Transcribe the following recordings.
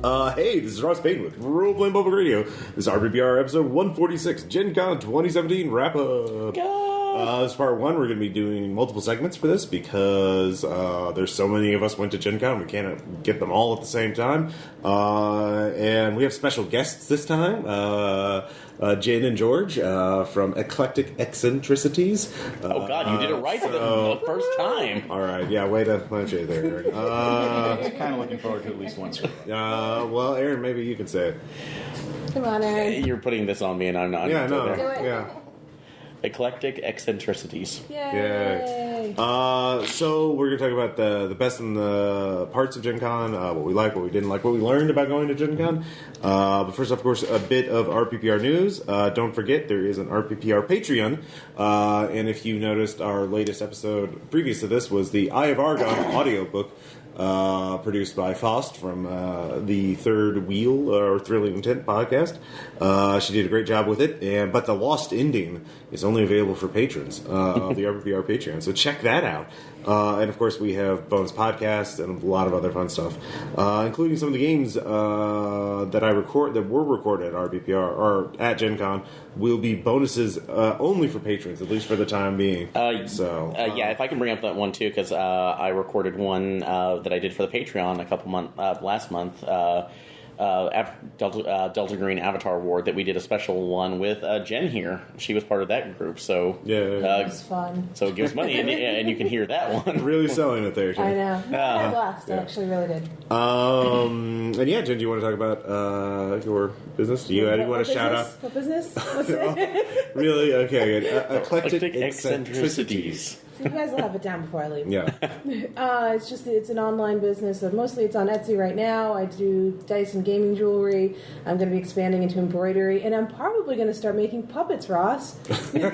Hey, this is Ross Payne with Role Playing Public Radio. This is RPPR episode 146, Gen Con 2017 Wrapup. This is part one. We're going to be doing multiple segments for this because there's so many of us went to Gen Con, we can't get them all at the same time. And we have special guests this time. Jen and George from Eclectic Eccentricities. Oh God, you did it right the first time. All right, yeah, way to say there, Aaron. Kind of looking forward to at least once. Well, Aaron, maybe you can say it. Come on, Aaron. You're putting this on me, and I'm not. Yeah, no, Do it. yeah. Eclectic Eccentricities. Yay! So we're going to talk about the best and the parts of Gen Con, what we like, what we didn't like, what we learned about going to Gen Con. But first, of course, a bit of RPPR news. Don't forget, there is an RPPR Patreon. And if you noticed, our latest episode previous to this was the Eye of Argon audiobook. Produced by Faust from the Third Wheel or Thrilling Intent podcast. She did a great job with it, but the lost ending is only available for patrons of the RPPR Patreon. So check that out. And of course, we have bonus podcasts and a lot of other fun stuff, including some of the games that were recorded at RPPR or at Gen Con will be bonuses only for patrons, at least for the time being. Yeah, if I can bring up that one too, because I recorded one that I did for the Patreon last month. Delta Green Avatar Award that we did a special one with Jen here. She was part of that group, so It was fun. So it gives money, and you can hear that one. Really selling it there, Jen. I know. I had a blast. I actually really did. And yeah, Jen, do you want to talk about your business? Do you want to shout out? What business? What's it? Really? Okay, good. Eclectic Eccentricities. So you guys will have it down before I leave. Yeah. It's an online business. Mostly it's on Etsy right now. I do dice and gaming jewelry. I'm going to be expanding into embroidery, and I'm probably going to start making puppets, Ross. Yeah.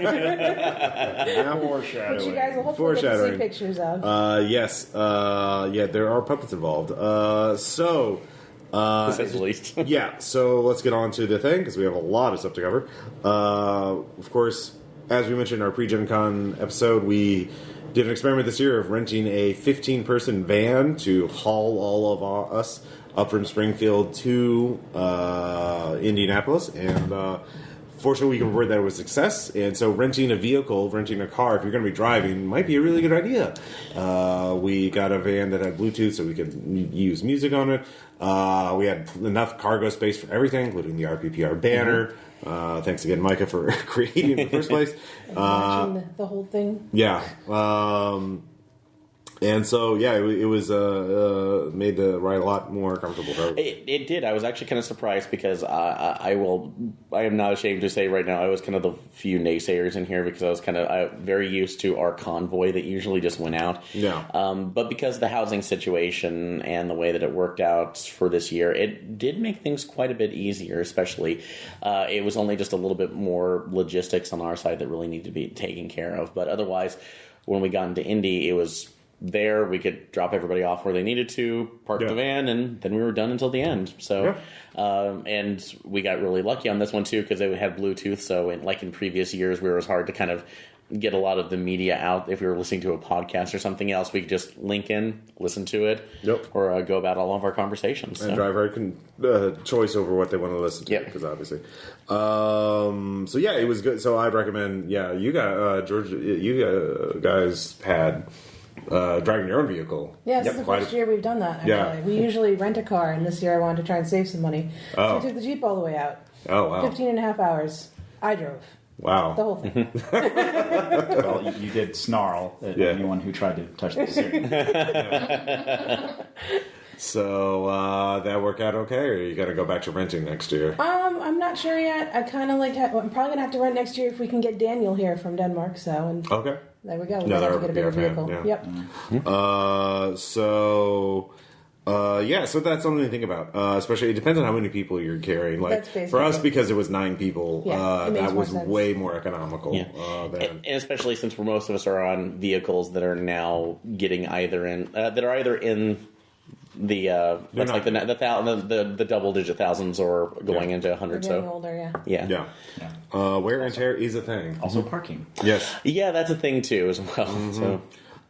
Foreshadowing. Which you guys will hopefully get to see pictures of. Yes. Yeah, there are puppets involved. To say the least. Yeah, so let's get on to the thing, because we have a lot of stuff to cover. Of course, as we mentioned in our pre-Gen Con episode, we did an experiment this year of renting a 15-person van to haul all of us up from Springfield to Indianapolis. And fortunately, we can report that it was a success. And so renting a car, if you're going to be driving, might be a really good idea. We got a van that had Bluetooth, so we could use music on it. We had enough cargo space for everything, including the RPPR banner. Mm-hmm. Thanks again, Micah, for creating it in the first place. Watching the whole thing. Yeah. And so, yeah, it was made the ride a lot more comfortable for everybody. It did. I was actually kind of surprised because I am not ashamed to say right now I was kind of the few naysayers in here because I was kind of very used to our convoy that usually just went out. Yeah. But because of the housing situation and the way that it worked out for this year, it did make things quite a bit easier, especially. It was only just a little bit more logistics on our side that really needed to be taken care of. But otherwise, when we got into Indy, it was there, we could drop everybody off where they needed to, park the van, and then we were done until the end. So, and we got really lucky on this one too because it had Bluetooth. So, like in previous years, where it was hard to kind of get a lot of the media out, if we were listening to a podcast or something else, we could just link in, listen to it, or go about all of our conversations. And driver can choice over what they want to listen to, because obviously. So yeah, it was good. So I'd recommend. Yeah, you got George. You guys had. Driving your own vehicle. Yeah, this is the first year we've done that. Actually. Yeah. We usually rent a car, and this year I wanted to try and save some money. So we took the Jeep all the way out. Oh, wow. 15 and a half hours. I drove. Wow. The whole thing. Well, you did snarl at anyone who tried to touch the steering. So that worked out okay, or you got to go back to renting next year? I'm not sure yet. I kind of I'm probably gonna have to rent next year if we can get Daniel here from Denmark. So okay, there we go. We'll have to get a bigger vehicle. Yeah. Yep. So that's something to think about. Especially, it depends on how many people you're carrying. Like for us, because it was 9 people, that was way more economical. Yeah. And especially since most of us are on vehicles that are now getting either in the the double digit thousands or going into hundreds. So older, yeah. Wear and tear is a thing. Also parking. Yes. Yeah, that's a thing too as well. Mm-hmm. So.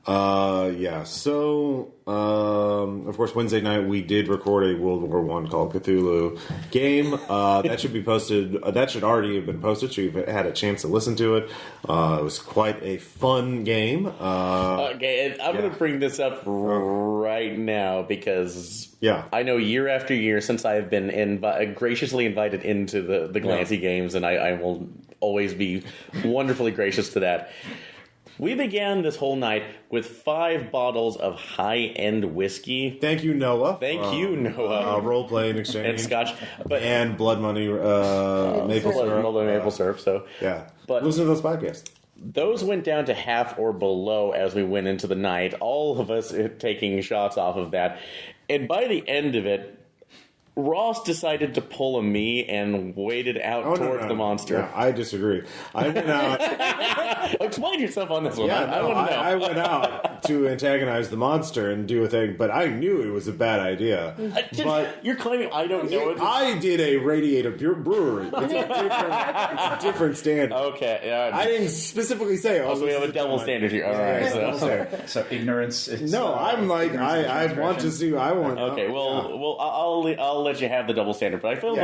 Yeah. So, of course, Wednesday night we did record a World War I Call of Cthulhu game. That should be posted. That should already have been posted. So you've had a chance to listen to it. It was quite a fun game. Okay, and I'm going to bring this up right now because I know year after year since I've been graciously invited into the Glancy games, and I will always be wonderfully gracious to that. We began this whole night with 5 bottles of high-end whiskey. Thank you, Noah. Thank you, Noah. Role-playing exchange. And scotch. And Blood Money maple syrup. Maple syrup, so. Yeah. But listen to those podcasts. Those went down to half or below as we went into the night, all of us taking shots off of that. And by the end of it, Ross decided to pull a me and waded out towards the monster. Yeah, I disagree. I went out. Explain yourself on this one. Yeah, I want to know. I went out to antagonize the monster and do a thing, but I knew it was a bad idea. But you're claiming I don't know it. I did a Radiator Brewery. It's a different standard. Okay. I didn't specifically say. Oh, so we have a double standard here. All right. So ignorance. Is, no, I'm like I want to see. I want. Okay. Well, I'll let you have the double standard, but I feel the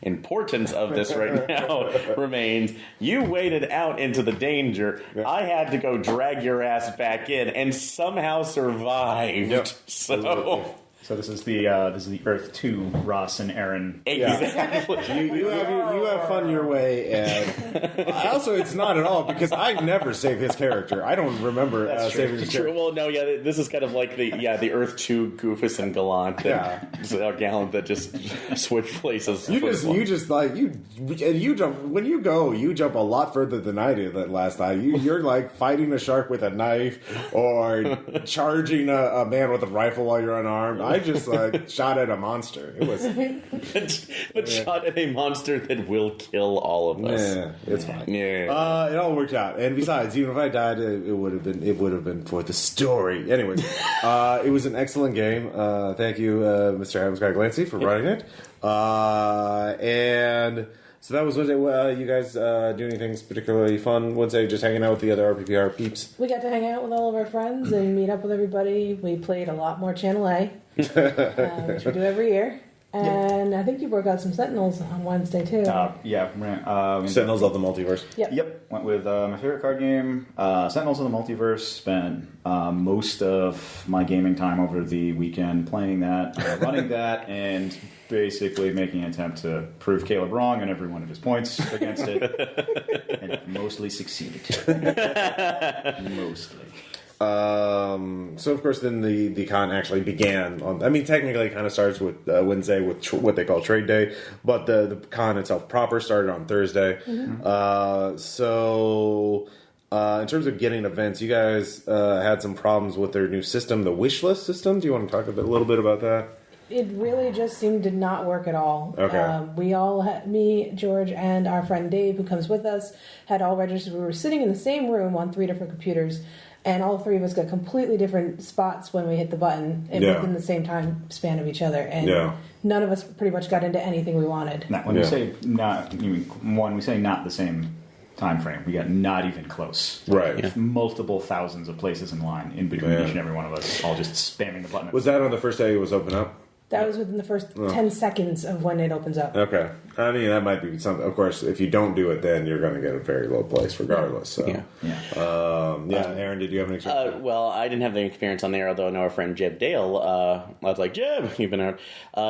importance of this right now remains. You waded out into the danger. Yeah. I had to go drag your ass back in, and somehow survived. Yep. So this is the Earth 2 Ross and Aaron. Exactly. You have fun your way, and also it's not at all because I never save his character. I don't remember saving his character. Well, no, this is kind of like the Earth 2 Goofus and Gallant. Gallant that just switch places. You jump a lot further than I did that last night. You're like fighting a shark with a knife or charging a man with a rifle while you're unarmed. I just shot at a monster. It was, but shot at a monster that will kill all of us. Yeah, it's fine. Yeah, it all worked out. And besides, even if I died, it would have been for the story. Anyways, it was an excellent game. Thank you, Mr. Adam Scott Glancy, for running it. And so that was Wednesday. You guys do anything particularly fun Wednesday? Just hanging out with the other RPPR peeps? We got to hang out with all of our friends and meet up with everybody. We played a lot more Channel A, which we do every year. And I think you broke out some Sentinels on Wednesday, too. Sentinels of the Multiverse. Yep. Went with my favorite card game, Sentinels of the Multiverse. Spent most of my gaming time over the weekend playing that, running that, and basically making an attempt to prove Caleb wrong on every one of his points against it. And mostly succeeded. Mostly. So of course then the con actually began on, technically it kind of starts with Wednesday with what they call trade day, but the con itself proper started on Thursday. Mm-hmm. In terms of getting events, you guys had some problems with their new system, the wish list system. Do you want to talk a little bit about that? It really just seemed to not work at all. Okay. We all, me, George, and our friend Dave, who comes with us, had all registered. We were sitting in the same room on 3 different computers, and all 3 of us got completely different spots when we hit the button within the same time span of each other. And none of us pretty much got into anything we wanted. Now, when you say not, you mean one, we say not the same time frame. We got not even close. Right. There's multiple thousands of places in line in between each and every one of us, all just spamming the button. Was that on the first day it was open up? That was within the first 10 seconds of when it opens up. Okay. That might be something. Of course, if you don't do it, then you're going to get a very low place regardless. So. Aaron, did you have any experience? Well, I didn't have any experience on there, although I know our friend Jeb Dale. I was like, Jeb, you've been out.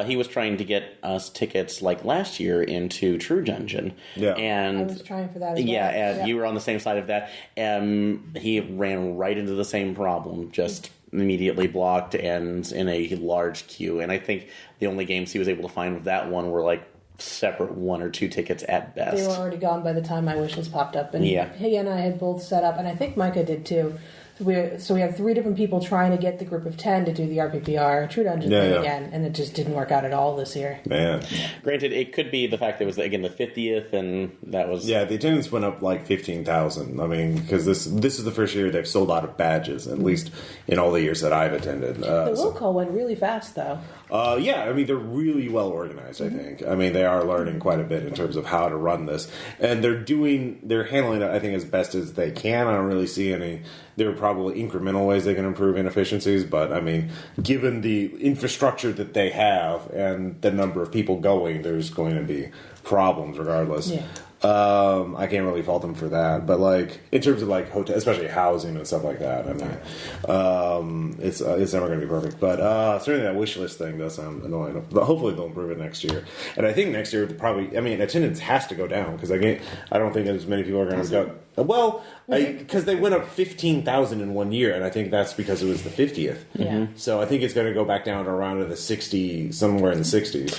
He was trying to get us tickets like last year into True Dungeon. Yeah. And I was trying for that as well. Yeah, and you were on the same side of that. He ran right into the same problem, just immediately blocked and in a large queue. And I think the only games he was able to find with that one were like separate 1 or 2 tickets at best. They were already gone by the time my wish list popped up. And he and I had both set up, and I think Micah did too, So we have 3 different people trying to get the group of 10 to do the RPPR True Dungeon thing again, and it just didn't work out at all this year. Man. Granted, it could be the fact that it was, again, the 50th, and that was... Yeah, the attendance went up like 15,000. I mean, because this is the first year they've sold out of badges, at least in all the years that I've attended. The will call went really fast, though. Yeah, I mean, they're really well organized, I think. I mean, they are learning quite a bit in terms of how to run this. And they're handling it, I think, as best as they can. I don't really see any... There are probably incremental ways they can improve inefficiencies, but, I mean, given the infrastructure that they have and the number of people going, there's going to be problems regardless. Yeah. I can't really fault them for that, but like in terms of like hotel, especially housing and stuff like that, I mean, it's never going to be perfect. But certainly that wish list thing does sound annoying. But hopefully they'll improve it next year. And I think next year probably, I mean, attendance has to go down because I don't think as many people are going to go. Well, because they went up 15,000 in 1 year, and I think that's because it was the 50th. Yeah. So I think it's going to go back down to around to the 60, somewhere in the 60s.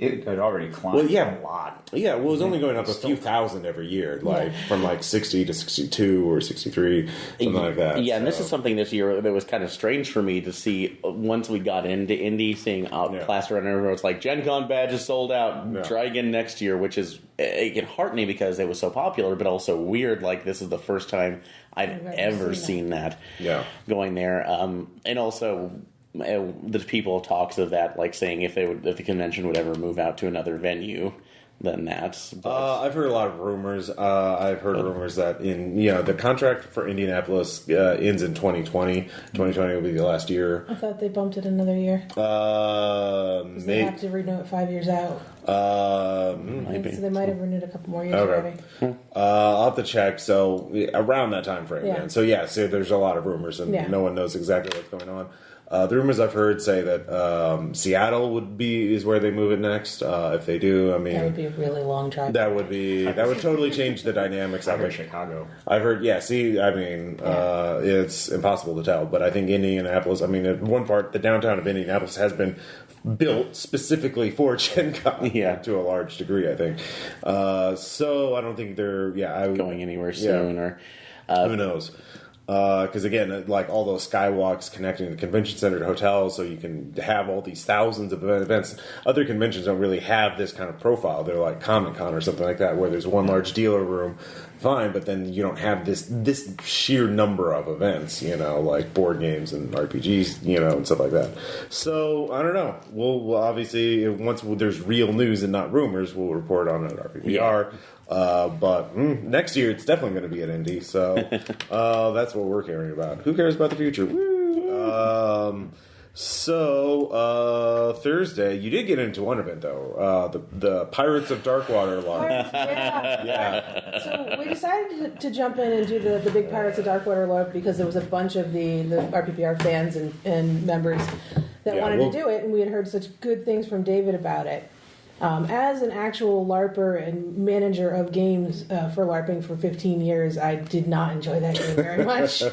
It had already climbed a lot. Yeah, well, it was only going up a few thousand every year, like from like 60 to 62 or 63, something like that. Yeah, and this is something this year that was kind of strange for me to see once we got into Indy, seeing plastered on everywhere. It's like, Gen Con badge is sold out. Yeah. Try again next year, which is heartening because it was so popular, but also weird. Like, this is the first time I've ever seen that going there. And also... the people talks of that, like saying if the convention would ever move out to another venue, then that's. I've heard a lot of rumors. I've heard rumors that the contract for Indianapolis ends in 2020. 2020 will be the last year. I thought they bumped it another year. They have to renew it 5 years out. Maybe. So they might have renewed a couple more years already. I'll have to check. So around that time frame. Yeah. So there's a lot of rumors, and no one knows exactly what's going on. The rumors I've heard say that Seattle is where they move it next. If they do, I mean, that would be a really long drive. That would totally change the dynamics of it. Chicago. I've heard. Yeah. See, I mean, it's impossible to tell, but I think Indianapolis. I mean, at one part, the downtown of Indianapolis has been built specifically for Gen Con to a large degree, I think. So I don't think they're going anywhere soon or who knows. Because again, like all those skywalks connecting the convention center to hotels, so you can have all these thousands of events. Other conventions don't really have this kind of profile. They're like Comic-Con or something like that, where there's one large dealer room, fine, but then you don't have this sheer number of events, like board games and RPGs, and stuff like that. So I don't know. We'll obviously, once there's real news and not rumors, we'll report on it at RPPR. Yeah. But next year it's definitely going to be at Indy, so that's what we're caring about. Who cares about the future? Woo! So Thursday, you did get into one event though, the Pirates of Darkwater LARP. Yeah. So we decided to jump in and do the big Pirates of Darkwater LARP because there was a bunch of the RPPR fans and members that wanted to do it, and we had heard such good things from David about it. As an actual LARPer and manager of games for LARPing for 15 years, I did not enjoy that game very much.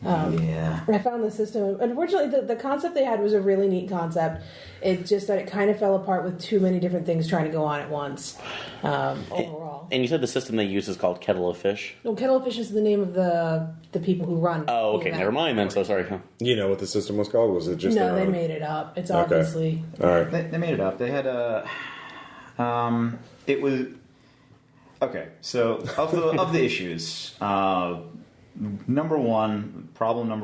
I found the system... Unfortunately, the concept they had was a really neat concept. It's just that it kind of fell apart with too many different things trying to go on at once, overall. And you said the system they use is called Kettle of Fish? No, Kettle of Fish is the name of the people who run. Oh, okay. Never mind then. So sorry. Huh? You know what the system was called? Was it just No, they made it up. It's obviously... All right. They made it up. They had a... it was... Okay, so of the issues... problem number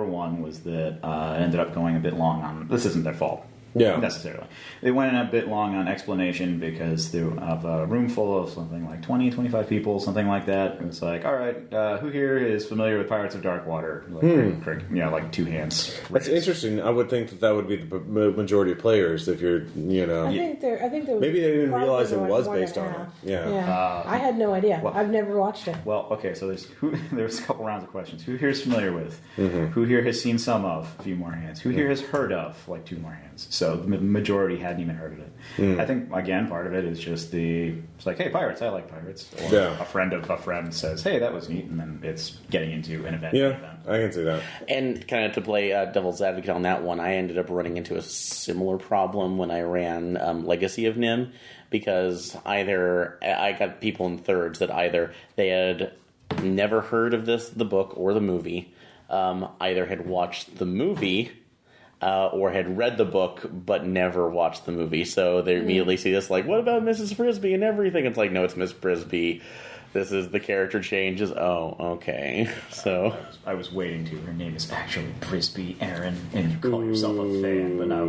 one was that it ended up going a bit long on... This isn't their fault, necessarily. They went in a bit long on explanation because they have a room full of something like 20, 25 people, something like that. It was like, all right, who here is familiar with Pirates of Darkwater? Like two hands. That's interesting. I would think that would be the majority of players if you're, I think there maybe they didn't realize it was based on it. Yeah. I had no idea. I've never watched it. Well, okay, so there's a couple rounds of questions. Who here is familiar with? Mm-hmm. Who here has seen some of? A few more hands. Who here has heard of? Like two more hands. So the majority hadn't even heard of it. I think, again, part of it is just it's like, hey, pirates, I like pirates. Or a friend of a friend says, hey, that was neat, and then it's getting into an event. Yeah, I can see that. And kind of to play devil's advocate on that one, I ended up running into a similar problem when I ran Legacy of Nim, because either I got people in thirds that either they had never heard of the book or the movie, either had watched the movie or had read the book but never watched the movie. So they immediately see this like, what about Mrs. Frisbee and everything? It's like, no, it's Miss Frisbee. This is the character changes. Oh, okay. So I was waiting to. Her name is actually Frisbee Aaron, and you call yourself a fan, but now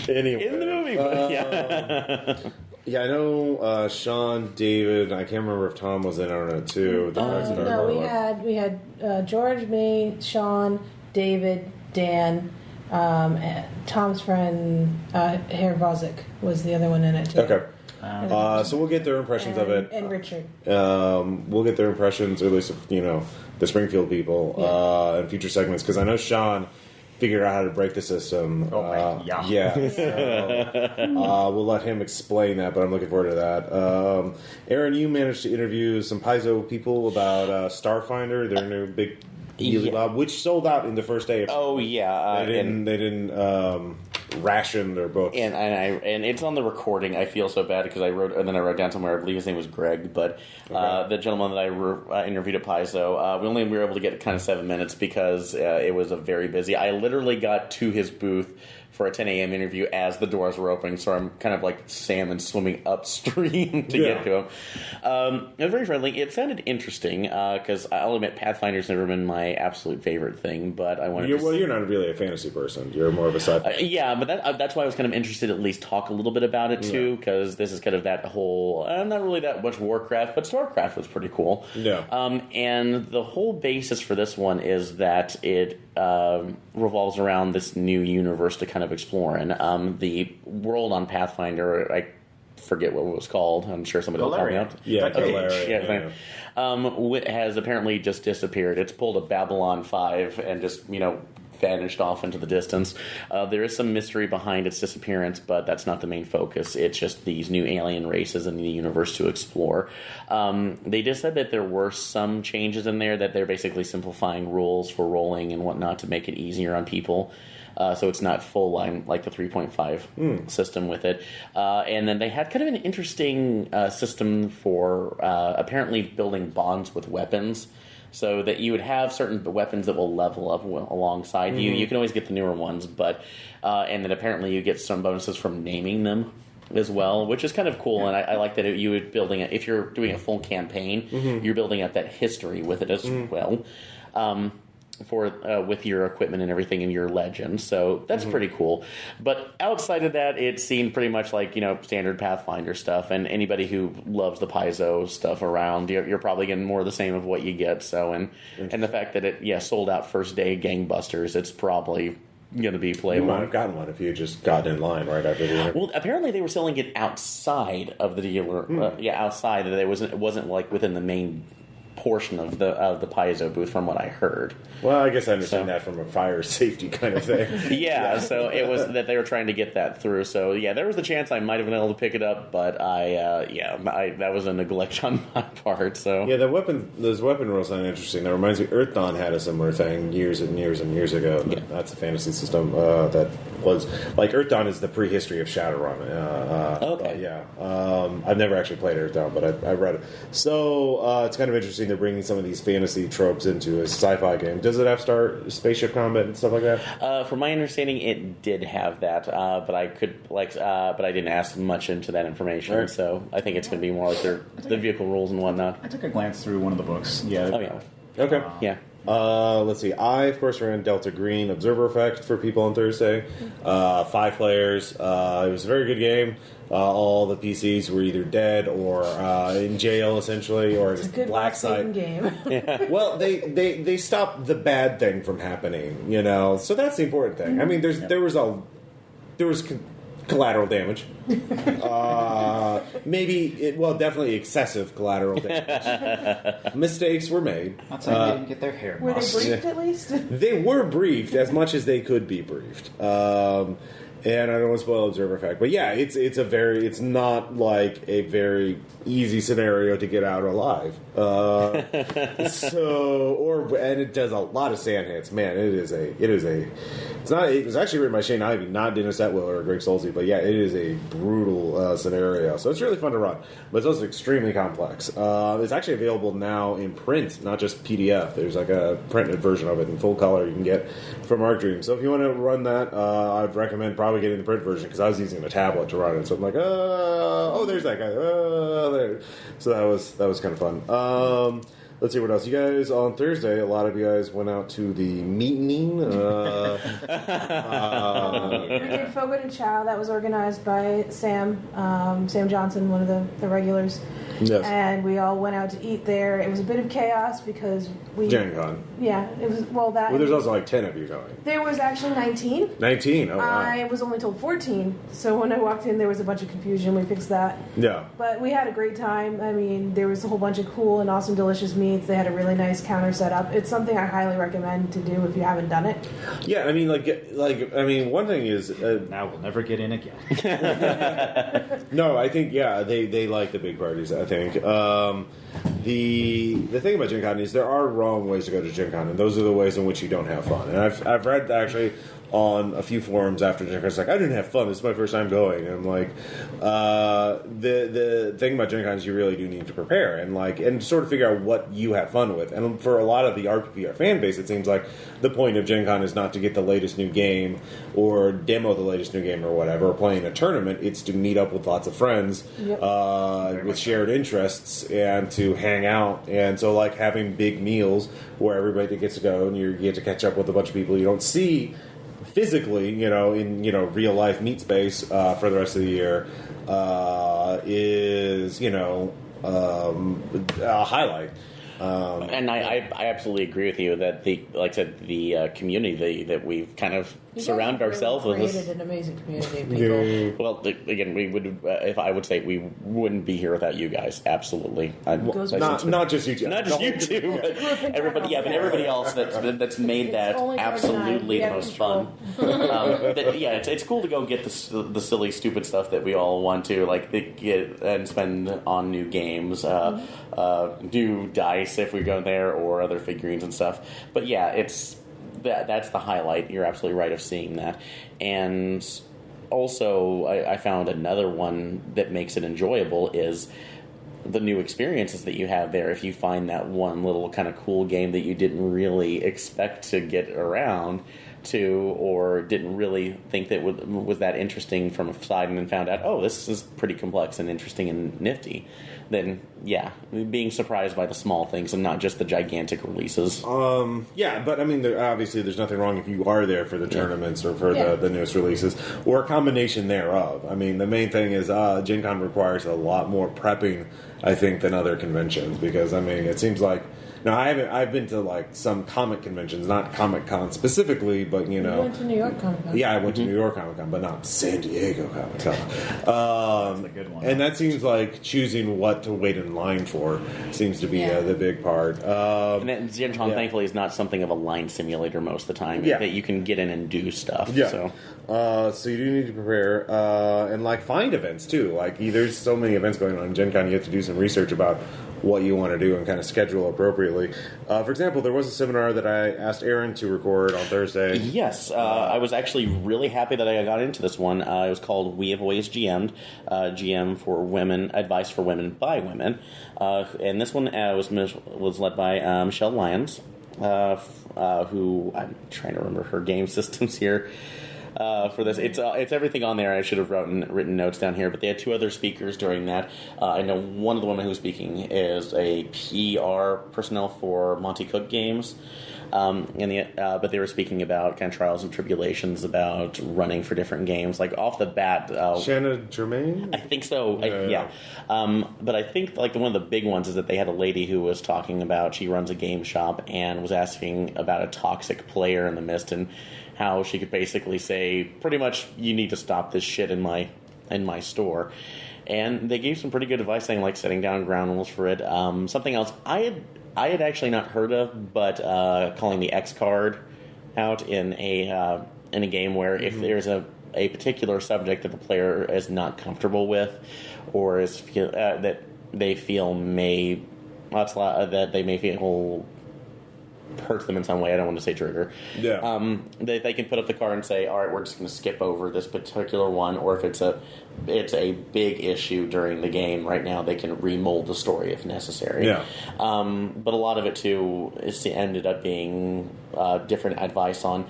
Anyway, in the movie, but yeah. Yeah, I know Sean, David. I can't remember if Tom was in. I don't know too. No, we had George, me, Sean, David, Dan, and Tom's friend Herr Vozick was the other one in it too. Okay. So we'll get their impressions of it. And Richard. We'll get their impressions, or at least, the Springfield people in future segments, because I know Sean figured out how to break the system. We'll let him explain that, but I'm looking forward to that. Aaron, you managed to interview some Paizo people about Starfinder, their new big lab, which sold out in the first day. They didn't ration their books. And it's on the recording. I feel so bad because I wrote down somewhere, I believe his name was Greg, but the gentleman that I interviewed at Paizo, we were able to get kind of 7 minutes because it was a very busy. I literally got to his booth for a 10 a.m. interview as the doors were opening, so I'm kind of like salmon swimming upstream to get to him. It was very friendly. It sounded interesting because I'll admit Pathfinder's never been my absolute favorite thing, but I wanted you're not really a fantasy person. You're more of a sci-fi. But that's why I was kind of interested to at least talk a little bit about it too, because this is kind of that whole not really that much Warcraft, but Starcraft was pretty cool. And the whole basis for this one is that it revolves around this new universe to kind of explore. And the world on Pathfinder, I forget what it was called. I'm sure somebody will help me out. Has apparently just disappeared. It's pulled a Babylon 5 and just, vanished off into the distance. There is some mystery behind its disappearance, but that's not the main focus. It's just these new alien races in the universe to explore. They just said that there were some changes in there, that they're basically simplifying rules for rolling and whatnot to make it easier on people. So it's not full line like the 3.5 system with it. And then they had kind of an interesting system for apparently building bonds with weapons. So that you would have certain weapons that will level up alongside you. You can always get the newer ones, but and then apparently you get some bonuses from naming them as well, which is kind of cool. And I like that you would building it if you're doing a full campaign, you're building up that history with it as well. With your equipment and everything in your legend, so that's pretty cool. But outside of that, it seemed pretty much like standard Pathfinder stuff. And anybody who loves the Paizo stuff around, you're probably getting more of the same of what you get. So and the fact that it sold out first day gangbusters, it's probably going to be playable. You might have gotten one if you just got in line right after the interview. Well, apparently they were selling it outside of the dealer. Outside. It wasn't like within the main portion of the Paizo booth, from what I heard. Well, I guess I understand that from a fire safety kind of thing. So it was that they were trying to get that through. So there was a chance I might have been able to pick it up, but that was a neglect on my part. So those weapon rules sound interesting. That reminds me, Earth Dawn had a similar thing years and years and years ago. That's a fantasy system that was like Earth Dawn is the prehistory of Shadowrun. I've never actually played Earth Dawn, but I read it. So it's kind of interesting. They're bringing some of these fantasy tropes into a sci-fi game. Does it have spaceship combat and stuff like that? From my understanding, it did have that, but I didn't ask much into that information. Right. So I think it's going to be more like the vehicle rules and whatnot. I took a glance through one of the books. Okay. Let's see. I, of course, ran Delta Green Observer Effect for people on Thursday. 5 players. It was a very good game. All the PCs were either dead or in jail, essentially, or it's a good black site game. Well, they stopped the bad thing from happening, So that's the important thing. I mean, there was collateral damage. Definitely excessive collateral damage. Mistakes were made. Not saying they didn't get their hair. Were they briefed at least? They were briefed as much as they could be briefed. And I don't want to spoil Observer Fact, but yeah, it's not like a very easy scenario to get out alive. And it does a lot of sand hits. Man, it was actually written by Shane Ivey, not Dennis Atwell or Greg Solzy, but yeah, it is a brutal scenario. So it's really fun to run, but it's also extremely complex. It's actually available now in print, not just PDF. There's like a printed version of it in full color you can get from Arc Dream. So if you want to run that, I'd recommend probably getting the print version because I was using a tablet to run it. So I'm like, there's that guy. There. So that was kind of fun. Let's see what else. You guys, on Thursday, a lot of you guys went out to the meeting. We did Fogo de Chao. That was organized by Sam Johnson, one of the regulars. Yes. And we all went out to eat there. It was a bit of chaos because Gen Con. Yeah, it was, well, there's also like 10 of you going. There was actually 19. 19? Oh, wow. I was only told 14, so when I walked in, there was a bunch of confusion. We fixed that. Yeah. But we had a great time. I mean, there was a whole bunch of cool and awesome delicious meats. They had a really nice counter set up. It's something I highly recommend to do if you haven't done it. Yeah, I mean, one thing is... now we'll never get in again. No, I think, yeah, they like the big parties, I think. The thing about Gen Con is there are wrong ways to go to Gen Con, and those are the ways in which you don't have fun. And I've read, actually, on a few forums after Gen Con, it's like, I didn't have fun, this is my first time going. And I'm like, the thing about Gen Con is you really do need to prepare and sort of figure out what you have fun with. And for a lot of the RPPR fan base, it seems like the point of Gen Con is not to get the latest new game or demo the latest new game or whatever, or play in a tournament. It's to meet up with lots of friends with shared interests and to hang out. And so, like, having big meals where everybody gets to go and you get to catch up with a bunch of people you don't see physically, in real life meet space for the rest of the year is a highlight. And I absolutely agree with you that the community that we've kind of surrounded ourselves with. Created an amazing community of people. Yeah. Well, again, we would if I would say we wouldn't be here without you guys. Absolutely, not just you two, not just you two, but everybody. Yeah, but everybody else that's made that absolutely the most fun. It's cool to go get the silly, stupid stuff that we all want to get and spend on new games, new dice if we go there, or other figurines and stuff. But yeah, it's. That's the highlight. You're absolutely right of seeing that. And also, I found another one that makes it enjoyable is the new experiences that you have there. If you find that one little kind of cool game that you didn't really expect to get around to, or didn't really think that was that interesting from a side, and then found out, oh, this is pretty complex and interesting and nifty, then yeah, being surprised by the small things and not just the gigantic releases. But I mean, obviously there's nothing wrong if you are there for the tournaments or for the newest releases, or a combination thereof. I mean, the main thing is Gen Con requires a lot more prepping, I think, than other conventions, because I mean, it seems like now I've been to some comic conventions, not Comic Con specifically, but you went to New York Comic Con. Yeah, I went to New York Comic Con, but not San Diego Comic Con. That's a good one. And that seems like choosing what to wait in line for seems to be the big part. And Gen Con, thankfully, is not something of a line simulator most of the time. Yeah. That you can get in and do stuff. Yeah. So you do need to prepare and find events too. There's so many events going on in Gen Con. You have to do some research about what you want to do and kind of schedule appropriately. For example, there was a seminar that I asked Aaron to record on Thursday. Yes, I was actually really happy that I got into this one. It was called We Have Always GM'd, GM for Women, Advice for Women by Women. And this one was led by Michelle Lyons, who, I'm trying to remember her game systems here. For this, it's everything on there. I should have written notes down here, but they had two other speakers during that. I know one of the women who was speaking is a PR personnel for Monty Cook Games, but they were speaking about kind of trials and tribulations about running for different games. Off the bat, Shanna Germain, I think so. But I think one of the big ones is that they had a lady who was talking about, she runs a game shop and was asking about a toxic player in the midst, and how she could basically say, pretty much, you need to stop this shit in my store. And they gave some pretty good advice, saying setting down ground rules for it. Something else I had actually not heard of, but calling the X card out in a game where if there's a a particular subject that the player is not comfortable with, or is that they feel that they may feel hurts them in some way. I don't want to say trigger. Yeah. They can put up the card and say, all right, we're just going to skip over this particular one, or if it's a big issue during the game right now, they can remold the story if necessary. Yeah. But a lot of it, too, ended up being different advice on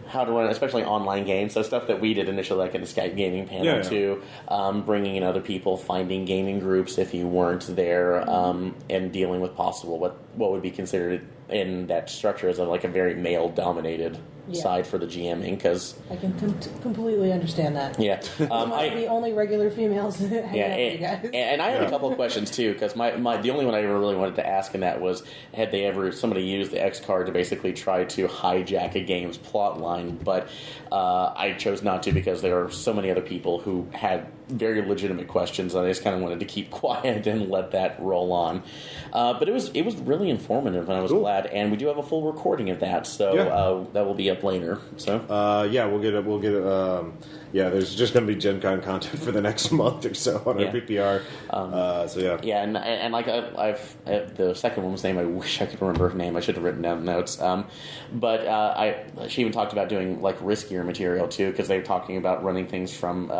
how to run, especially online games. So stuff that we did initially, like in the Skype gaming panel, too. Bringing in other people, finding gaming groups if you weren't there, and dealing with possible what would be considered in that structure as a very male-dominated side for the GMing, because I can completely understand that. Yeah, the only regular females. Hang out with you guys. And I had a couple of questions too, because the only one I ever really wanted to ask in that was, had they ever somebody used the X card to basically try to hijack a game's plot line, but I chose not to because there are so many other people who had very legitimate questions, and I just kind of wanted to keep quiet and let that roll on. But it was really informative, and I was glad. And we do have a full recording of that, so that will be up later. So we'll get it. There's just going to be Gen Con content for the next month or so on RPPR. And like I've the second woman's name, I wish I could remember her name. I should have written down the notes. But she even talked about doing riskier material too, because they were talking about running things from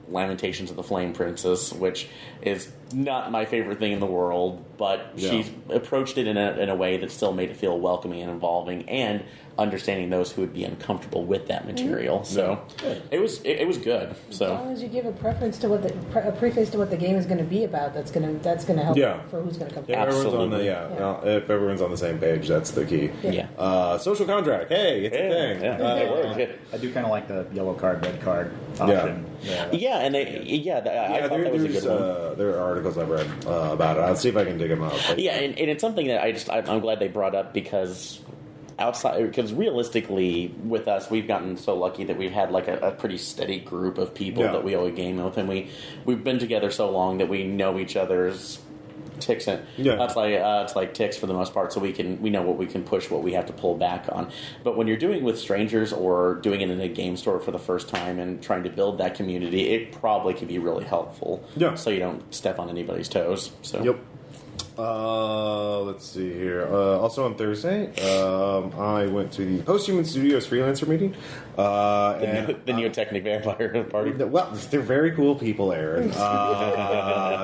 Lamentations of the Flame Princess, which is not my favorite thing in the world, but she's approached it in a way that still made it feel welcoming and involving, and understanding those who would be uncomfortable with that material. Mm-hmm. So it was good. So as long as you give a preference to a preface to what the game is going to be about, that's going to help for who's going to come. If everyone's on the same page, that's the key. Yeah. Social contract. Hey, it's a thing. Yeah. I do kind of like the yellow card, red card option. I thought that was a good one. There are articles I've read about it. I'll see if I can dig them out. And it's something that I'm glad they brought up, because realistically with us, we've gotten so lucky that we've had a pretty steady group of people that we always game with, and we've been together so long that we know each other's ticks, and it's like ticks for the most part, so we know what we can push, what we have to pull back on. But when you're doing it with strangers or doing it in a game store for the first time and trying to build that community, it probably can be really helpful. So you don't step on anybody's toes. So yep. Let's see here. Also on Thursday, I went to the Posthuman Studios freelancer meeting. The Neotechnic Vampire Party. Well, they're very cool people, Aaron.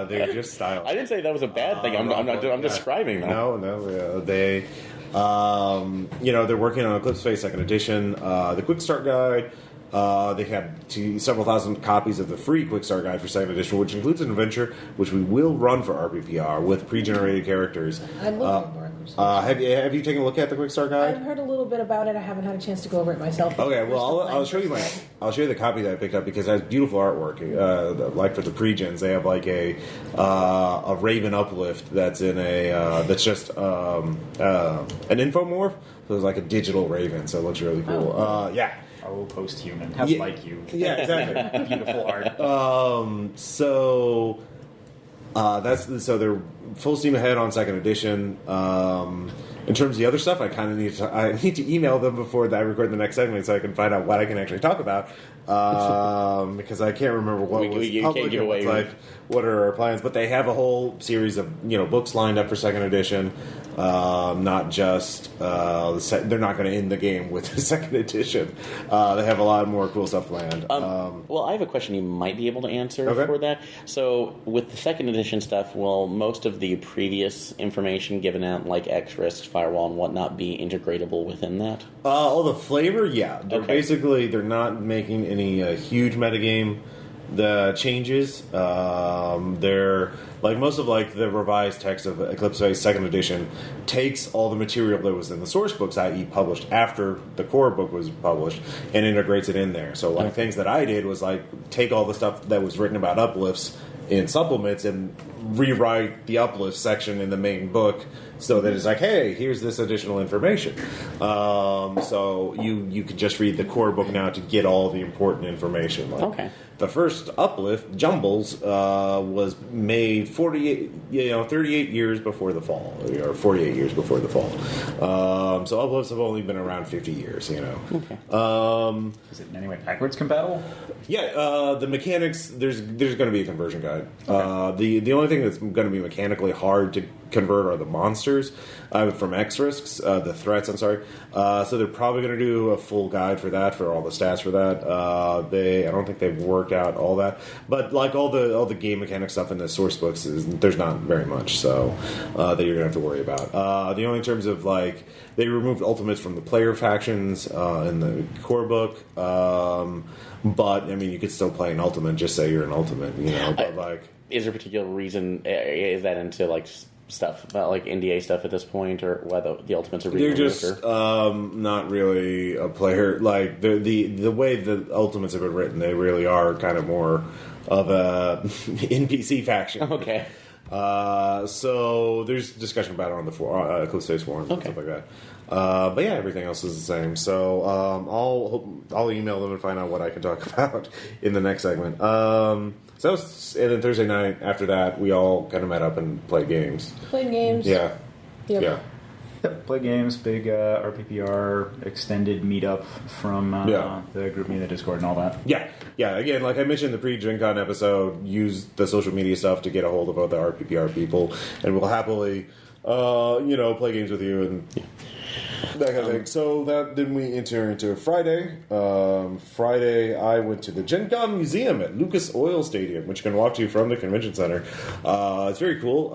They're just stylish. I didn't say that was a bad thing. I'm describing them. No. They, they're working on Eclipse Phase 2nd Edition. The Quick Start Guide. They have several thousand copies of the free Quick Start Guide for 2nd Edition, which includes an adventure which we will run for RPPR with pre-generated characters. I love have you taken a look at the Quick Start Guide? I've heard a little bit about it. I haven't had a chance to go over it myself. Okay, well, I'll show you the copy that I picked up, because it has beautiful artwork. Like for the pre-gens, they have a Raven uplift that's in that's just an infomorph. So it's like a digital Raven, so it looks really cool. Oh, post-human. How like you. Yeah, exactly. Beautiful art. So they're full steam ahead on 2nd edition. In terms of the other stuff, I need to email them before I record the next segment so I can find out what I can actually talk about. Because I can't remember what was public and what's what are our plans. But they have a whole series of books lined up for 2nd edition. Not just they're not going to end the game with the 2nd edition. They have a lot more cool stuff planned. Well, I have a question you might be able to answer for that. So with the 2nd edition stuff, will most of the previous information given out, like X-Risk, Firewall, and whatnot, be integratable within that? All the flavor, yeah. They're not making any huge metagame changes. They're most of the revised text of Eclipse Phase 2nd Edition takes all the material that was in the source books, i.e. published after the core book was published, and integrates it in there. So things that I did was take all the stuff that was written about uplifts in supplements and rewrite the uplift section in the main book So that it's like, hey, here's this additional information. So you can just read the core book now to get all the important information. Like, okay. The first uplift, Jumbles, was made 38 years before the fall, or 48 years before the fall. So uplifts have only been around 50 years. Okay. Is it in any way backwards compatible? Yeah, the mechanics. There's going to be a conversion guide. Okay. The only thing that's going to be mechanically hard to convert are the monsters from X risks, the threats. I'm sorry. So they're probably going to do a full guide for that, for all the stats for that. I don't think they've worked out all that, but like all the game mechanic stuff in the source books, there's not very much, so that you're going to have to worry about. The only terms of like they removed ultimates from the player factions in the core book. But I mean, you could still play an ultimate. Just say you're an ultimate, But like, is there a particular reason? Is that into like stuff like NDA stuff at this point, or whether the ultimates are being they're removed, just not really a player. Like the way the ultimates have been written, they really are kind of more of a NPC faction. Okay. So there's discussion about it on the Eclipse Space forums and stuff like that. But yeah, everything else is the same. So I'll email them and find out what I can talk about in the next segment. And then Thursday night after that, we all kind of met up and played games. Played games. Yeah. Yep. Yeah. Yep, play games, big RPPR extended meetup from the group me in the Discord and all that. Yeah. Again, like I mentioned in the pre-Gen Con episode, use the social media stuff to get a hold of other RPPR people, and we'll happily, play games with you and that kind of thing. So then we enter into Friday. Friday, I went to the Gen Con Museum at Lucas Oil Stadium, which you can walk to from the convention center. It's very cool.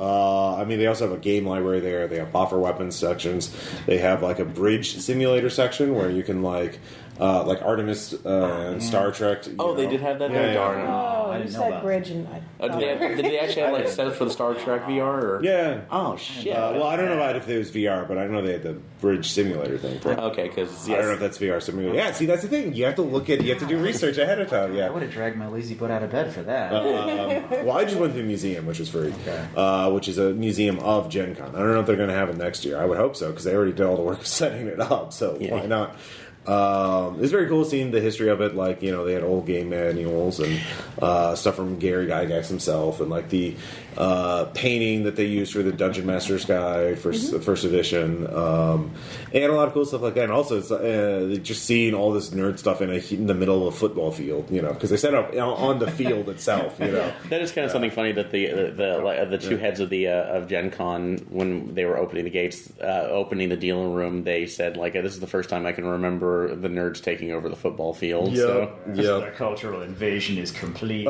They also have a game library there. They have boffer weapons sections. They have like a bridge simulator section where you can like Artemis and Star Trek. They did have that there. Darn it. Oh, you said bridge, and did they actually have like setups for the Star Trek VR? Or? Yeah. Oh shit. I don't know about if it was VR, but I know they had the bridge simulator thing. Okay, because I don't know if that's VR simulator. Yeah, see, that's the thing. You have to do research ahead of time. Yeah. I would have dragged my lazy butt out of bed for that. I just went to the museum, which was free, which is a museum of Gen Con. I don't know if they're going to have it next year. I would hope so, because they already did all the work of setting it up, so why not? It's very cool seeing the history of it. Like, they had old game manuals and stuff from Gary Gygax himself, and like the painting that they used for the Dungeon Master's Guide for the first edition, and a lot of cool stuff like that. And also, it's just seeing all this nerd stuff in the middle of a football field, because they set up on the field itself. That is kind of something funny that the two heads of Gen Con, when they were opening the gates, opening the dealer room, they said like, "This is the first time I can remember the nerds taking over the football field." The cultural invasion is complete.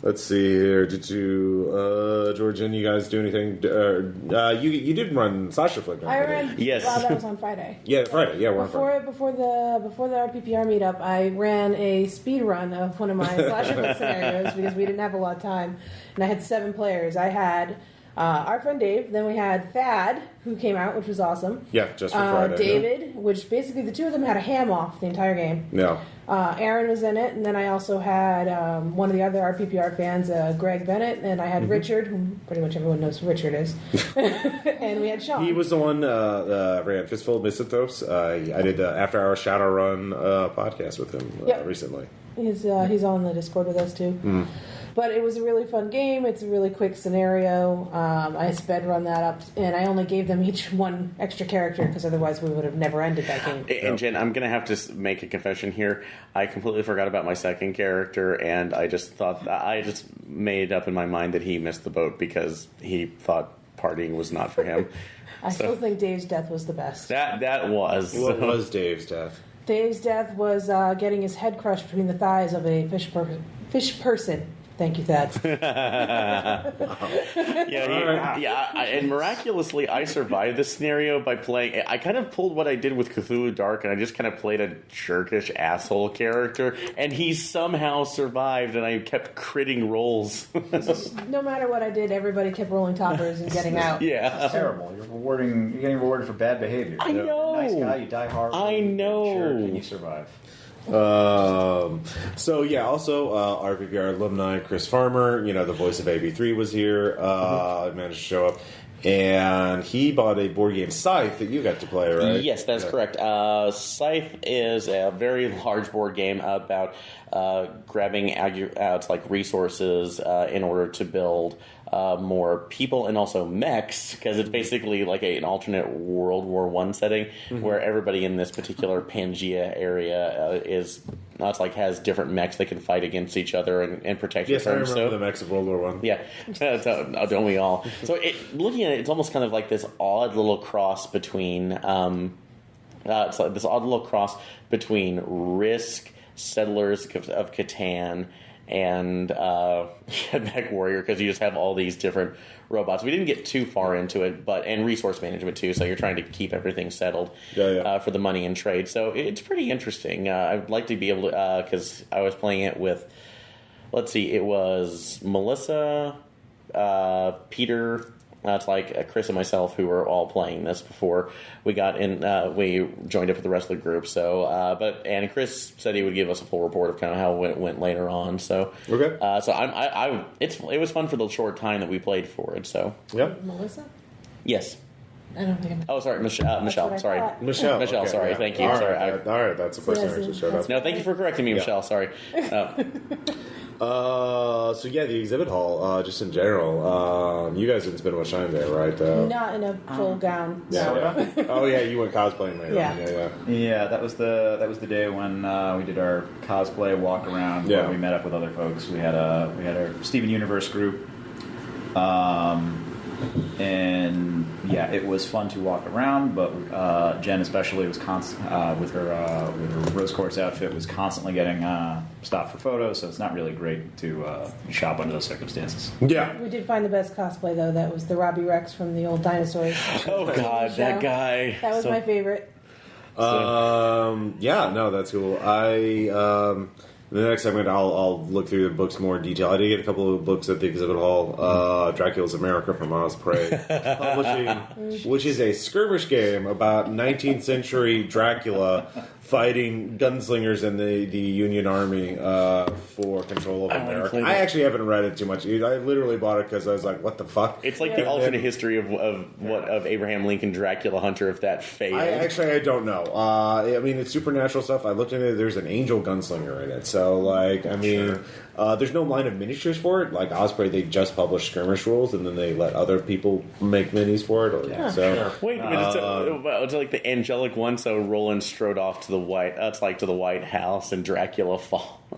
Let's see here. Did you, George, and you guys do anything? You did run Slasher Flick. I ran. Yes. Well, that was on Friday. Yeah, Friday. Yeah, we're on Friday. Before the RPPR meetup, I ran a speed run of one of my Slasher Flick scenarios because we didn't have a lot of time, and I had 7 players. I had our friend Dave, then we had Thad, who came out, which was awesome. Yeah, just for Friday. David, which basically the two of them had a ham off the entire game. Yeah. Aaron was in it, and then I also had one of the other RPPR fans, Greg Bennett, and I had Richard, who pretty much everyone knows who Richard is. And we had Sean. He was the one ran Fistful of Misanthropes. I did the After Hours Shadow Run podcast with him recently. He's on the Discord with us, too. But it was a really fun game. It's a really quick scenario. I sped run that up, and I only gave them each one extra character because otherwise we would have never ended that game. And Jen, I'm going to have to make a confession here. I completely forgot about my second character, and I just made up in my mind that he missed the boat because he thought partying was not for him. I still think Dave's death was the best. That was. What was Dave's death? Dave's death was getting his head crushed between the thighs of a fish person. Thank you, Thad. And miraculously, I survived this scenario by playing. I kind of pulled what I did with Cthulhu Dark, and I just kind of played a jerkish asshole character, and he somehow survived, and I kept critting rolls. No matter what I did, everybody kept rolling toppers and getting out. Yeah, that's terrible. You're getting rewarded for bad behavior. I know. You're a nice guy, you die hard. I know. Sure, and you survive. So yeah, also RPPR alumni Chris Farmer, the voice of AB3 was here. Managed to show up, and he bought a board game Scythe that you got to play, right? Yes, that's correct. Scythe is a very large board game about grabbing it's like resources in order to build more people and also mechs, because it's basically like an alternate World War I setting where everybody in this particular Pangea area has different mechs that can fight against each other and protect Yes, I remember so, the mechs of World War I. Yeah, don't we all? So looking at it, it's almost kind of like this odd little cross between it's like this odd little cross between Risk, Settlers of Catan, and Mech Warrior, because you just have all these different robots. We didn't get too far into it, and resource management too, so you're trying to keep everything settled for the money and trade. So it's pretty interesting. I'd like to be able to, because I was playing it with, it was Melissa, Peter, it's like Chris and myself who were all playing this before we got in. We joined up with the rest of the group. So, and Chris said he would give us a full report of kind of how it went later on. So, okay. It was fun for the short time that we played for it. So, yep. Melissa? Yes. I don't think. Sorry, Michelle. Sorry, Michelle. Michelle. Okay, sorry, yeah. thank you. All Sorry, right, all right. That's the person who actually showed up. No, thank you for correcting me, Michelle. Sorry. So yeah, the exhibit hall, just in general, you guys didn't spend much time there, right? Not in a full gown. Yeah. Oh yeah, you went cosplaying later. Yeah. Yeah, that was the day when we did our cosplay walk around. Where we met up with other folks. We had our Steven Universe group, and yeah, it was fun to walk around. But Jen, especially, was with her Rose Quartz outfit, was constantly getting stopped for photos. So it's not really great to shop under those circumstances. Yeah. We did find the best cosplay though. That was the Robbie Rex from the old dinosaurs. Oh God, that guy! That was my favorite. Yeah, no, that's cool. The next segment, I'll look through the books more in detail. I did get a couple of books at the exhibit hall. Dracula's America from Osprey Publishing, which is a skirmish game about 19th century Dracula fighting gunslingers in the Union Army for control of America. I actually haven't read it too much. I literally bought it because I was like, what the fuck? It's like the alternate history of Abraham Lincoln Dracula Hunter, if that failed. I don't know. I mean, it's supernatural stuff. I looked into it. There's an angel gunslinger in it. So, there's no line of miniatures for it. Like Osprey, they just publish skirmish rules, and then they let other people make minis for it. Wait a minute. It's like the angelic one, so Roland strode off to the White House, and Dracula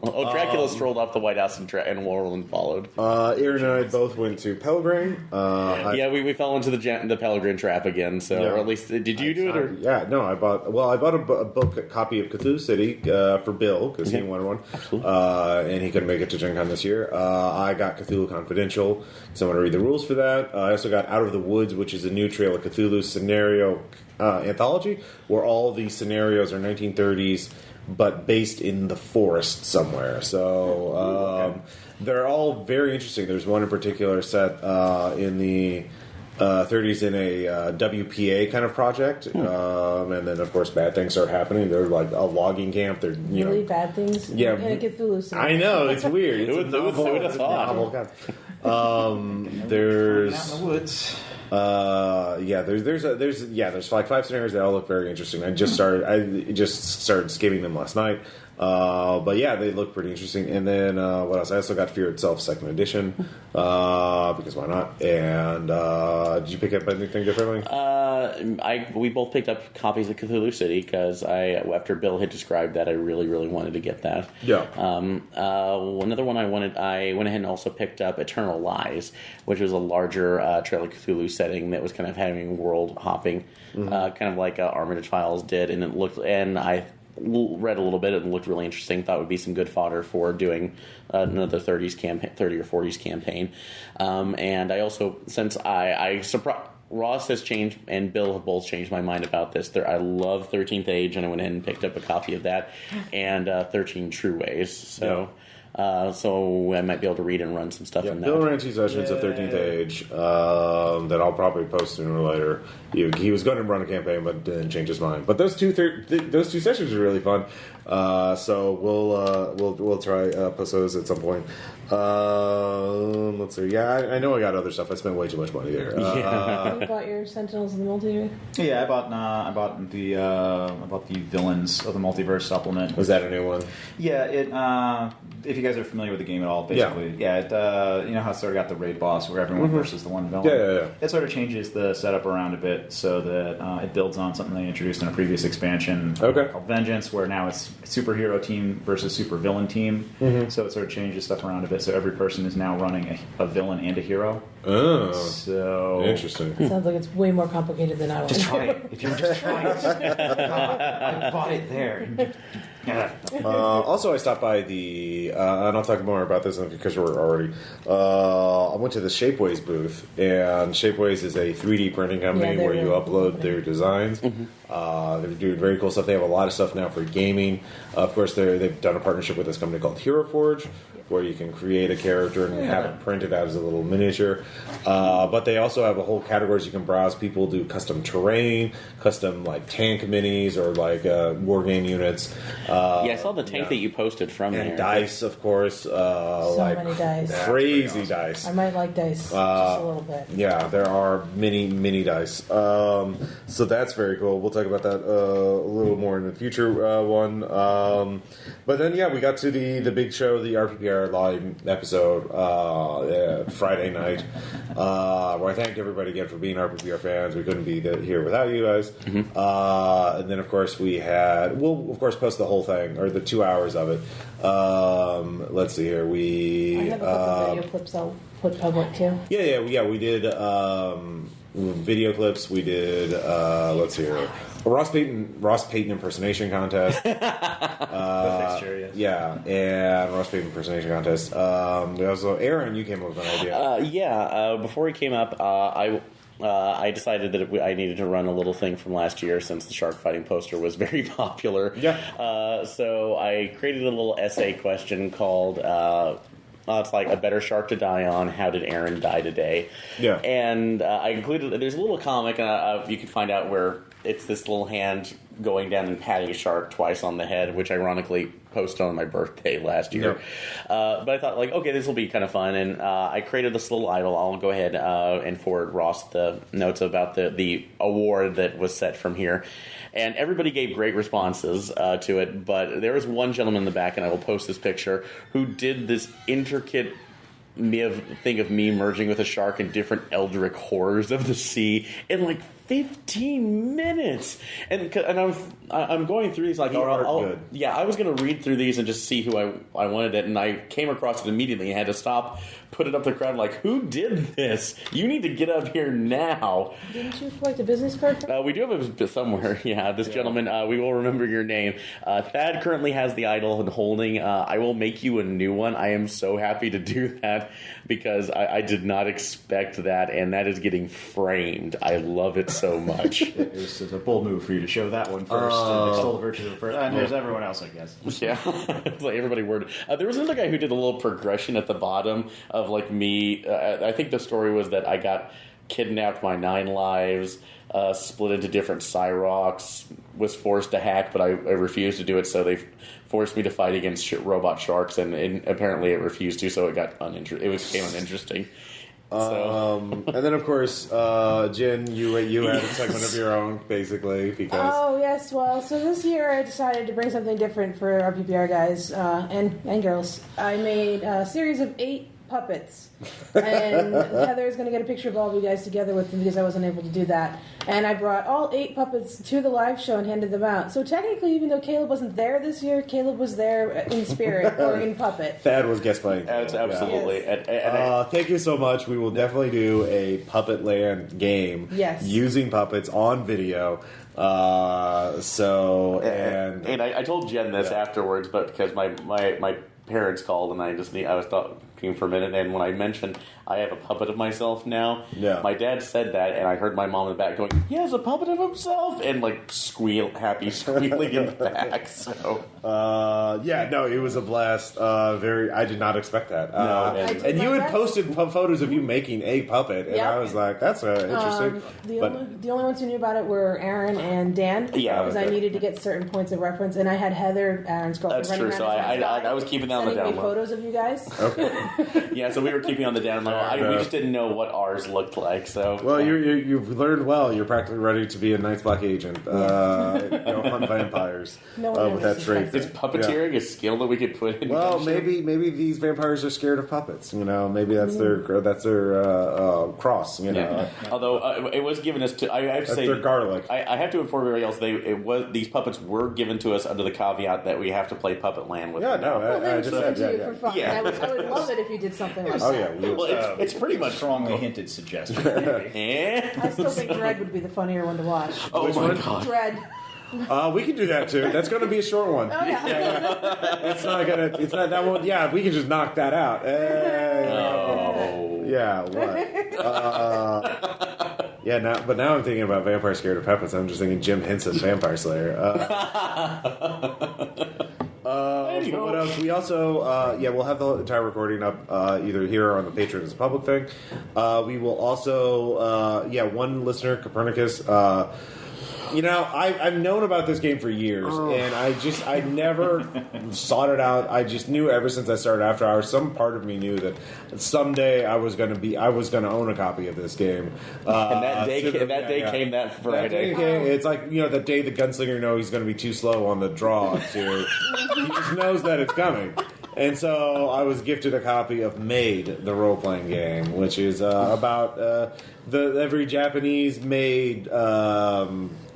Dracula strolled off the White House, and Roland followed. Aaron and I both went to Pelgrane. We fell into the Pelgrane trap again. So, or at least, did you do it? Or? Yeah, no, I bought a copy of Cthulhu City for Bill because he wanted one, and he couldn't make it to Gen Con this year. I got Cthulhu Confidential, so I'm going to read the rules for that. I also got Out of the Woods, which is a new Trail of Cthulhu scenario anthology, where all the scenarios are 1930s, but based in the forest somewhere. So they're all very interesting. There's one in particular set in the 30s in a WPA kind of project, and then of course bad things start happening. They're like a logging camp. They're really bad things. Yeah, in a Cthulhu scenario. I know, it's weird. It's a novel. There's out in the woods. There's like 5 scenarios that all look very interesting. I just started skimming them last night. But yeah, they look pretty interesting. And then what else? I also got Fear Itself 2nd edition because why not? And did you pick up anything differently? We both picked up copies of Cthulhu City because after Bill had described that, I really, really wanted to get that. Yeah. Another one I went ahead and also picked up Eternal Lies, which was a larger Trail of Cthulhu setting that was kind of having world hopping, kind of like Armitage Files did, and it looked, and I read a little bit and looked really interesting. Thought would be some good fodder for doing another 30s campaign, 30 or 40s campaign. And I also, since Ross has changed and Bill have both changed my mind about this. I love 13th Age, and I went in and picked up a copy of that and 13 True Ways. So So I might be able to read and run some stuff in that. Bill ran 2 sessions of 13th Age that I'll probably post sooner or later. He was going to run a campaign, but didn't change his mind. But those two sessions were really fun. So we'll try post those at some point. Let's see. Yeah, I know I got other stuff. I spent way too much money there. You bought your Sentinels of the Multiverse? Yeah, I bought the Villains of the Multiverse supplement. Was that a new one? Yeah, it. If you guys are familiar with the game at all, basically, it. You know how it sort of got the raid boss where everyone versus the one villain. Yeah. It sort of changes the setup around a bit so that it builds on something they introduced in a previous expansion called Vengeance, where now it's superhero team versus supervillain team. So it sort of changes stuff around a bit. So every person is now running a villain and a hero. Oh, so interesting. It sounds like it's way more complicated than I was. Just try it. If you just try it. I bought it there. Also, I stopped by and I'll talk more about this because we're already. I went to the Shapeways booth, and Shapeways is a 3D printing company where you upload their designs. They're doing very cool stuff. They have a lot of stuff now for gaming. Of course, they've done a partnership with this company called Hero Forge, where you can create a character and have it printed out as a little miniature. But they also have a whole categories you can browse. People do custom terrain, custom like tank minis or like war game units. I saw the tank that you posted from and there. Dice, of course. So many dice. Crazy dice. I might like dice just a little bit. Yeah, there are many dice. So that's very cool. We'll talk about that a little more in the future one. But then, we got to the big show, the RPPR live episode Friday night, where I thanked everybody again for being RPPR fans. We couldn't be here without you guys. And then, of course, we'll, of course, post the whole thing, or the 2 hours of it. Let's see here. I have a couple video clips I'll put public, too. Yeah, we did video clips. We did, let's see here. A Ross Payton impersonation contest. Fixture, yes. And Ross Payton impersonation contest. We also, Aaron, you came up with an idea. Before he came up, I decided that I needed to run a little thing from last year since the shark fighting poster was very popular. Yeah. So I created a little essay question called... it's like a better shark to die on. How did Aaron die today? Yeah. And I included. There's a little comic, and you can find out where it's this little hand going down and patting a shark twice on the head, which ironically posted on my birthday last year. Yeah. But I thought, okay, this will be kind of fun, and I created this little idol. I'll go ahead and forward Ross the notes about the award that was set from here. And everybody gave great responses to it, but there was one gentleman in the back, and I will post this picture, who did this intricate thing of me merging with a shark in different eldritch horrors of the sea in 15 minutes. And I'm going through these good. Yeah, I was going to read through these and just see who I wanted it, and I came across it immediately and had to stop, put it up the crowd, who did this? You need to get up here now. Didn't you collect a business card for we do have it somewhere. Yeah, this gentleman, we will remember your name. Thad currently has the idol and holding. I will make you a new one. I am so happy to do that because I did not expect that, and that is getting framed. I love it so much. It was a bold move for you to show that one first and extol the virtues of the first. And there's everyone else, I guess. Yeah, it's everybody worded. There was another guy who did a little progression at the bottom of me. I think the story was that I got kidnapped my 9 lives, split into different Cyrox, was forced to hack, but I refused to do it, so they forced me to fight against robot sharks, and apparently it refused to, so it got uninteresting. It became uninteresting. And then, of course, Jen, you had a segment of your own, basically, because... Oh, yes, well, so this year I decided to bring something different for our PPR guys and girls. I made a series of 8 puppets, and Heather's going to get a picture of all of you guys together with them because I wasn't able to do that. And I brought all 8 puppets to the live show and handed them out. So technically, even though Caleb wasn't there this year, Caleb was there in spirit or in puppet. Thad was guest playing. Absolutely. Yes. Thank you so much. We will definitely do a Puppet Land game using puppets on video. I told Jen this afterwards, but because my parents called and I was thought cooking for a minute, and when I mentioned I have a puppet of myself now, Yeah. my dad said that, and I heard my mom in the back going, "He has a puppet of himself," and like happy squealing in the back. So no, it was a blast. I did not expect that. No, and you had posted photos of you making a puppet, and I was like, "That's interesting." The only ones who knew about it were Aaron and Dan. Yeah, because I needed to get certain points of reference, and I had Heather, Aaron's girlfriend, that's true. So I was keeping that on the down sending me low. photos of you guys. Okay. Yeah, so we were keeping on the down low. We just didn't know what ours looked like. So Well, you've learned well. You're practically ready to be a Night's Black agent. Hunt vampires with that trait. is puppeteering a skill that we could put in? Well, maybe these vampires are scared of puppets. Maybe that's their cross. Yeah. Although it was given us to, I have to That's say, their garlic. I have to inform everybody else. These puppets were given to us under the caveat that we have to play Puppet Land with. Yeah, them. no, They I were just given said, to you for fun. Yeah. I would love it if you did something like that. Oh yeah, Well, it's pretty much strongly hinted suggestion. I still think Dread would be the funnier one to watch. Oh Which my one? god! Dread. we can do that too. That's going to be a short one. Oh yeah. It's not that one. Yeah, we can just knock that out. Hey. Oh. Yeah, what? Now I'm thinking about Vampire Scared of Puppets. I'm just thinking Jim Henson, Vampire Slayer. What else? We also, we'll have the entire recording up either here or on the Patreon as a public thing. We will also, one listener, Copernicus. I've known about this game for years, and I never sought it out. I just knew ever since I started After Hours, some part of me knew that someday I was going to own a copy of this game. And that day came that Friday. That day came, it's like, the day the gunslinger knows he's going to be too slow on the draw to, he just knows that it's coming. And so I was gifted a copy of Made, the role-playing game, which is about every Japanese-made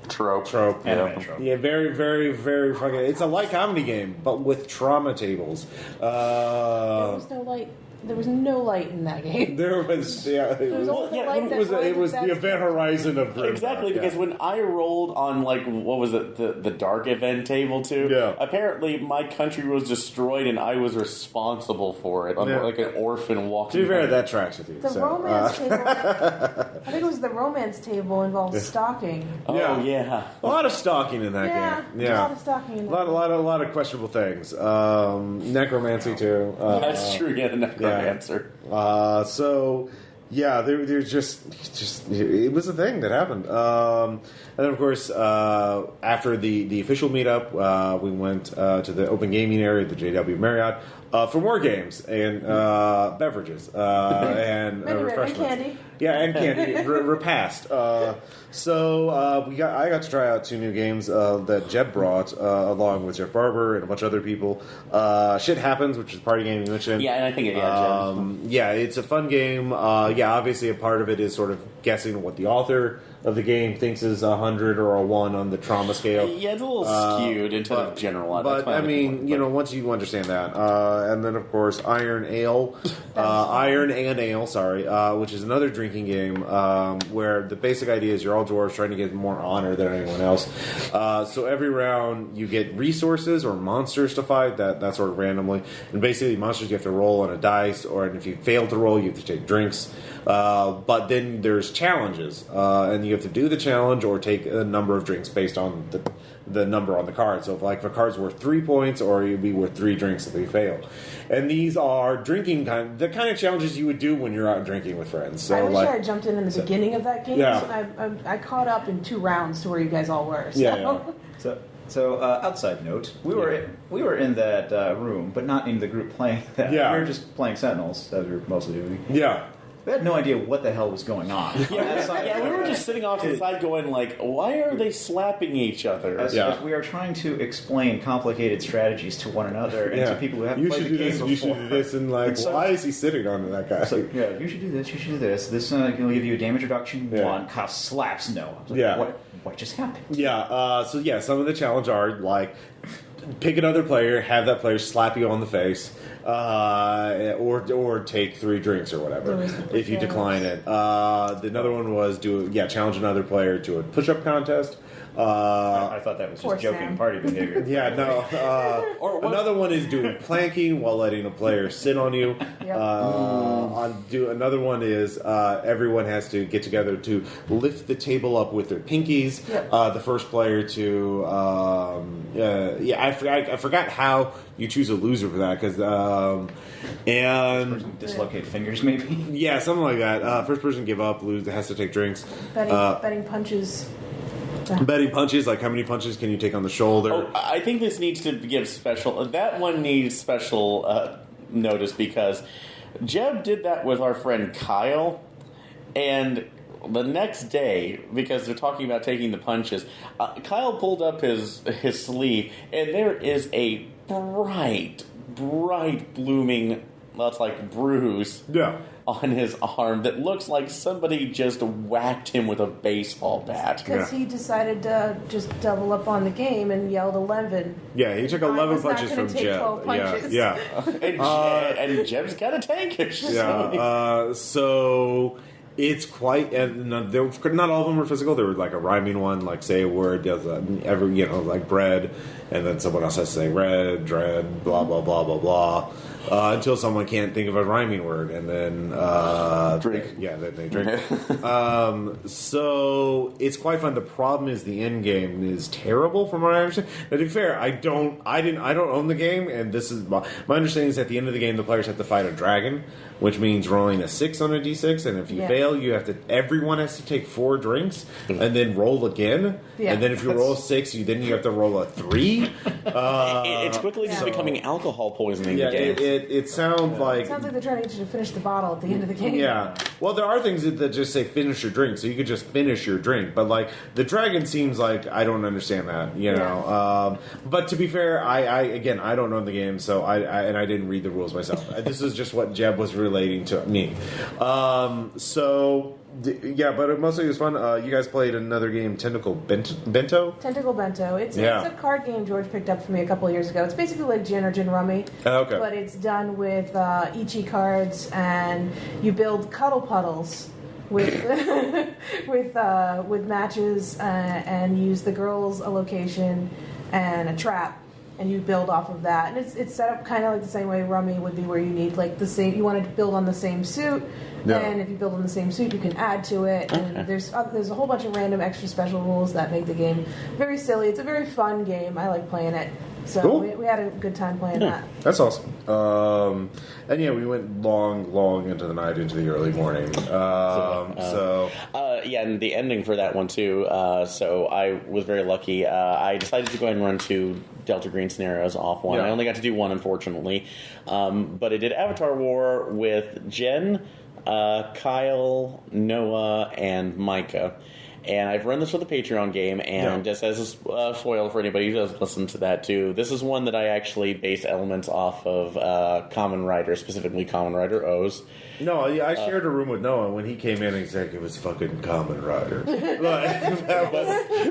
Trope. Anime trope. Yeah, very, very, very fucking. It's a light comedy game, but with trauma tables. There was no light. There was no light in that game. There was, It was only the light that it was the that's- event horizon of Grimdark. Exactly, because when I rolled on, what was it, the dark event table too, apparently my country was destroyed and I was responsible for it. I'm like an orphan walking. To be fair, that tracks with you. The romance table. I think it was the romance table involved stalking. Oh, yeah. A lot of stalking in that game. Yeah. A lot of stalking in that game. A lot of questionable things. Necromancy too. That's true, yeah, the necromancer. There's just it was a thing that happened. And then, of course, after the official meetup, we went to the open gaming area at the JW Marriott for more games and beverages and refreshments. And candy. Yeah, and candy. Repast. I got to try out 2 new games that Jeb brought along with Jeff Barber and a bunch of other people. Shit Happens, which is a party game you mentioned. Yeah, and I think it's a fun game. Obviously a part of it is sort of guessing what the author of the game thinks is 100 or a 1 on the trauma scale. Yeah, it's a little skewed into the general. But I mean, once you understand that, and then of course Iron and Ale, which is another drinking game where the basic idea is you're all dwarves trying to get more honor than anyone else. So every round you get resources or monsters to fight that sort of randomly, and basically monsters you have to roll on a dice, and if you fail to roll, you have to take drinks. But then there's challenges, and you have to do the challenge or take a number of drinks based on the number on the card. So if the card's worth 3 points, or you'd be worth 3 drinks if you fail. And these are the kind of challenges you would do when you're out drinking with friends. So I wish I had jumped in the beginning of that game. Yeah. I caught up in 2 rounds to where you guys all were. So. Yeah. So, outside note, we were in that room, but not in the group playing that. Yeah. We were just playing Sentinels, as we were mostly doing. Yeah. We had no idea what the hell was going on. We were just sitting off to the side going, why are they slapping each other? As we are trying to explain complicated strategies to one another and to people who haven't played the game before. You should do this, and why is he sitting on that guy? You should do this, you should do this. This will give you a damage reduction, 1, cost slaps, no. What just happened? Yeah, some of the challenge are, pick another player, have that player slap you on the face. or take 3 drinks or whatever if you decline it. Another one was challenge another player to a push-up contest. I thought that was just joking party behavior. Yeah, no. Another one is doing planking while letting a player sit on you. Another one is everyone has to get together to lift the table up with their pinkies. The first player to I forgot how you choose a loser for that because and dislocate fingers maybe. Yeah, something like that. First person to give up has to take drinks. Betting punches. Betting punches, like how many punches can you take on the shoulder? Oh, I think this needs to give special. That one needs special notice because Jeb did that with our friend Kyle, and the next day, because they're talking about taking the punches, Kyle pulled up his sleeve, and there is a bright blooming, that's like bruise. Yeah. On his arm that looks like somebody just whacked him with a baseball bat. Because he decided to just double up on the game and yelled 11. Yeah, he took 11 punches from Jeb. 12 punches. Yeah. and Jeb's got a tank. Yeah. So it's quite. And not all of them were physical. There was like a rhyming one, like say a word, like bread, and then someone else has to say red, dread, blah blah blah blah blah. Until someone can't think of a rhyming word, and then drink. Then they drink. So it's quite fun. The problem is the end game is terrible, from what I understand. But to be fair, I don't own the game, and this is my understanding is at the end of the game, the players have to fight a dragon, which means rolling a 6 on a d6, and if you fail, everyone has to take 4 drinks and then roll again. Yeah. And then if you roll a 6, you have to roll a 3. It's quickly just becoming alcohol poisoning the game. It sounds like... It sounds like they're trying to get you to finish the bottle at the end of the game. Yeah. Well, there are things that just say finish your drink, so you could just finish your drink. But, like, the dragon seems like I don't understand that, you know. But to be fair, I don't know the game, so I didn't read the rules myself. This is just what Jeb was relating to me. But mostly it was fun. You guys played another game, Tentacle Bento? Tentacle Bento. It's a card game George picked up for me a couple of years ago. It's basically like Gin or Gin Rummy. Okay. But it's done with Ichi cards, and you build cuddle puddles with with matches and use the girl's a location and a trap. And you build off of that, and it's set up kind of like the same way Rummy would be, where you need like the same. You want to build on the same suit, and if you build on the same suit, you can add to it. And there's a whole bunch of random extra special rules that make the game very silly. It's a very fun game. I like playing it. So cool. we had a good time playing that. That's awesome. And we went long into the night, into the early morning. And the ending for that one too. So I was very lucky. I decided to go ahead and run 2 Delta Green scenarios off one. I only got to do 1, unfortunately. But I did Avatar War with Jen, Kyle, Noah, and Micah. And I've run this for the Patreon game, and just as a spoiler for anybody who does listen to that too, this is one that I actually based elements off of Common Rider, specifically Common Rider O's. No, I shared a room with Noah when he came in. He's like, it was fucking Common Rider.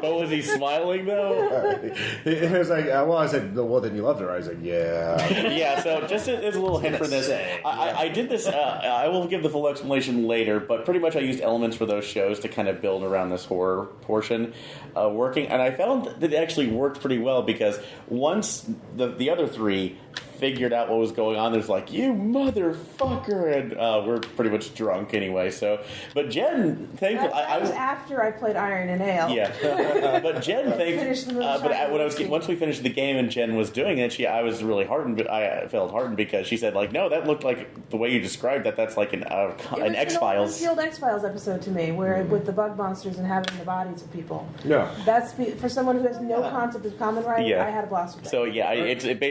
Was he smiling though? It was like, I said, well, then you loved her. I was like, yeah. Yeah. So just as a little hint for this, I did this. I will give the full explanation later, but pretty much I used elements for those shows to kind of build around this horror portion working, and I found that it actually worked pretty well because once the other 3 figured out what was going on, there's like, you motherfucker, and we're pretty much drunk anyway. So, but Jen, thankfully, that was after I played Iron and Ale. Yeah, but Jen, once we finished the game and Jen was doing it, I was really heartened. But I felt heartened because she said, like, no, that looked like the way you described that. That's like an X-Files. It's the old X-Files episode to me, where with the bug monsters and having the bodies of people. Yeah, that's for someone who has no concept of Common Rider. Yeah. I had a blast with that. So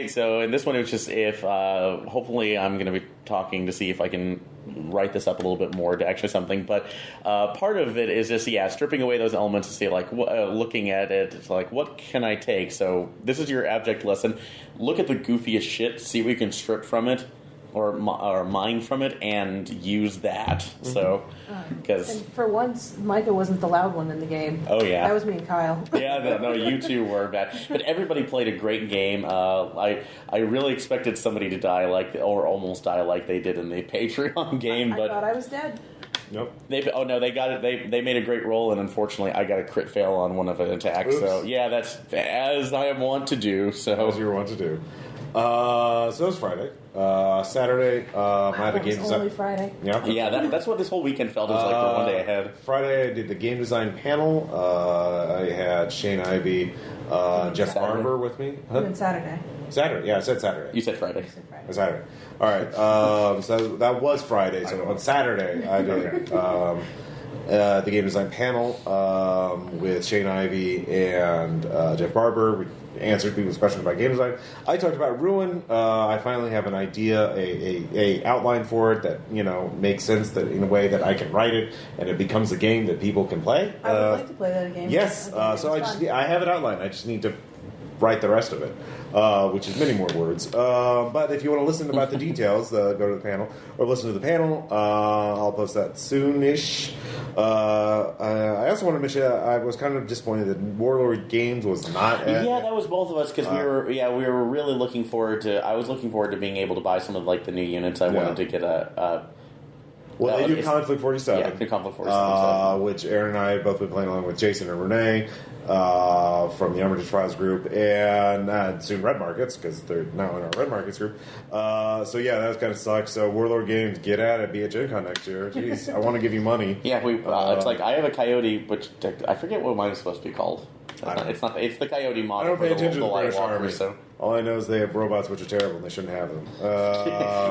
so in this one it was just if hopefully I'm going to be talking to see if I can write this up a little bit more to actually something, but part of it is just stripping away those elements to see like looking at it, it's like what can I take. So this is your abject lesson. Look at the goofiest shit, see what you can strip from it. or mine from it and use that. So, because for once, Micah wasn't the loud one in the game. Oh yeah, that was me and Kyle. Yeah, no, you two were bad, but everybody played a great game. I really expected somebody to die or almost die like they did in the Patreon game, but I thought I was dead. Nope. They got it. They made a great roll, and unfortunately, I got a crit fail on one of an attack. Oops. So yeah, that's as I am wont to do. So as you were wont to do. So it was Friday. Saturday, I had a game design. Only Friday. Yeah. That's what this whole weekend felt like for one day ahead. Friday, I did the game design panel. I had Shane Ivey, Jeff Saturday. Barber with me. Huh? And Saturday. Saturday, yeah, I said Saturday. You said Friday. Saturday. All right. So that was Friday. So on Saturday, I did the game design panel with Shane Ivey and Jeff Barber. We answered people's questions about game design. I talked about Ruin. I finally have an idea, a outline for it that makes sense, that in a way that I can write it and it becomes a game that people can play. I would like to play that game. Yes. So I have it outlined. I just need to write the rest of it, which is many more words. But if you want to listen about the details, go to the panel or listen to the panel. I'll post that soonish. I also want to mention I was kind of disappointed that Warlord Games was not. Yeah, that was both of us because we were really looking forward to. I was looking forward to being able to buy some of the new units. I wanted to get well, they do Conflict 47. Yeah, the Conflict 47. Which Aaron and I have both been playing along with Jason and Renee from the Armitage Files group, and soon Red Markets, because they're now in our Red Markets group. So yeah, that kind of sucks. So Warlord Games, get at it, be at Gen Con next year. Jeez, I want to give you money. Yeah, it's like I have a Coyote, which I forget what mine is supposed to be called. It's the Coyote model. I don't pay attention to the British Walker, Army. So. All I know is they have robots which are terrible and they shouldn't have them.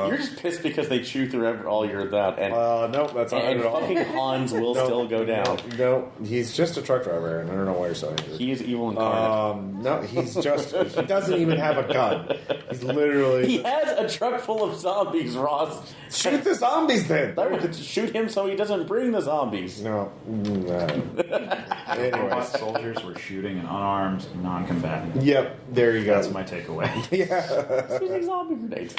You're just pissed because they chew through all your that. And no, that's not it at all. Fucking Hans will still go down. No, he's just a truck driver, and I don't know why you're so angry. He is evil incarnate. No, he's just... he doesn't even have a gun. He's literally... He has a truck full of zombies, Ross. Shoot the zombies, then! Shoot him so he doesn't bring the zombies. No. Robot soldiers were shooting an unarmed non-combatant. Yep, there you go. That's my takeaway. Yeah. Shooting zombie grenades.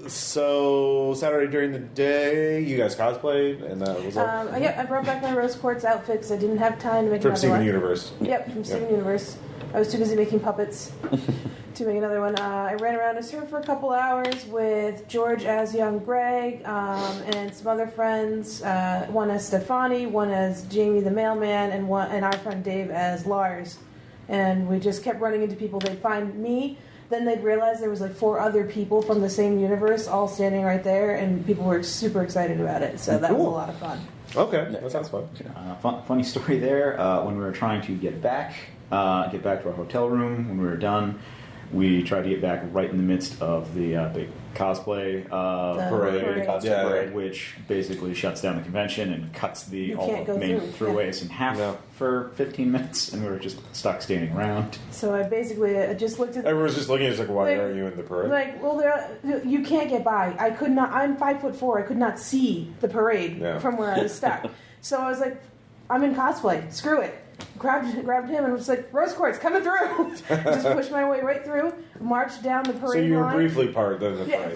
So Saturday during the day, you guys cosplayed, and that was all. I brought back my Rose Quartz outfit because I didn't have time to make From another Steven one. Universe. Yep, from Steven Universe. I was too busy making puppets to make another one. I ran around a server for a couple hours with George as young Greg and some other friends. One as Stefani, one as Jamie the mailman, and our friend Dave as Lars. And we just kept running into people. They'd find me, then they'd realize there was 4 other people from the same universe all standing right there, and people were super excited about it. So that was a lot of fun. Okay, that sounds fun. Funny story there. When we were trying to get back to our hotel room when we were done, we tried to get back right in the midst of the big cosplay parade, which basically shuts down the convention and cuts all the main throughways in half for 15 minutes, and we were just stuck standing around. So I basically just looked at... Everyone's just looking at us why are you in the parade? You can't get by. I could not... I'm 5'4". I could not see the parade from where I was stuck. So I was like, I'm in cosplay. Screw it. Grabbed him and was like, Rose Quartz, coming through. Just pushed my way right through, marched down the parade line. So you were briefly part of the parade.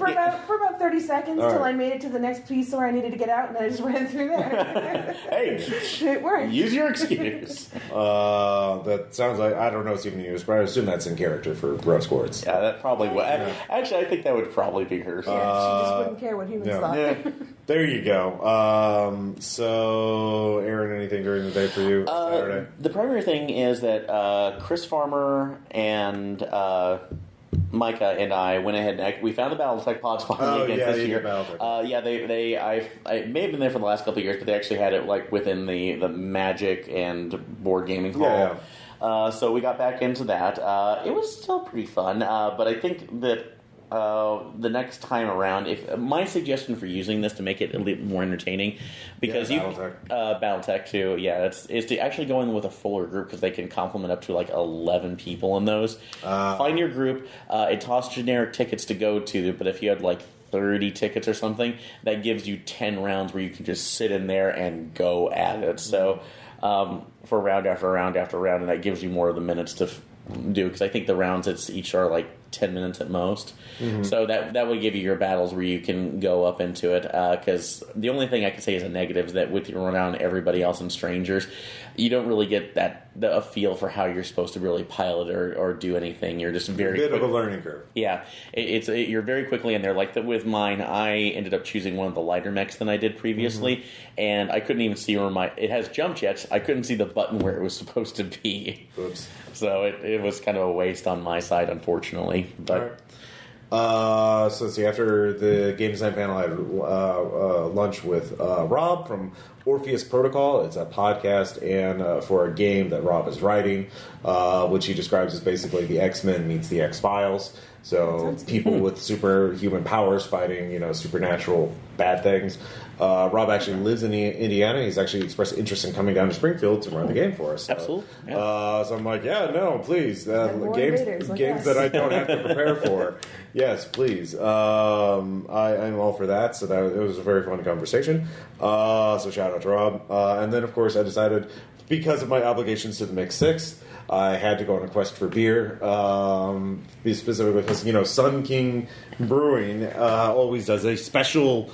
For about 30 seconds till I made it to the next piece where I needed to get out, and I just ran through there. Hey, it worked. Use your excuse. That sounds like, I don't know Steven Universe, but I assume that's in character for Rose Quartz. Yeah, that probably would. Actually, I think that would probably be her. Yeah, she just wouldn't care what humans thought. Yeah. There you go. So, Aaron, anything during the day for you Saturday? The primary thing is that Chris Farmer and Micah and I went ahead and we found the BattleTech pods finally again this year. I may have been there for the last couple of years, but they actually had it within the Magic and board gaming hall. So we got back into that. It was still pretty fun, but I think that the next time around, if my suggestion for using this to make it a little more entertaining, because BattleTech too, is to actually go in with a fuller group because they can complement up to 11 people in those. Find your group. It costs generic tickets to go to, but if you had 30 tickets or something, that gives you 10 rounds where you can just sit in there and go at it. So for round after round after round, and that gives you more of the minutes to do, because I think the rounds each are like 10 minutes at most. Mm-hmm. So that would give you your battles where you can go up into it. Because the only thing I can say is a negative is that with you around everybody else and strangers, you don't really get a feel for how you're supposed to really pilot or do anything. You're just very a bit of a learning curve. Yeah, you're very quickly in there. Like with mine, I ended up choosing one of the lighter mechs than I did previously, and I couldn't even see where it has jump jets. I couldn't see the button where it was supposed to be. Oops. So it was kind of a waste on my side, unfortunately. But so let's see. After the game design panel, I had lunch with Rob from Orpheus Protocol. It's a podcast and for a game that Rob is writing, which he describes as basically the X-Men meets the X-Files. So people with superhuman powers fighting, supernatural bad things. Rob actually lives in Indiana. He's actually expressed interest in coming down to Springfield to run the game for us. So, absolutely. Yeah. So I'm like, yeah, no, please. Games that I don't have to prepare for. Yes, please. I'm all for that. So it was a very fun conversation. So shout out to Rob. And then, of course, I decided, because of my obligations to the Mix 6th, I had to go on a quest for beer, specifically because, Sun King Brewing always does a special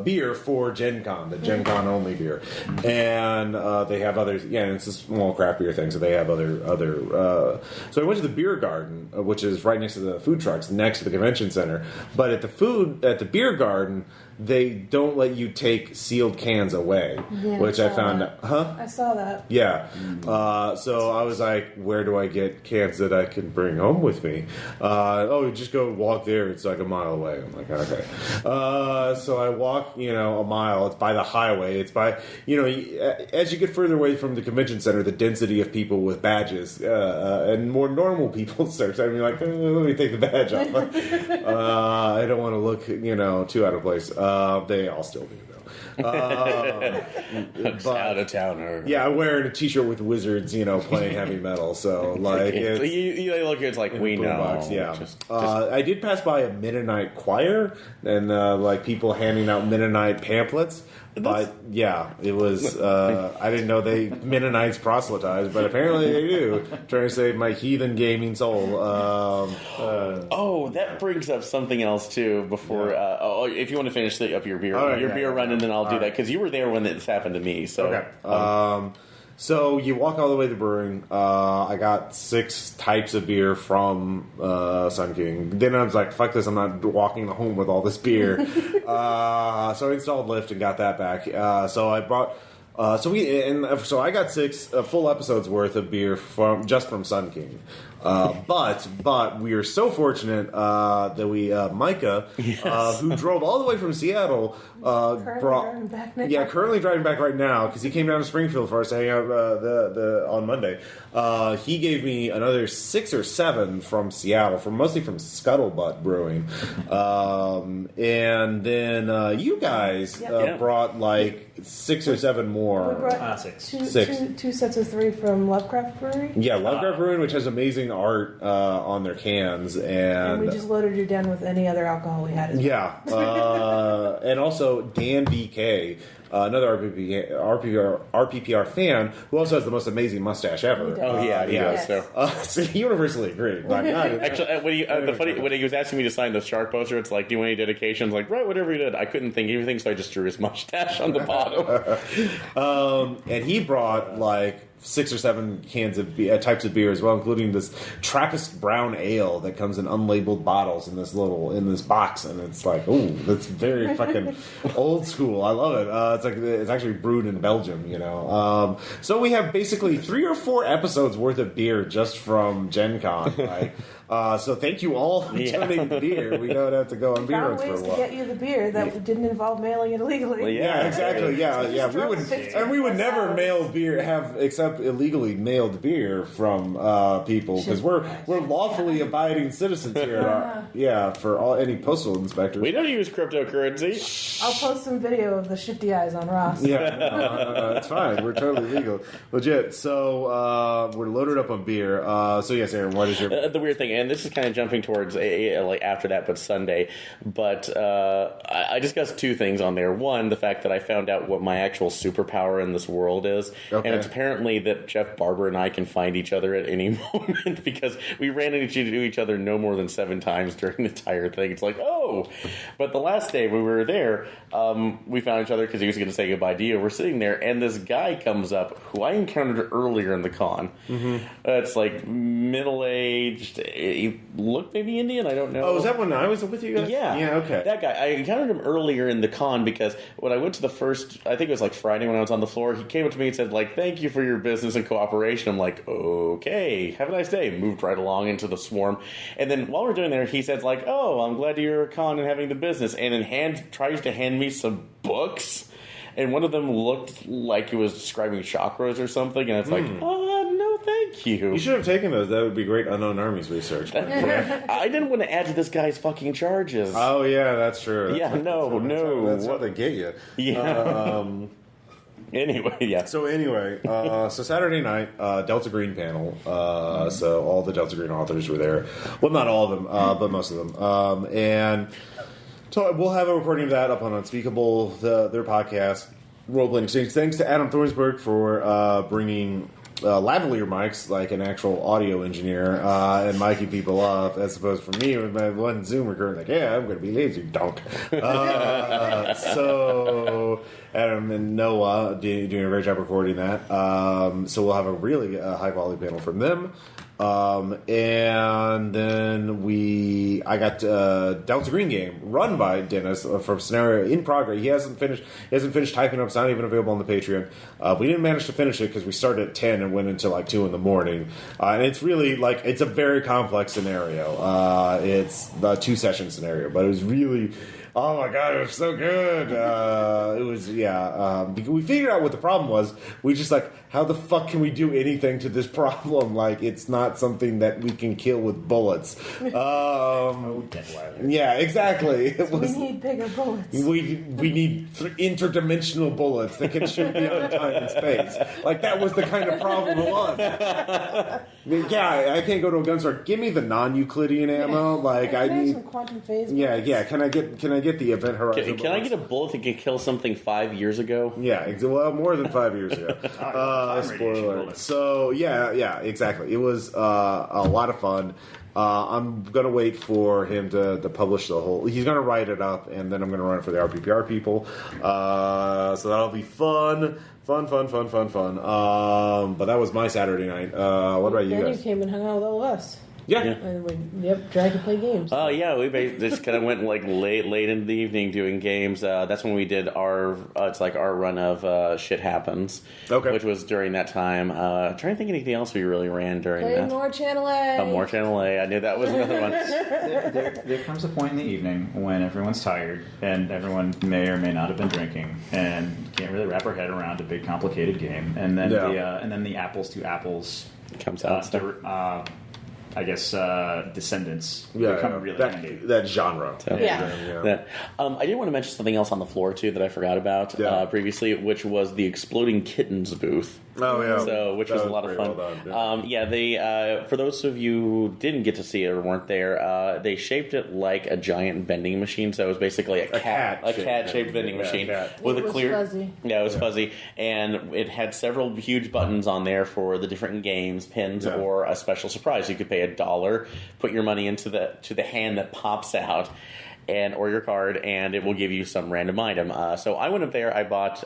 beer for Gen Con, the Gen Con only beer. And they have others. Yeah, and it's a small craft beer thing, so they have other. So I went to the beer garden, which is right next to the food trucks, next to the convention center. But at the beer garden, they don't let you take sealed cans away, which I found out. Huh? I saw that. Yeah. So I was like, where do I get cans that I can bring home with me? Just go walk there. It's like a mile away. I'm like, okay. So I walk, a mile. It's by the highway. It's by, as you get further away from the convention center, the density of people with badges and more normal people start saying, like, let me take the badge off. I don't want to look, too out of place. They all still do, though. Out of towner. Yeah, I'm wearing a T-shirt with wizards, playing heavy metal. So, like, you look, it's like we know. Box, yeah. I did pass by a Mennonite choir and people handing out Mennonite pamphlets. But yeah, it was. I didn't know Mennonites proselytize, but apparently they do. Trying to save my heathen gaming soul. That brings up something else too. Before, if you want to finish up your beer, beer run, and then I'll do that because you were there when this happened to me. So, okay. So you walk all the way to the brewing. I got 6 types of beer from Sun King. Then I was like, fuck this, I'm not walking home with all this beer. So I installed Lyft and got that back. So I brought... So I got 6 full episodes worth of beer from Sun King. But we are so fortunate that we Micah, who drove all the way from Seattle, currently driving back right now because he came down to Springfield for us to hang out on Monday. He gave me another 6 or 7 from Seattle, mostly from Scuttlebutt Brewing, and then you guys brought like 6 or 7 more. We brought 6. Two sets of 3 from Lovecraft Brewery. Yeah, Lovecraft Brewing, which has amazing art on their cans, and we just loaded you down with any other alcohol we had. And also Dan VK, another RPPR fan who also has the most amazing mustache ever. Oh yeah, he does. So universally agreed. Actually, when he was asking me to sign the shark poster, it's like, do you want any dedications? Like, right, whatever he did. I couldn't think of anything, so I just drew his mustache on the bottom. And he brought like 6 or 7 cans of types of beer as well, including this Trappist brown ale that comes in unlabeled bottles in this box, and it's like, ooh, that's very fucking old school. I love it. It's actually brewed in Belgium, So we have basically 3 or 4 episodes worth of beer just from Gen Con. So thank you all for donating beer. We don't have to go on beer runs for a while. Found ways to get you the beer that didn't involve mailing it illegally. Well, yeah, exactly. Yeah. We would never mail beer, except illegally mailed beer from people, because we're lawfully abiding citizens here. For any postal inspectors. We don't use cryptocurrency. I'll post some video of the shifty eyes on Ross. Yeah, it's fine. We're totally legal, legit. So we're loaded up on beer. So yes, Aaron, what is your the weird thing? And this is kind of jumping towards like after that, but Sunday. But I discussed 2 things on there. One, the fact that I found out what my actual superpower in this world is, and it's apparently that Jeff Barber and I can find each other at any moment because we ran into each other no more than 7 times during the entire thing. It's like, oh! But the last day when we were there, we found each other because he was going to say goodbye to you. We're sitting there, and this guy comes up who I encountered earlier in the con. It's like middle-aged. He looked maybe Indian, I don't know. Oh, was that when I was with you guys? Yeah. Yeah, okay. That guy. I encountered him earlier in the con because when I went to the first, I think it was like Friday when I was on the floor, he came up to me and said, like, thank you for your business and cooperation. I'm like, okay, have a nice day. Moved right along into the swarm. And then while we're doing there, he says, like, oh, I'm glad you're a con and having the business. And then tries to hand me some books. And one of them looked like it was describing chakras or something. And it's like, oh, no, thank you. You should have taken those. That would be great unknown armies research. I didn't want to add to this guy's fucking charges. Oh, yeah, that's true. That's how they get you. Yeah. Anyway, yeah. So Saturday night, Delta Green panel. So all the Delta Green authors were there. Well, not all of them, but most of them. And so we'll have a recording of that up on Unspeakable, their podcast, Role-Playing Exchange. Thanks to Adam Thornsberg for bringing lavalier mics, like an actual audio engineer, and miking people up, as opposed to me with my one Zoom recorder. Like, yeah, I'm going to be lazy, donk. So Adam and Noah doing a great job recording that. So we'll have a really high quality panel from them. And then I got Delta Green game run by Dennis from Scenario in progress. He hasn't finished typing up. It's not even available on the Patreon. We didn't manage to finish it because we started at 10 and went into like 2 in the morning. And it's really like it's a very complex scenario. It's a 2-session scenario, but it was really. Oh my god, it was so good. It was, we figured out what the problem was. We just like, how the fuck can we do anything to this problem? Like, it's not something that we can kill with bullets. Yeah, exactly. We need bigger bullets. We need interdimensional bullets that can shoot beyond time and space. Like, that was the kind of problem it was. Yeah, I can't go to a gun store. Give me the non-Euclidean ammo. Like, I need some quantum phase. Yeah. Can I get the Event Horizon? Can I get a bullet that can kill something 5 years ago? Yeah, well, more than 5 years ago. Spoiler. So yeah, exactly. It was a lot of fun. I'm gonna wait for him to publish the whole. He's gonna write it up, and then I'm gonna run it for the RPPR people. So that'll be fun. But that was my Saturday night. What about you guys? Then you came and hung out with all of us. Yeah. And we tried to play games. Oh, yeah, we just kind of went like late into the evening doing games. That's when we did our run of Shit Happens, which was during that time. I'm trying to think of anything else we really ran during that. More Channel A. More Channel A. I knew that was another one. There comes a point in the evening when everyone's tired and everyone may or may not have been drinking and can't really wrap our head around a big complicated game. And then the apples to apples comes out. I guess Descendants become really handy. That genre. So, I did want to mention something else on the floor too that I forgot about previously, which was the Exploding Kittens booth. Oh yeah, so which was a lot of fun. Well done, they for those of you who didn't get to see it or weren't there, they shaped it like a giant vending machine. So it was basically a cat-shaped vending machine with a clear. Fuzzy. Yeah, it was fuzzy, and it had several huge buttons on there for the different games, pins, or a special surprise. You could pay $1, put your money into the hand that pops out. Or your card, and it will give you some random item. So I went up there, I bought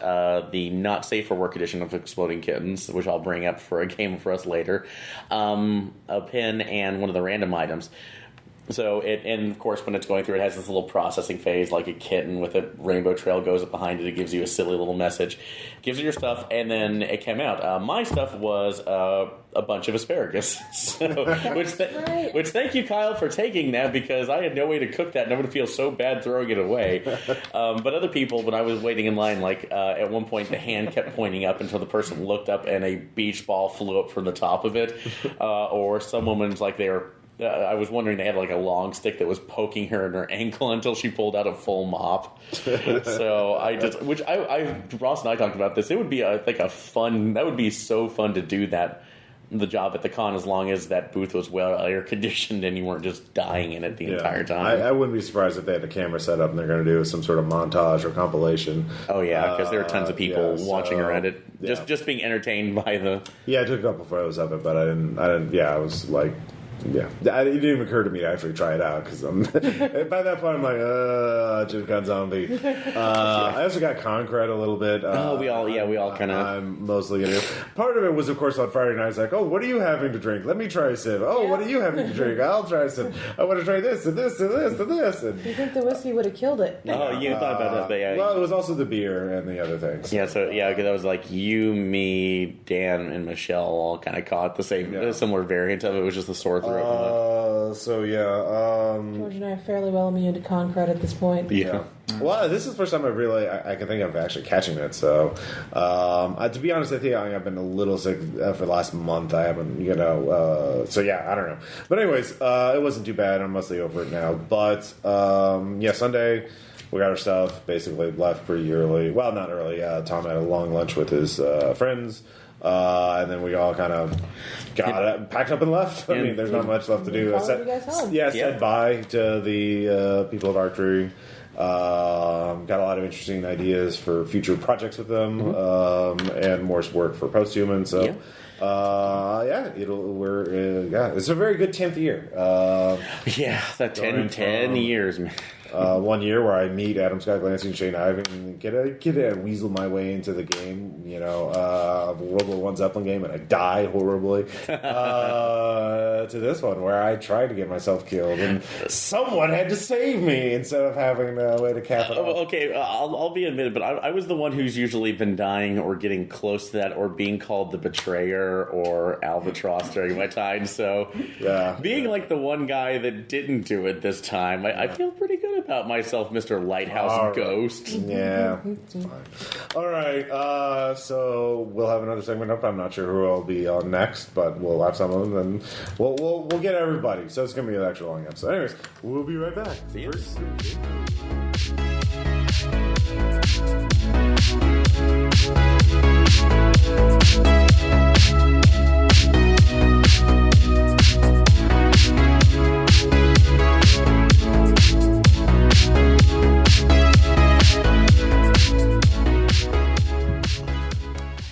the Not Safe for Work edition of Exploding Kittens, which I'll bring up for a game for us later, a pin, and one of the random items. So and of course when it's going through, it has this little processing phase, like a kitten with a rainbow trail goes up behind it. It gives you a silly little message, gives you your stuff, and then it came out. My stuff was a bunch of asparagus, which thank you, Kyle, for taking that, because I had no way to cook that, and I would feel so bad throwing it away. But other people, when I was waiting in line, like at one point the hand kept pointing up until the person looked up and a beach ball flew up from the top of it, or some woman's like they were. I was wondering, they had like a long stick that was poking her in her ankle until she pulled out a full mop. So Ross and I talked about this. It would be that would be so fun to do that the job at the con as long as that booth was well air conditioned and you weren't just dying in it the entire time. I wouldn't be surprised if they had a camera set up and they're going to do some sort of montage or compilation. Oh yeah, because there are tons of people watching around it, just being entertained by the. Yeah, I took a couple photos of it, but I didn't. Yeah, I was like. Yeah, it didn't even occur to me to actually try it out because by that point I'm like, Gen Con zombie. I also got con cred a little bit. We all kind of. I'm mostly gonna. Part of it was, of course, on Friday night. It's like, oh, what are you having to drink? Let me try a sip. Oh, what are you having to drink? I'll try a sip. I want to try this and this and this and this. And you think the whiskey would have killed it? Oh, you thought about that, but yeah. Well, it was also the beer and the other things. Yeah, because I was like you, me, Dan, and Michelle all kind of caught the same similar variant of it. It was just the sore throat. George and I are fairly well immune to con cred at this point. Yeah. Well, this is the first time I can think of actually catching it. So, to be honest, I think I've been a little sick for the last month. I haven't, so yeah, I don't know. But anyways, it wasn't too bad. I'm mostly over it now. But, Sunday, we got our stuff, basically left pretty early. Well, not early. Tom had a long lunch with his friends. And then we all kind of packed up and left. I mean, there's not much left to do. Said bye to the people of Archery. Got a lot of interesting ideas for future projects with them, and more work for Posthuman. So, it's a very good 10th year. That 10 years, man. 1 year where I meet Adam Scott Glancy and Shane Ivan and get a weasel my way into the game, of a World War I Zeppelin game, and I die horribly. To this one where I tried to get myself killed and someone had to save me instead of having a way to cap it off. Okay, I'll be admitted, but I was the one who's usually been dying or getting close to that or being called the betrayer or albatross during my time. So being like the one guy that didn't do it this time, I feel pretty good about myself, Mr. Lighthouse Ghost. Yeah, it's fine. All right, so we'll have another segment up. I'm not sure who I'll be on next, but we'll have some of them, and we'll get everybody. So it's going to be an extra long episode. Anyways, we'll be right back. See you.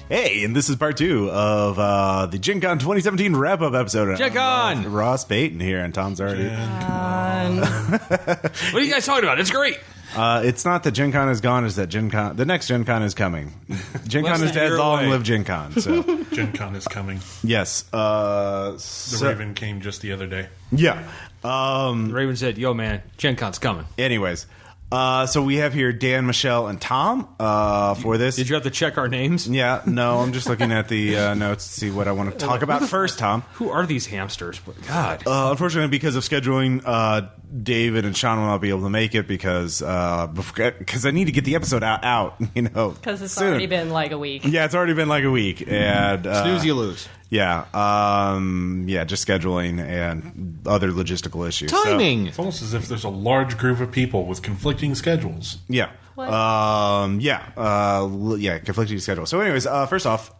Hey, and this is part 2 of the Gen Con 2017 wrap-up episode. Gen Con! Ross Payton here, and Tom's already... What are you guys talking about? It's great! It's not that Gen Con is gone, it's that the next Gen Con is coming. Gen Con is dead, long live Gen Con. So. Gen Con is coming. Yes. The Raven came just the other day. Yeah. The Raven said, yo man, Gen Con's coming. Anyways. So we have here Dan, Michelle, and Tom for this. Did you have to check our names? Yeah, no, I'm just looking at the notes to see what I want to talk about first, Tom. Who are these hamsters? God. Unfortunately, because of scheduling, David and Sean will not be able to make it because I need to get the episode out because it's already been like a week. Yeah, it's already been like a week. And snooze, you lose. Yeah, just scheduling and other logistical issues. Timing. It's almost as if there's a large group of people with conflicting schedules. Yeah. What? Conflicting schedules. So, anyways, first off,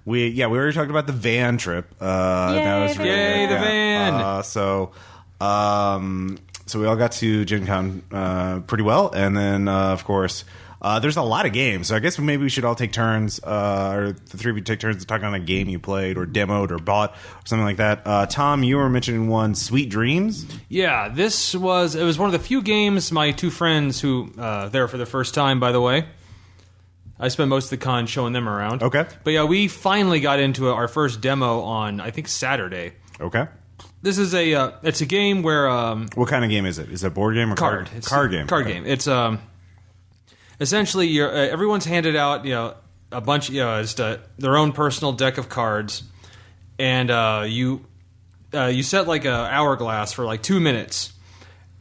we already talked about the van trip. Yay, the van! So we all got to Gen Con pretty well, and then of course. There's a lot of games, so I guess maybe we should all take turns, or the three of you take turns to talk on a game you played or demoed or bought or something like that. Tom, you were mentioning one, Sweet Dreams? Yeah, it was one of the few games my two friends who, there for the first time, by the way. I spent most of the con showing them around. Okay. But yeah, we finally got into our first demo on, I think, Saturday. Okay. This is it's a game where... what kind of game is it? Is it a board game or card? It's card game. Card game. It's... essentially, everyone's handed out, a bunch, their own personal deck of cards, and you set like an hourglass for like 2 minutes,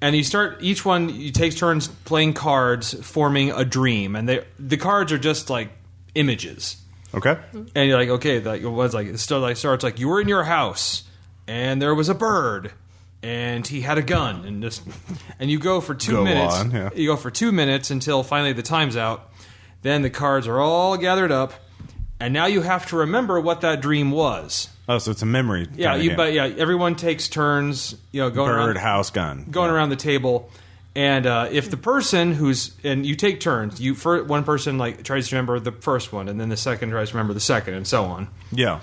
and each one takes turns playing cards, forming a dream, and the cards are just like images. Okay. And you're like, okay, it starts like you were in your house, and there was a bird. And he had a gun, and you go for 2 minutes. On, yeah. You go for 2 minutes until finally the time's out. Then the cards are all gathered up, and now you have to remember what that dream was. Oh, so it's a memory. Yeah, kind of game. Everyone takes turns. Going bird, around, house, gun, going around the table. And if the person and you take turns, one person tries to remember the first one, and then the second tries to remember the second, and so on. Yeah.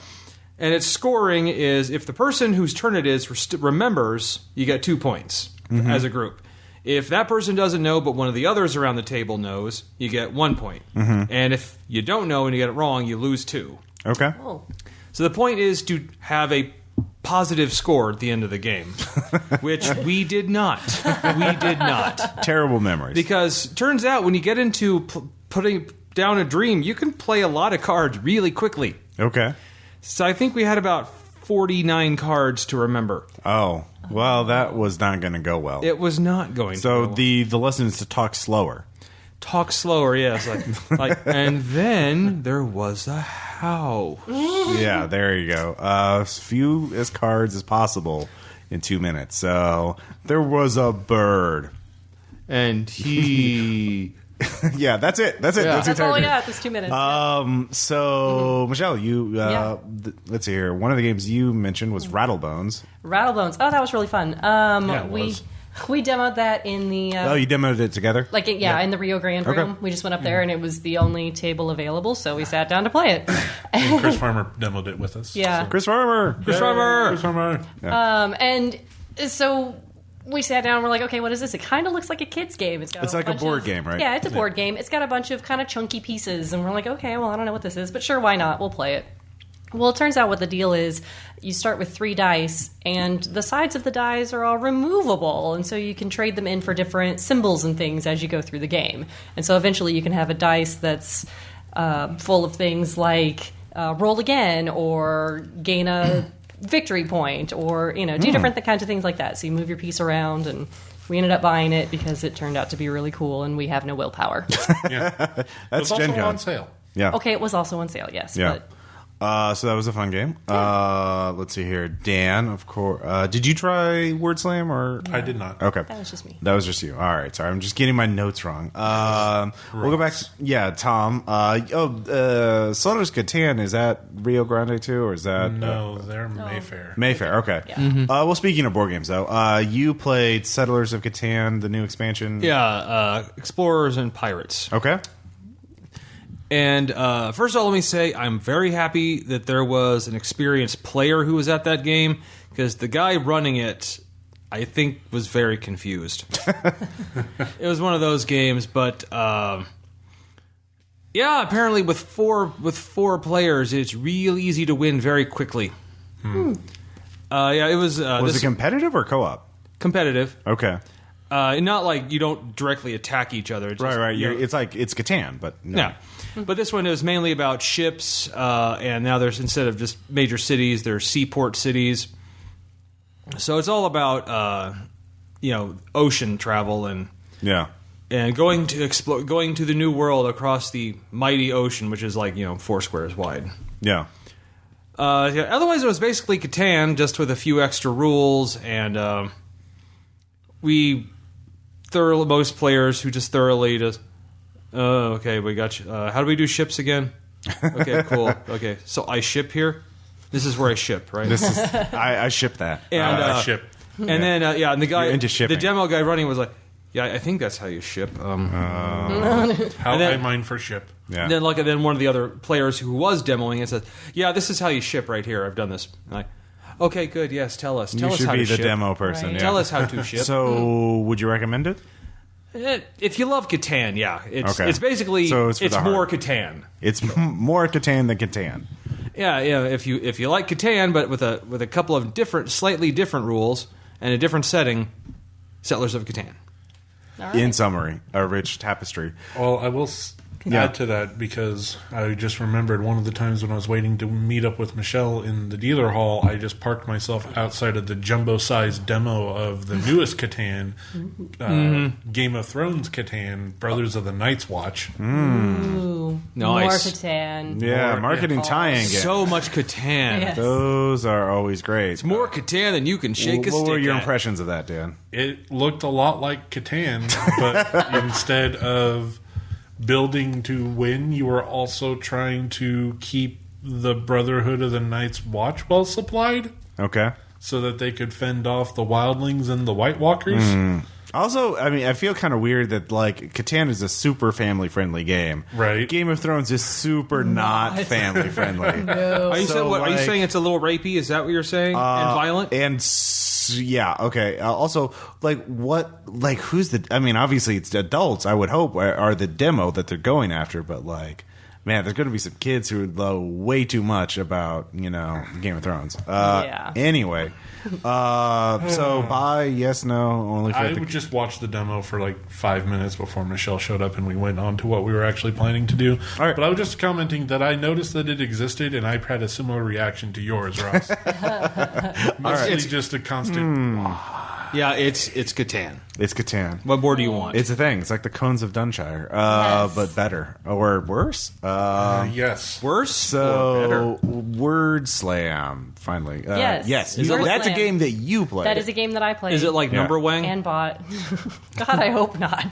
And its scoring is if the person whose turn it is remembers, you get 2 points as a group. If that person doesn't know, but one of the others around the table knows, you get 1 point. And if you don't know and you get it wrong, you lose 2. Okay. Oh. So the point is to have a positive score at the end of the game, which we did not. We did not. Terrible memories. Because it turns out when you get into putting down a dream, you can play a lot of cards really quickly. Okay. So I think we had about 49 cards to remember. Oh, well, that was not going to go well. It was not going to So go the lesson is to talk slower. Talk slower, yes. And then there was a house. Yeah, there you go. As few as cards as possible in 2 minutes. So there was a bird. And he... Yeah, that's it. That's it. Yeah. That's your That's all I turn. got. This 2 minutes. So, Michelle, you let's see here. One of the games you mentioned was Rattlebones. Rattlebones. Oh, that was really fun. it we was. we demoed that in the You demoed it together? in the Rio Grande room. Okay. We just went up there and it was the only table available, so we sat down to play it. And Chris Farmer demoed it with us. Yeah. Chris Farmer. Chris Farmer. And so we sat down and we're like, okay, what is this? It kind of looks like a kid's game. It's like a bunch board of- game, right? Yeah, it's a board game. It's got a bunch of kind of chunky pieces, and we're like, okay, well, I don't know what this is, but sure, why not? We'll play it. Well, it turns out what the deal is, you start with 3 dice, and the sides of the dice are all removable, and so you can trade them in for different symbols and things as you go through the game. And so eventually you can have a dice that's full of things like roll again, or gain a victory point, or do different kinds of things like that. So you move your piece around, and we ended up buying it because it turned out to be really cool, and we have no willpower. Yeah. That's It's also Gen Con. on sale. Yeah. Okay, it was also on sale, yes. Yeah. But So that was a fun game. Let's see here. Dan, of course. Did you try Word Slam or? I did not. Okay. that was just me. That was just you. All right. Sorry. I'm just getting my notes wrong. We'll go back. Tom. Settlers Catan, is that Rio Grande too? Or is that? No, they're Mayfair. Mayfair. Okay. Yeah. Well, speaking of board games, though, you played Settlers of Catan, the new expansion. Yeah, Explorers and Pirates. Okay. And first of all, let me say I'm very happy that there was an experienced player who was at that game, because the guy running it, I think, was very confused. It was one of those games, but apparently with four players, it's real easy to win very quickly. It was. Was it competitive or co-op? Competitive? Okay. Not like you don't directly attack each other. It's just, Right. It's like it's Catan, but no. Yeah. But this one is mainly about ships, and now there's, instead of just major cities, there's seaport cities. So it's all about ocean travel and going to explore, going to the new world across the mighty ocean, which is like 4 squares wide. Yeah. Otherwise, it was basically Catan, just with a few extra rules, and most players who just thoroughly just. Oh, okay, we got you. How do we do ships again? Okay, cool. Okay, so I ship here. This is where I ship, right? This is I ship that. And I ship. And then and the guy, You're into shipping. the demo guy running was like, "Yeah, I think that's how you ship." How and then- I mine for ship. Yeah. Then then one of the other players who was demoing it says, "Yeah, this is how you ship right here. I've done this." I'm like, okay, good. Yes, tell us. Tell You us should how be to the ship. demo person. Right. Yeah. Tell us how to ship. So, would you recommend it? If you love Catan, yeah, it's Okay. it's basically So it's for the more heart. Catan. It's more Catan than Catan. Yeah. If you like Catan, but with a couple of slightly different rules and a different setting, Settlers of Catan. All right. In summary, a rich tapestry. Well, I will add to that, because I just remembered one of the times when I was waiting to meet up with Michelle in the dealer hall, I just parked myself outside of the jumbo-sized demo of the newest Catan, Game of Thrones Catan, Brothers of the Night's Watch. Ooh, Nice. more Catan. Yeah, More- marketing tie-in game. So much Catan. Yes. Those are always great. More Catan than you can shake a stick What were your at. impressions of that, Dan? It looked a lot like Catan, but instead of building to win, you were also trying to keep the Brotherhood of the Night's Watch well supplied. Okay. So that they could fend off the wildlings and the White Walkers. Also, I mean, I feel kind of weird that, like, Catan is a super family-friendly game. Right. Game of Thrones is super not family-friendly. No. Are you So, saying it's a little rapey? Is that what you're saying? And violent? Yeah, okay. Also, like, who's the... I mean, obviously it's adults, I would hope, are the demo that they're going after, but, like... Man, there's going to be some kids who know way too much about, Game of Thrones. Yeah. Anyway, so buy, yes, no, only for I would just watch the demo for like 5 minutes before Michelle showed up and we went on to what we were actually planning to do. All right. But I was just commenting that I noticed that it existed and I had a similar reaction to yours, Ross. Mostly just a constant... Yeah, it's Catan. It's Catan. What board do you want? It's a thing. It's like the Cones of Dunshire, Yes. but better or worse. yes. Worse So or better? Word Slam. Finally, Yes. yes. Word That's a Slam. game that you play. That is a game that I played. Is it like Yeah. Number Wang? and bought. God, I hope not.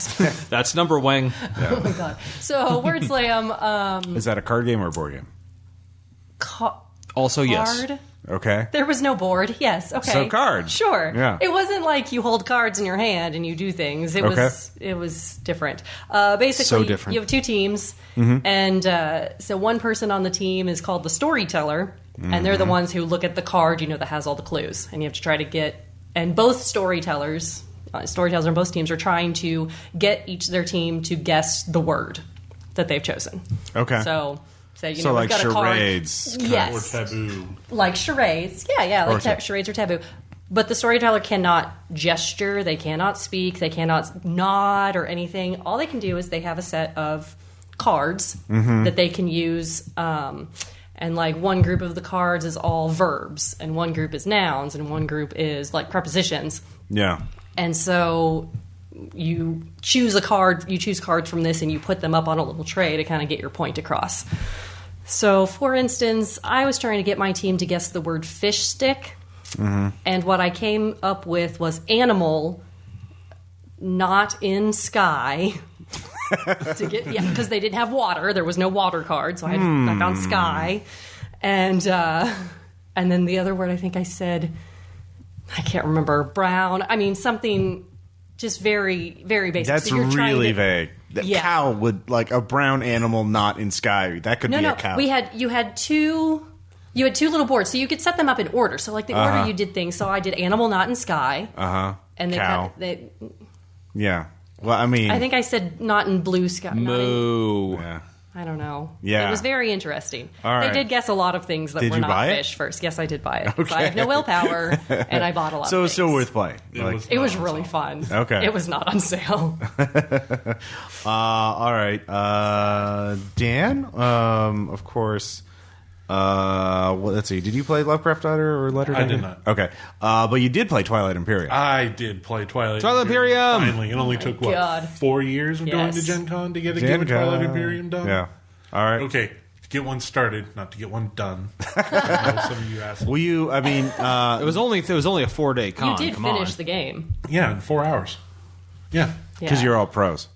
That's Number Wang. Oh my god. So Word Slam. Is that a card game or a board game? Also, yes. Card. Okay. There was no board. Yes. Okay. So cards. Sure. Yeah. It wasn't like you hold cards in your hand and you do things. It was different. Basically, So different. you have two teams, and so one person on the team is called the storyteller, and they're the ones who look at the card, that has all the clues, and you have to try to get. And both storytellers on both teams are trying to get their team to guess the word that they've chosen. Okay. So So we've like got a card. charades. Yes. Or taboo. Like charades. Yeah, like charades are taboo. But the storyteller cannot gesture, they cannot speak, they cannot nod or anything. All they can do is they have a set of cards that they can use. And like one group of the cards is all verbs, and one group is nouns, and one group is like prepositions. Yeah. And so you choose cards from this and you put them up on a little tray to kind of get your point across. So, for instance, I was trying to get my team to guess the word fish stick, and what I came up with was animal, not in sky. Because they didn't have water. There was no water card, so I found sky, and then the other word I think I said, I can't remember, brown. I mean something. Just very, very basic. That's so you're trying really to, vague. The Yeah. cow would, like, a brown animal not in sky. That could be a cow. You had two little boards, so you could set them up in order. So like the order you did things. So I did animal not in sky. And they Cow. Yeah. Well, I mean... I think I said not in blue sky. Moo. Yeah. I don't know. Yeah. It was very interesting. All right. They did guess a lot of things that Did were you not buy it? fish first. Yes, I did buy it. Okay. So I have no willpower, and I bought a lot So of it's things. still worth playing. It was really fun. Okay. It was not on sale. All right. Dan, of course... well, let's see. Did you play Lovecraft Letter or Letter? I did not. Okay. But you did play Twilight Imperium. I did play Twilight Imperium! Finally. It only took, God. 4 years of going to Yes. Gen Con to get a Gen game of Twilight Con. Imperium done? Yeah. All right. Okay, to get one started, not to get one done. I know some of you asked. Will you, I mean... It was only a 4-day con. You did Come finish on. the game. Yeah, in 4 hours. Yeah. Because Yeah. you're all pros.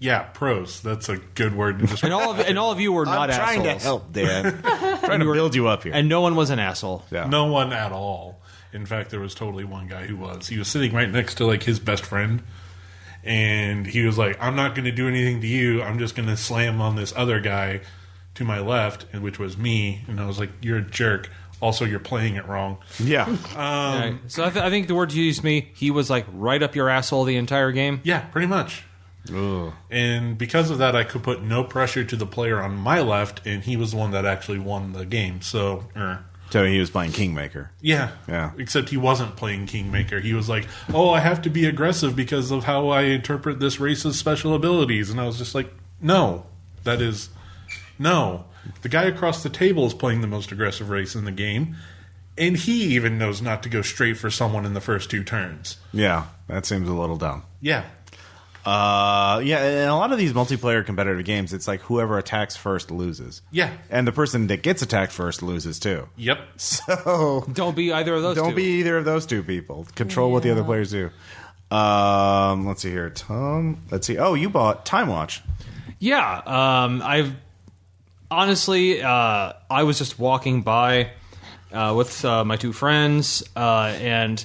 Yeah, pros. That's a good word to describe. And all of you were not I'm trying assholes. to help, Dan. Trying to build you up here. And no one was an asshole. Yeah. No one at all. In fact, there was totally one guy who was. He was sitting right next to like his best friend, and he was like, "I'm not going to do anything to you. I'm just going to slam on this other guy to my left," and which was me. And I was like, "You're a jerk. Also, you're playing it wrong." Yeah. Right. So I think the word you used me, he was like right up your asshole the entire game. Yeah, pretty much. Ugh. And because of that, I could put no pressure to the player on my left, and he was the one that actually won the game. So, So he was playing Kingmaker. yeah. Yeah. Except he wasn't playing Kingmaker. He was like, "Oh, I have to be aggressive because of how I interpret this race's special abilities." And I was just like, no. No. The guy across the table is playing the most aggressive race in the game, and he even knows not to go straight for someone in the first 2 turns. Yeah. That seems a little dumb. Yeah. Yeah, in a lot of these multiplayer competitive games, it's like whoever attacks first loses. Yeah. And the person that gets attacked first loses too. Yep. So Don't be either of those don't two. be either of those two people. Control what the other players do. Let's see here. Tom, let's see. Oh, you bought Time Watch. Yeah, I've honestly, I was just walking by with my two friends, and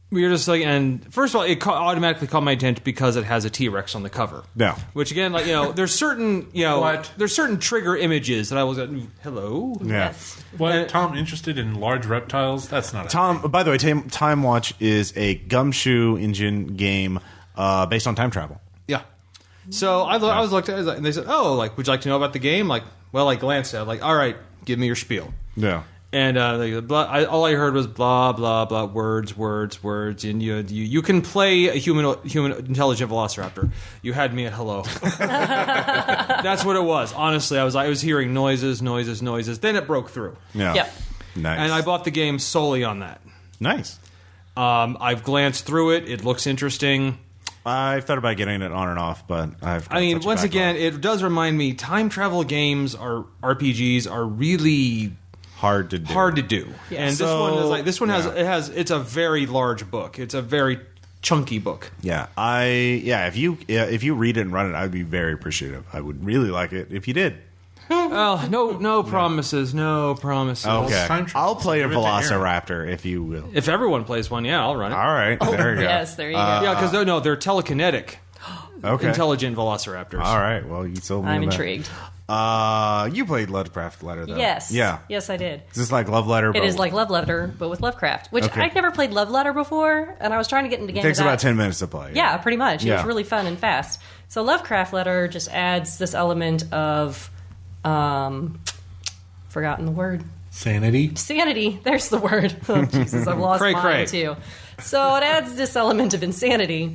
we were just like, and first of all, it automatically caught my attention because it has a T-Rex on the cover. Yeah. Which again, like, there's certain, there's certain trigger images that I was like, hello. Yeah. Yes. What, Tom, interested in large reptiles? That's not Tom, by the way, Time Watch is a gumshoe engine game based on time travel. Yeah. So I was looked at it, and they said, "Oh, like, would you like to know about the game?" Like, well, I glanced at it, like, all right, give me your spiel. Yeah. And all I heard was blah blah blah, words, and you can play a human intelligent velociraptor. You had me at hello. That's what it was. Honestly, I was hearing noises. Then it broke through. Yeah. Yep. Nice. And I bought the game solely on that. Nice. I've glanced through it. It looks interesting. I've thought about getting it on and off, but once again, it does remind me time travel games or RPGs are really hard to do. Yeah. And this one it's a very large book. It's a very chunky book. Yeah. If you read it and run it, I'd be very appreciative. I would really like it if you did. Oh, no promises. No promises. Okay. I'll play a Velociraptor if you will. If everyone plays one, yeah, I'll run it. All right. There you go. Yes, there you go. Yeah, because they're telekinetic. Okay. Intelligent Velociraptors. All right. Well, you told me. I'm intrigued. You played Lovecraft Letter, though. Yes. Yeah. Yes, I did. Is this like Love Letter? It is like Love Letter, but with Lovecraft, which Okay. I'd never played Love Letter before, and I was trying to get into games. It takes about 10 minutes to play. Yeah, pretty much. It Yeah. was really fun and fast. So Lovecraft Letter just adds this element of, forgotten the word. Sanity. Sanity. There's the word. Oh, Jesus, I've lost Cray, mine cray. too. So it adds this element of insanity,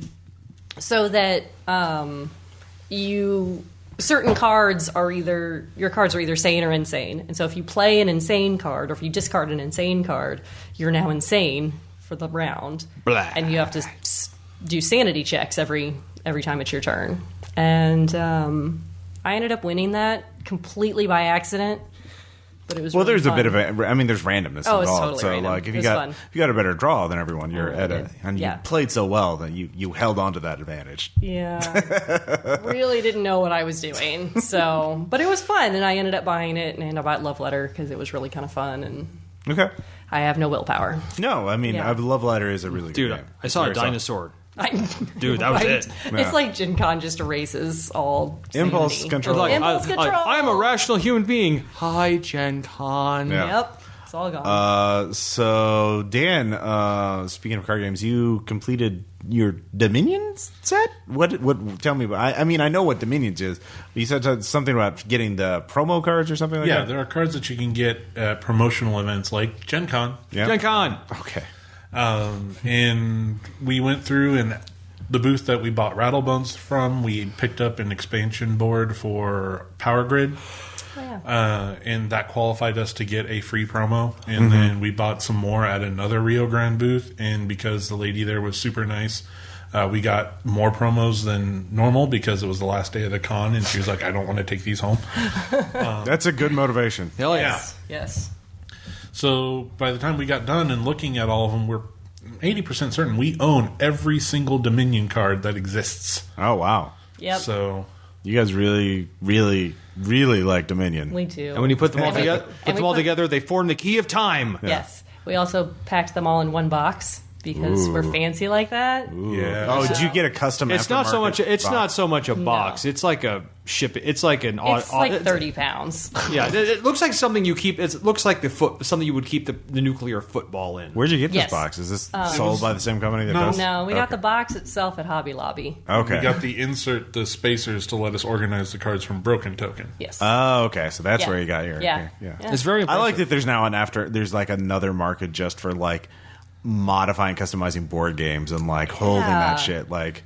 so that certain cards are either sane or insane. And so if you play an insane card, or if you discard an insane card, you're now insane for the round. Blah. And you have to do sanity checks every time it's your turn. And I ended up winning that completely by accident. But it was really there's fun. a bit of there's randomness Oh, it's involved. totally so random. like if It you was got a better draw than everyone, you're really you played so well that you held on to that advantage. Yeah. Really didn't know what I was doing. But it was fun, and I ended up buying it, and I bought Love Letter because it was really kind of fun, and Okay. I have no willpower. No, I mean, Yeah. Love Letter is a really good Dude, game. I saw a Very solid. dinosaur. Dude, that was Right? it. Yeah. It's like Gen Con just erases all Impulse sanity. control. Like, Impulse control. I am a rational human being. Hi, Gen Con. Yeah. Yep. It's all gone. So Dan, speaking of card games, you completed your Dominions set. What? Tell me about. I mean, I know what Dominions is. You said something about getting the promo cards or something like Yeah, that. there are cards that you can get at promotional events like Gen Con. Yeah. Gen Con. Okay. And we went through, and the booth that we bought Rattlebones from, we picked up an expansion board for Power Grid. Oh, yeah. And that qualified us to get a free promo. And then we bought some more at another Rio Grande booth. And because the lady there was super nice, we got more promos than normal because it was the last day of the con. And she was like, I don't want to take these home. That's a good motivation. Hell yeah. Yes. So by the time we got done and looking at all of them, we're 80% certain we own every single Dominion card that exists. Oh wow. Yep. So You guys really, really, really like Dominion. We do. And when you put them all And we- together, and we put- together, they form the key of time. Yes. We also packed them all in one box because we're fancy like that. yeah. Oh, did you get a custom? It's not so aftermarket much. It's box? not so much a box. It's like a ship. It's like an. It's like 30 pounds. Yeah, it looks like something you keep. It looks like something you would keep the nuclear football in. Where'd you get Yes. this box? Is this sold by the same company that does? No, we got Okay. the box itself at Hobby Lobby. Okay. We got the spacers to let us organize the cards from Broken Token. Yes. Oh, okay. So that's Yeah. where you got your. Yeah. Okay. Yeah. It's very. I Impressive. like that. There's now there's like another market just for like modifying, customizing board games and like holding that shit. Like,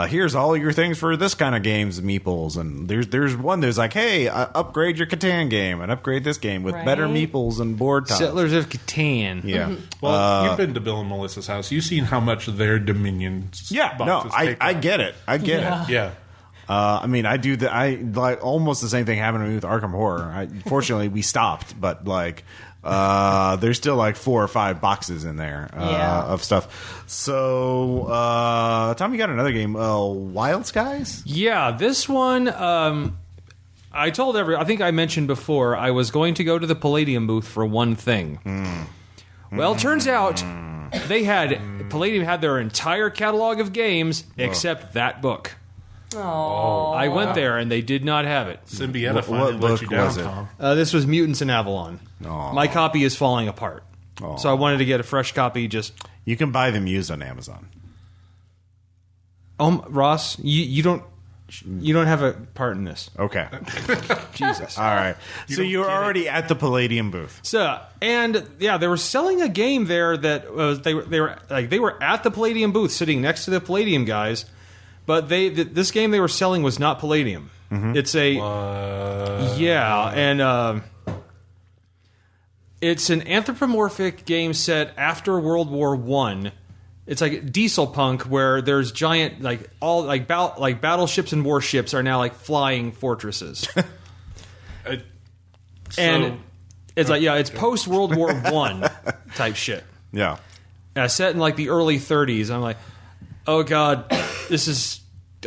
here's all your things for this kind of games, meeples. And there's one that's like, hey, upgrade your Catan game and upgrade this game with better Right. meeples and board tiles. Settlers of Catan. Yeah. Well, you've been to Bill and Melissa's house. You've seen how much their Dominion Yeah. No, boxes take I up. get it. I get it. Yeah. I mean, I do I like almost the same thing happened to me with Arkham Horror. Fortunately, we stopped, but like, There's still like 4 or 5 boxes in there of stuff. So, Tom, you got another game, Wild Skies? Yeah, this one, I think I mentioned before, I was going to go to the Palladium booth for one thing. Well, it turns out Palladium had their entire catalog of games except that book. Oh, I went there and they did not have it. Symbieta What finally let you book down, was it? Tom. This was Mutants in Avalon. Aw. My copy is falling apart. Aw. So I wanted to get a fresh copy. You can buy them used on Amazon. Ross, you don't have a part in this. Okay. Jesus. All right. So you were already at the Palladium booth. So they were selling a game there that was they were at the Palladium booth, sitting next to the Palladium guys, but this game they were selling was not Palladium. It's a it's an anthropomorphic game set after World War I. It's like diesel punk, where there's giant battleships and warships are now like flying fortresses. And it's it's post World War I type shit. Yeah. Set in like the early 30s. I'm like, oh god,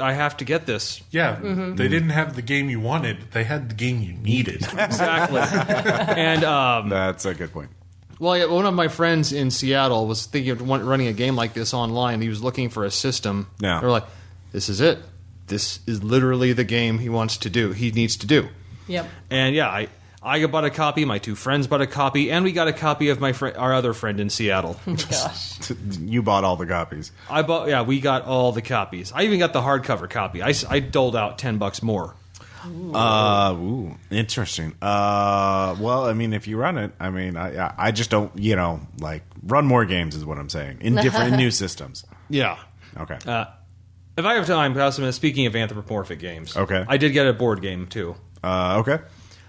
I have to get this. Yeah, they didn't have the game you wanted. They had the game you needed. Exactly. And that's a good point. well, one of my friends in Seattle was thinking of running a game like this online. He was looking for a system. Yeah. They were like, this is it. This is literally the game he needs to do. Yep. And I bought a copy. My 2 friends bought a copy, and we got a copy of our other friend in Seattle. Gosh. You bought all the copies. We got all the copies. I even got the hardcover copy. I doled out $10 more. Interesting. Well, I mean, if you run it, I mean, I just don't, run more games is what I'm saying in new systems. Yeah. Okay. If I have time, speaking of anthropomorphic games, okay, I did get a board game too. Okay.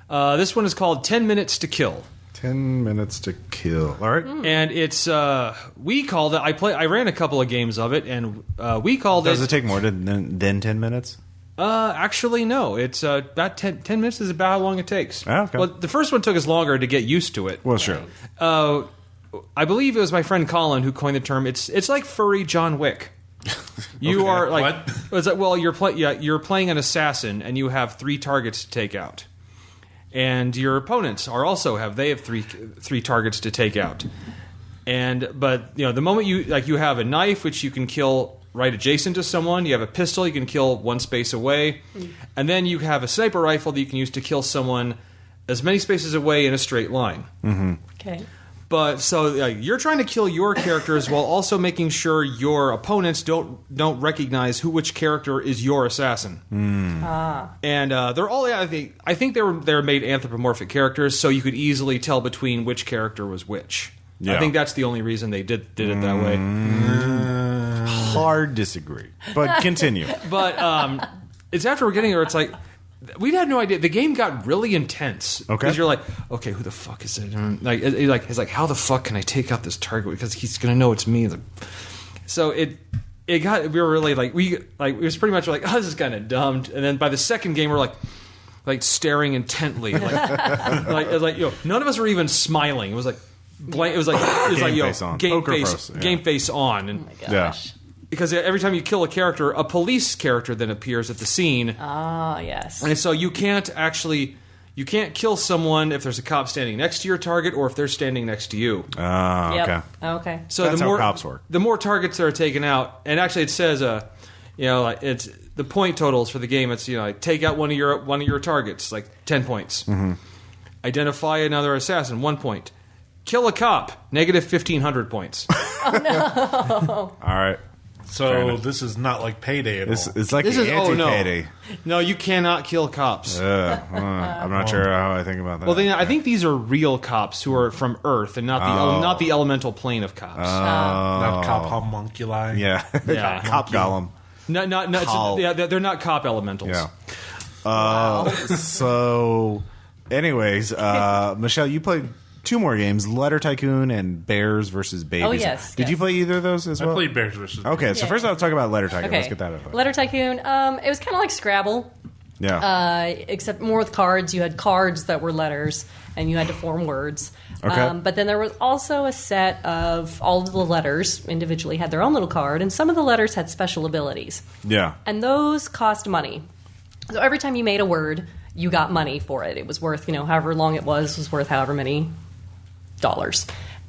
This one is called 10 Minutes to Kill. 10 Minutes to Kill. All right. And it's we called it. I ran a couple of games of it, and we called it. Does it take more than 10 minutes? Actually, no. It's about 10 minutes is about how long it takes. Oh, okay. Well, the first one took us longer to get used to it. Well, sure. I believe it was my friend Colin who coined the term. It's like furry John Wick. You are like, what? It's like, well, you're playing an assassin, and you have 3 targets to take out, and your opponents have 3 targets to take out, but the moment you have a knife which you can kill right adjacent to someone, you have a pistol you can kill 1 space away, and then you have a sniper rifle that you can use to kill someone as many spaces away in a straight line. Mm-hmm. Okay. But so you're trying to kill your characters while also making sure your opponents don't recognize which character is your assassin. And they're all I think they're made anthropomorphic characters, so you could easily tell between which character was which. Yeah. I think that's the only reason they did it that way. Hard disagree, but continue. But it's after we're getting there, it's like we had no idea. The game got really intense. Okay. Because you're like, okay, who the fuck is it? And it's like, how the fuck can I take out this target? Because he's going to know it's me. So it got, we were really it was pretty much like, oh, this is kind of dumb. And then by the second game, we're like staring intently. None of us were even smiling. It was like, blank. It was like, face on. game Poker face, face, yeah. game face on. And, Oh my gosh. Yeah. because every time you kill a character, a police character then appears at the scene. Ah, yes. And so you can't kill someone if there's a cop standing next to your target or if they're standing next to you. Yep. Okay. Okay. So That's the how more cops work. the more targets that are taken out, and actually it says, it's the point totals for the game. It's take out one of your targets, like 10 points. Mm-hmm. Identify another assassin, 1 point. Kill a cop, negative 1,500 points. Oh no. All right. So this is not like Payday at all. It's like This the is anti-payday. No, you cannot kill cops. I'm not sure how I think about that. Well, I think these are real cops who are from Earth and not the elemental plane of cops. Not cop homunculi. Yeah. Yeah. Cop Gollum. They're not cop elementals. Yeah. So, anyways, Michelle, you played 2 more games, Letter Tycoon and Bears versus Babies. Oh, yes. Did you play either of those as well? I played Bears vs. Okay, so Yeah. first I'll talk about Letter Tycoon. Okay. Let's get that out of the way. Letter Tycoon. It was kind of like Scrabble, Yeah. except more with cards. You had cards that were letters, and you had to form words. Okay. But then there was also a set of all of the letters individually had their own little card, and some of the letters had special abilities. Yeah. And those cost money. So every time you made a word, you got money for it. It was worth, however long it was worth however many dollars.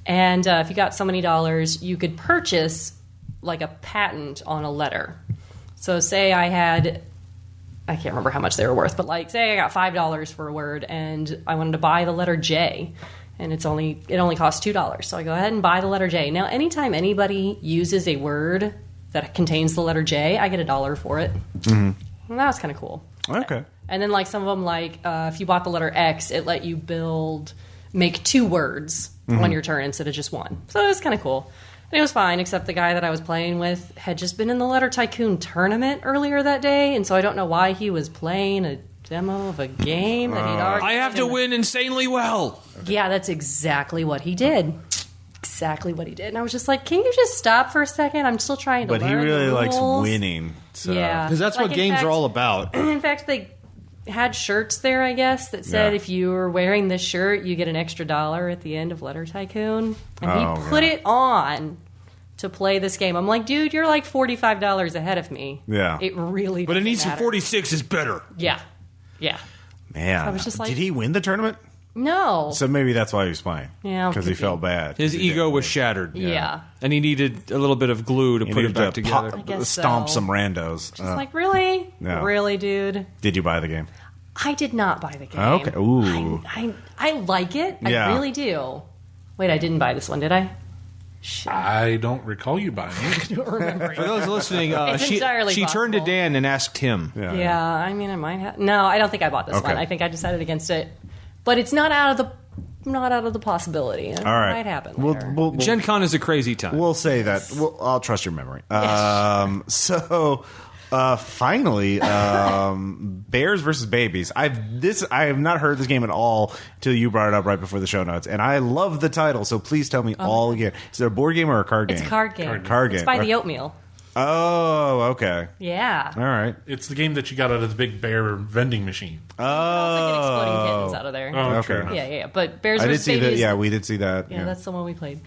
And if you got so many dollars, you could purchase like a patent on a letter. So say I can't remember how much they were worth, but like say I got $5 for a word and I wanted to buy the letter J, and it only costs $2. So I go ahead and buy the letter J. Now anytime anybody uses a word that contains the letter J, I get $1 for it. Mm-hmm. And that was kind of cool. Okay. And then like some of them, like if you bought the letter X, it let you make 2 words on your turn instead of just one. So it was kind of cool. And it was fine, except the guy that I was playing with had just been in the Letter Tycoon tournament earlier that day, and so I don't know why he was playing a demo of a game that he'd already... I have to win insanely well. Yeah, that's exactly what he did. Exactly what he did. And I was just like, can you just stop for a second? I'm still trying to learn But he really the likes rules. winning. So. Yeah. Because that's Like, what in games fact- are all about. In fact, they had shirts there, I guess, that said Yeah. if you were wearing this shirt, you get an extra $1 at the end of Letter Tycoon. And Oh, he put yeah. it on to play this game. I'm like, dude, you're like $45 ahead of me. Yeah. It really But an doesn't easy matter. 46 is better. Yeah. Yeah. Man. I was just like- Did he win the tournament? No. So maybe that's why he was playing. Yeah, Because he could be. felt bad. His He ego didn't was win. shattered. Yeah. And he needed a little bit of glue to He put it needed back to together. I guess stomp so. some randos. It's like, really? Yeah. Really, dude? Did you buy the game? I did not buy the game. Okay. Ooh. I like it. Yeah. I really do. Wait, I didn't buy this one, did I? Shit. I don't recall you buying it. I don't remember. For those listening, It's entirely she turned to possible. Dan and asked him. Yeah, I mean, I might have. No, I don't think I bought this Okay. one. I think I decided against it, but it's not out of the possibility. It All right. might happen later. We'll Gen Con is a crazy time. We'll say that. I'll trust your memory. Finally, Bears versus Babies. I have not heard this game at all until you brought it up right before the show notes, and I love the title. So please tell me all again. Is it a board game or a card game? It's a card game. Card It's game. by the Oatmeal. Oh, okay. Yeah. All right. It's the game that you got out of the big bear vending machine. You can also get exploding kittens out of there. Oh, Okay. true enough. Yeah. But Bears I did versus see that. Babies. Yeah, we did see that. Yeah, that's the one we played.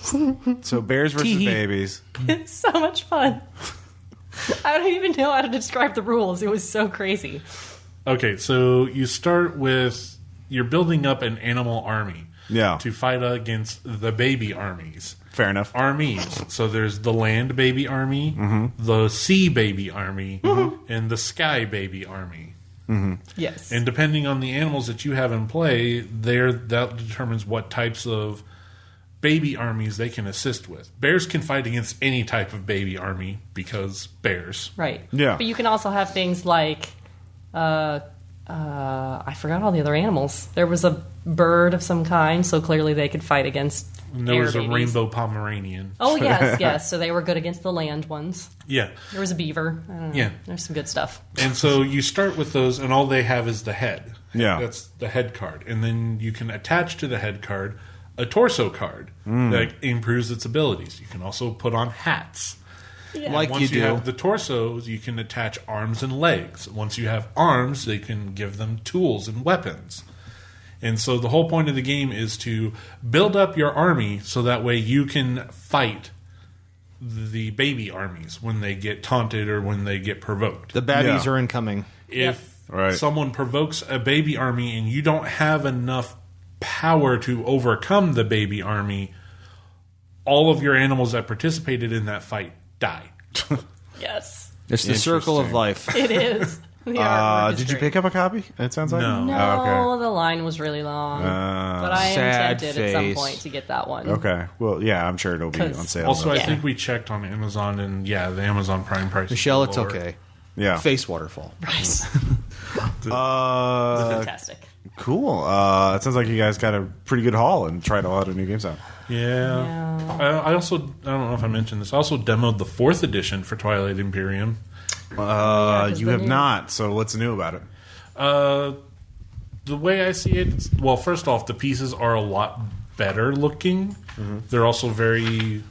So Bears versus Tee-hee. Babies. It's so much fun. I don't even know how to describe the rules. It was so crazy. Okay, so you start with you're building up an animal army. Yeah. To fight against the baby armies. Fair enough. Armies. So there's the land baby army, the sea baby army, and the sky baby army. Yes. And depending on the animals that you have in play, that determines what types of baby armies they can assist with. Bears can fight against any type of baby army because bears. Right. Yeah. But you can also have things like, I forgot all the other animals. There was a bird of some kind, so clearly they could fight against And there air was a babies. rainbow Pomeranian. Oh, yes. So they were good against the land ones. Yeah. There was a beaver. I don't know. Yeah. There's some good stuff. And so you start with those, and all they have is the head. Yeah. That's the head card. And then you can attach to the head card a torso card that improves its abilities. You can also put on hats. Like Once you do. have the torsos, you can attach arms and legs. Once you have arms, they can give them tools and weapons. And so the whole point of the game is to build up your army so that way you can fight the baby armies when they get taunted or when they get provoked. The baddies Yeah. are incoming. If Right. someone provokes a baby army and you don't have enough power to overcome the baby army, all of your animals that participated in that fight die. Yes. It's the circle of life. It is. The artwork is Did you great. pick up a copy? It sounds like No. No, Oh, the line was really long. but I am Sad tempted at some face. point to get that one. okay. Well, yeah, I'm sure it'll be 'Cause- on sale. Also, though. I think we checked on Amazon, and the Amazon Prime price. Michelle, is it's lower. okay. yeah. Face waterfall. Right. Uh, Fantastic. cool. It sounds like you guys got a pretty good haul and tried a lot of new games out. Yeah. I don't know if I mentioned this. I also demoed the 4th edition for Twilight Imperium. 'cause You the have new- not. So what's new about it? The way I see it, well, first off, the pieces are a lot better looking. They're also very,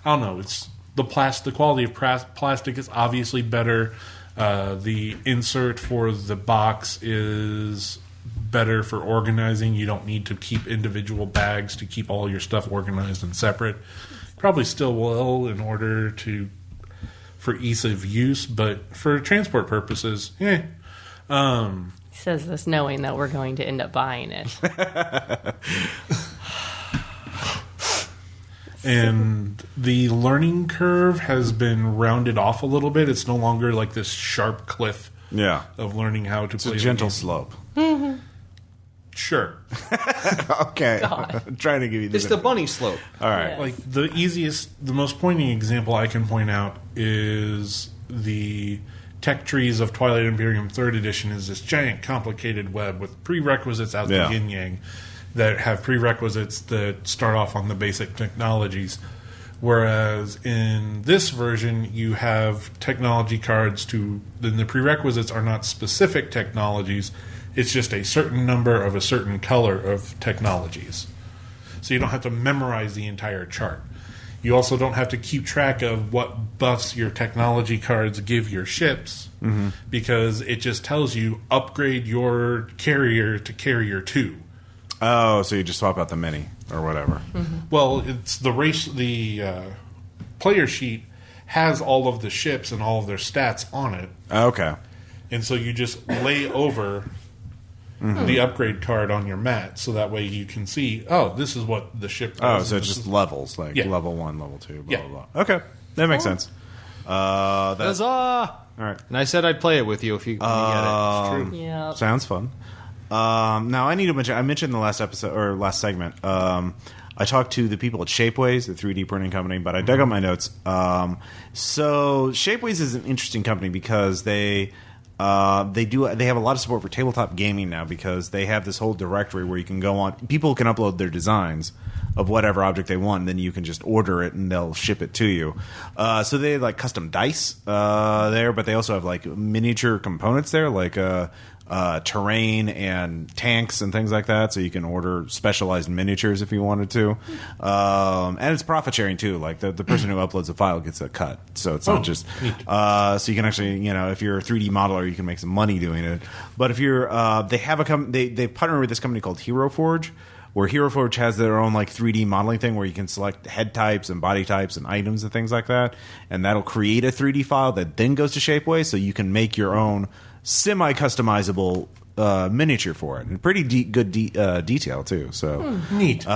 I don't know, it's the quality of plastic is obviously better. The insert for the box is better for organizing. You don't need to keep individual bags to keep all your stuff organized and separate. Probably still will in order for ease of use, but for transport purposes, He says this knowing that we're going to end up buying it. And the learning curve has been rounded off a little bit. It's no longer like this sharp cliff of learning how to play. It's a gentle slope. Sure. Okay. I'm trying to give you It's the bunny slope. All right. Yes. Like the most poignant example I can point out is the Tech Trees of Twilight Imperium 3rd Edition is this giant complicated web with prerequisites out the yin-yang that have prerequisites that start off on the basic technologies. Whereas in this version, you have technology cards then the prerequisites are not specific technologies. It's just a certain number of a certain color of technologies. So you don't have to memorize the entire chart. You also don't have to keep track of what buffs your technology cards give your ships, because it just tells you upgrade your carrier to carrier 2. Oh, so you just swap out the mini or whatever. Well, it's the player sheet has all of the ships and all of their stats on it. Okay. And so you just lay over the upgrade card on your mat, so that way you can see, this is what the ship does. Oh, so it's just levels, like level 1, level 2, blah, Yeah. blah, blah. Okay. That makes sense. That's Huzzah! all right. And I said I'd play it with you if you get it. It's true. Yeah. Sounds fun. Now, I need to mention, I mentioned in the last episode, or last segment, I talked to the people at Shapeways, the 3D printing company, but I dug up my notes. So Shapeways is an interesting company because they have a lot of support for tabletop gaming now, because they have this whole directory where you can go on. People can upload their designs of whatever object they want, and then you can just order it and they'll ship it to you. So they have like custom dice there, but they also have like miniature components there, like terrain and tanks and things like that. So you can order specialized miniatures if you wanted to. And it's profit sharing too. Like the person who uploads a file gets a cut. So it's not just so you can actually, if you're a 3D modeler, you can make some money doing it. But if you're they've partnered with this company called Hero Forge, where Hero Forge has their own like 3D modeling thing where you can select head types and body types and items and things like that, and that'll create a 3D file that then goes to Shapeways, so you can make your own semi-customizable miniature for it, and pretty good detail too. So Neat.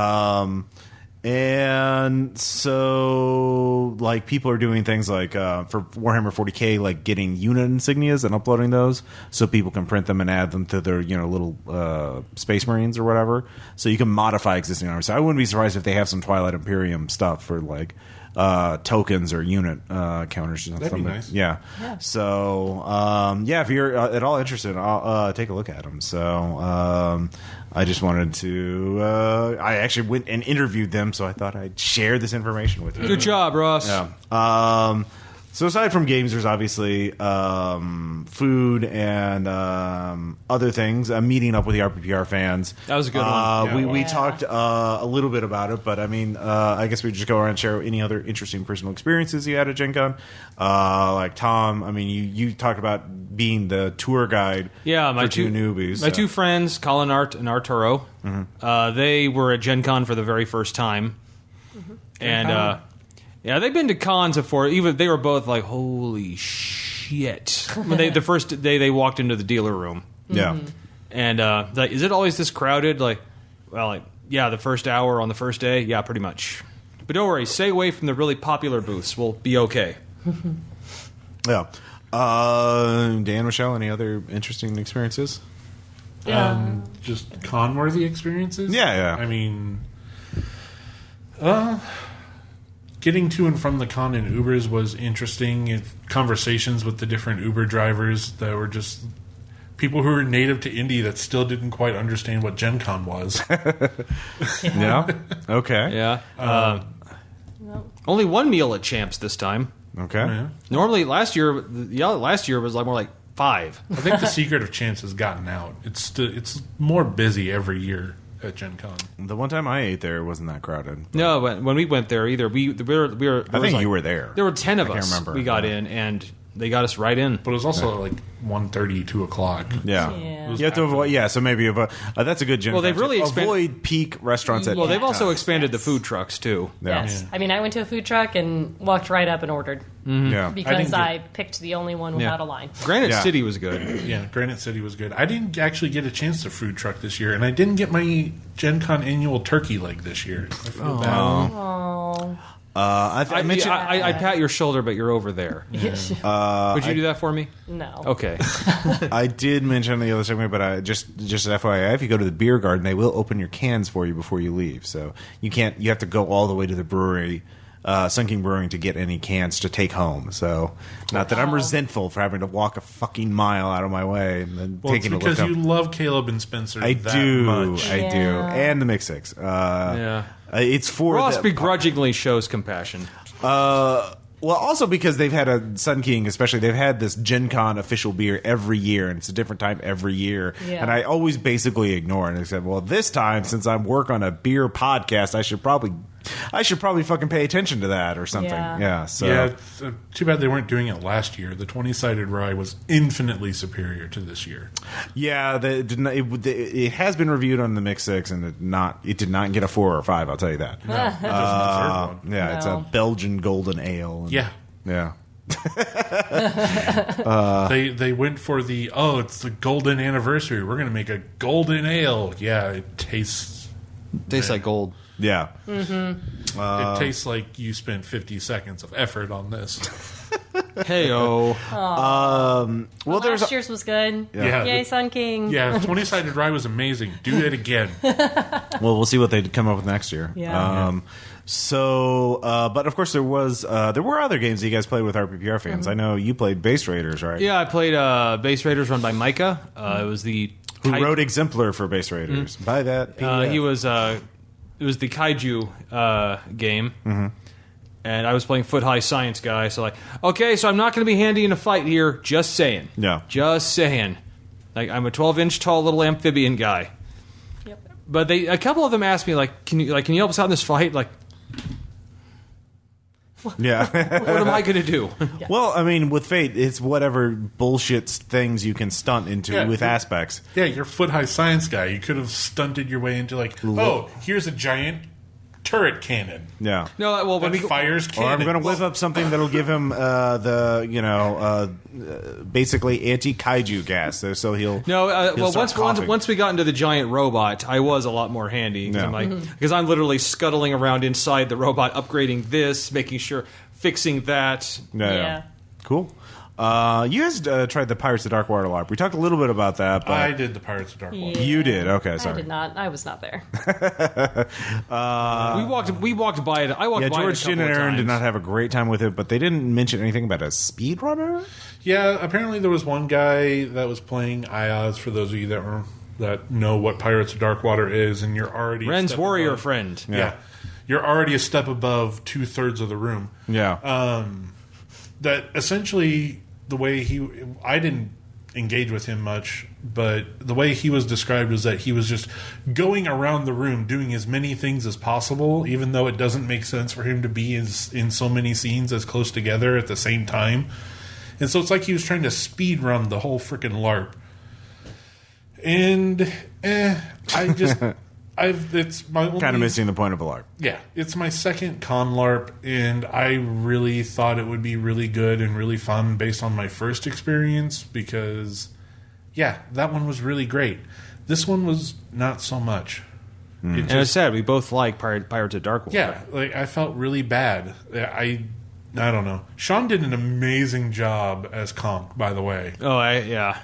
And so, like, people are doing things like for Warhammer 40K, like getting unit insignias and uploading those, so people can print them and add them to their little Space Marines or whatever. So you can modify existing armors. So I wouldn't be surprised if they have some Twilight Imperium stuff for like tokens or unit counters. That'd be nice. Yeah. So if you're at all interested, I'll take a look at them. So I just wanted to. I actually went and interviewed them, so I thought I'd share this information with you. Good job, Ross. Yeah. So aside from games, there's obviously food and other things. Meeting up with the RPPR fans. That was a good one. We talked a little bit about it, but I mean, I guess we just go around and share any other interesting personal experiences you had at Gen Con. Like Tom, I mean, you talked about being the tour guide for two newbies. My two friends, Colin Art and Arturo, they were at Gen Con for the very first time. And yeah, they've been to cons before. Even they were both like, "Holy shit!" When the first day they walked into the dealer room. Yeah, and like, is it always this crowded? Like, well, like, yeah, the first hour on the first day, yeah, pretty much. But don't worry, stay away from the really popular booths. We'll be okay. Yeah. Dan, Michelle, any other interesting experiences? Just con-worthy experiences? Yeah. I mean, getting to and from the con in Ubers was interesting. Conversations with the different Uber drivers that were just people who were native to Indy that still didn't quite understand what Gen Con was. Yeah. Okay. Yeah. Only one meal at Champs this time. Okay. Yeah. Normally, last year was like more like 5. I think the secret of Chance has gotten out. It's more busy every year at Gen Con. The one time I ate there, it wasn't that crowded. No, when we went there either, we were. I think you were there. There were 10 of I can't us. remember. We got in, and they got us right in. But it was also like 1:30, 2 o'clock. Yeah. Yeah. You have to avoid. Yeah, so maybe that's a good Gen Well, they've Con. really avoid peak restaurants at Well, they've peak also times. expanded the food trucks too. Yeah. Yes. I mean, I went to a food truck and walked right up and ordered Yeah. because I picked the only one without a line. Granite Yeah. City was good. Yeah, Granite City was good. I didn't actually get a chance to food truck this year, and I didn't get my Gen Con annual turkey leg this year. I feel bad. Oh. I mentioned. I pat your shoulder, but you're over there. Would you do that for me? No. Okay. I did mention in the other segment, but I just FYI, if you go to the beer garden, they will open your cans for you before you leave. So you can't. You have to go all the way to the brewery, Sun King Brewing, to get any cans to take home. So not that I'm resentful for having to walk a fucking mile out of my way and then Well, it's taking a because look you up. love Caleb and Spencer. I that do, much. I do, Yeah. and the Mix Six. Yeah. It's for Ross the, begrudgingly shows compassion. well, also because they've had a Sun King, especially they've had this Gen Con official beer every year, and it's a different time every year. Yeah. And I always basically ignore it. And I said, well, this time, since I work on a beer podcast, I should probably fucking pay attention to that or something. Yeah. So Yeah, it's, too bad they weren't doing it last year. The 20-sided rye was infinitely superior to this year. yeah, it has been reviewed on the Mix Six, and it did not get a 4 or 5. I'll tell you that. No, it doesn't deserve one. Yeah, it's a No. Belgian golden ale. And, Yeah. yeah. They went for it's the golden anniversary. We're going to make a golden ale. Yeah, it tastes Tastes like gold. Yeah. it tastes like you spent 50 seconds of effort on this. Hey-oh. Well, there's last year's was good. Yeah. Yay, Sun King. Yeah, 20-sided rye was amazing. Do it again. Well, we'll see what they come up with next year. Yeah. But of course there were other games that you guys played with RPPR fans. I know you played Base Raiders, right? Yeah, I played Base Raiders run by Micah. It was the Who wrote Exemplar for Base Raiders? Buy that. PDF. he was it was the Kaiju game. And I was playing Foot High Science Guy, so okay, so I'm not going to be handy in a fight here. Just saying. Yeah. Just saying. Like, I'm a 12-inch tall little amphibian guy. Yep. But a couple of them asked me, can you help us out in this fight? Like, Yeah. what am I going to do? Well, I mean, with Fate, it's whatever bullshit things you can stunt into Yeah. with aspects. Yeah, you're foot-high science guy. You could have stunted your way into here's a giant turret cannon. Yeah. No, well, when That we fires Or cannon. I'm going to whip up something that'll give him basically anti-kaiju gas, so he'll. No, he'll well, start coughing. once we got into the giant robot, I was a lot more handy Yeah. because I'm literally scuttling around inside the robot, upgrading this, making sure, fixing that. Yeah. Cool. You guys tried the Pirates of Dark Water LARP. We talked a little bit about that, but I did the Pirates of Dark Water. you did. Okay, I sorry. did not. I was not there. We walked by it. I walked Yeah, by George, it a Jen, couple and of Aaron times. did not have a great time with it, but they didn't mention anything about a speedrunner. Yeah, apparently there was one guy that was playing IOS, for those of you that know what Pirates of Dark Water is, and you're already a Ren's step warrior above- friend. Yeah. You're already a step above 2/3 of the room. Yeah. That essentially the way I didn't engage with him much, but the way he was described was that he was just going around the room doing as many things as possible, even though it doesn't make sense for him to be in so many scenes as close together at the same time. And so it's like he was trying to speed run the whole freaking LARP. And it's my only, Kind of missing the point of a LARP. yeah, it's my second con LARP, and I really thought it would be really good and really fun based on my first experience because, yeah, that one was really great. This one was not so much. And it's sad. We both like Pirates of Dark Water. Yeah, like I felt really bad. I don't know. Sean did an amazing job as Conk, by the way. Oh, yeah.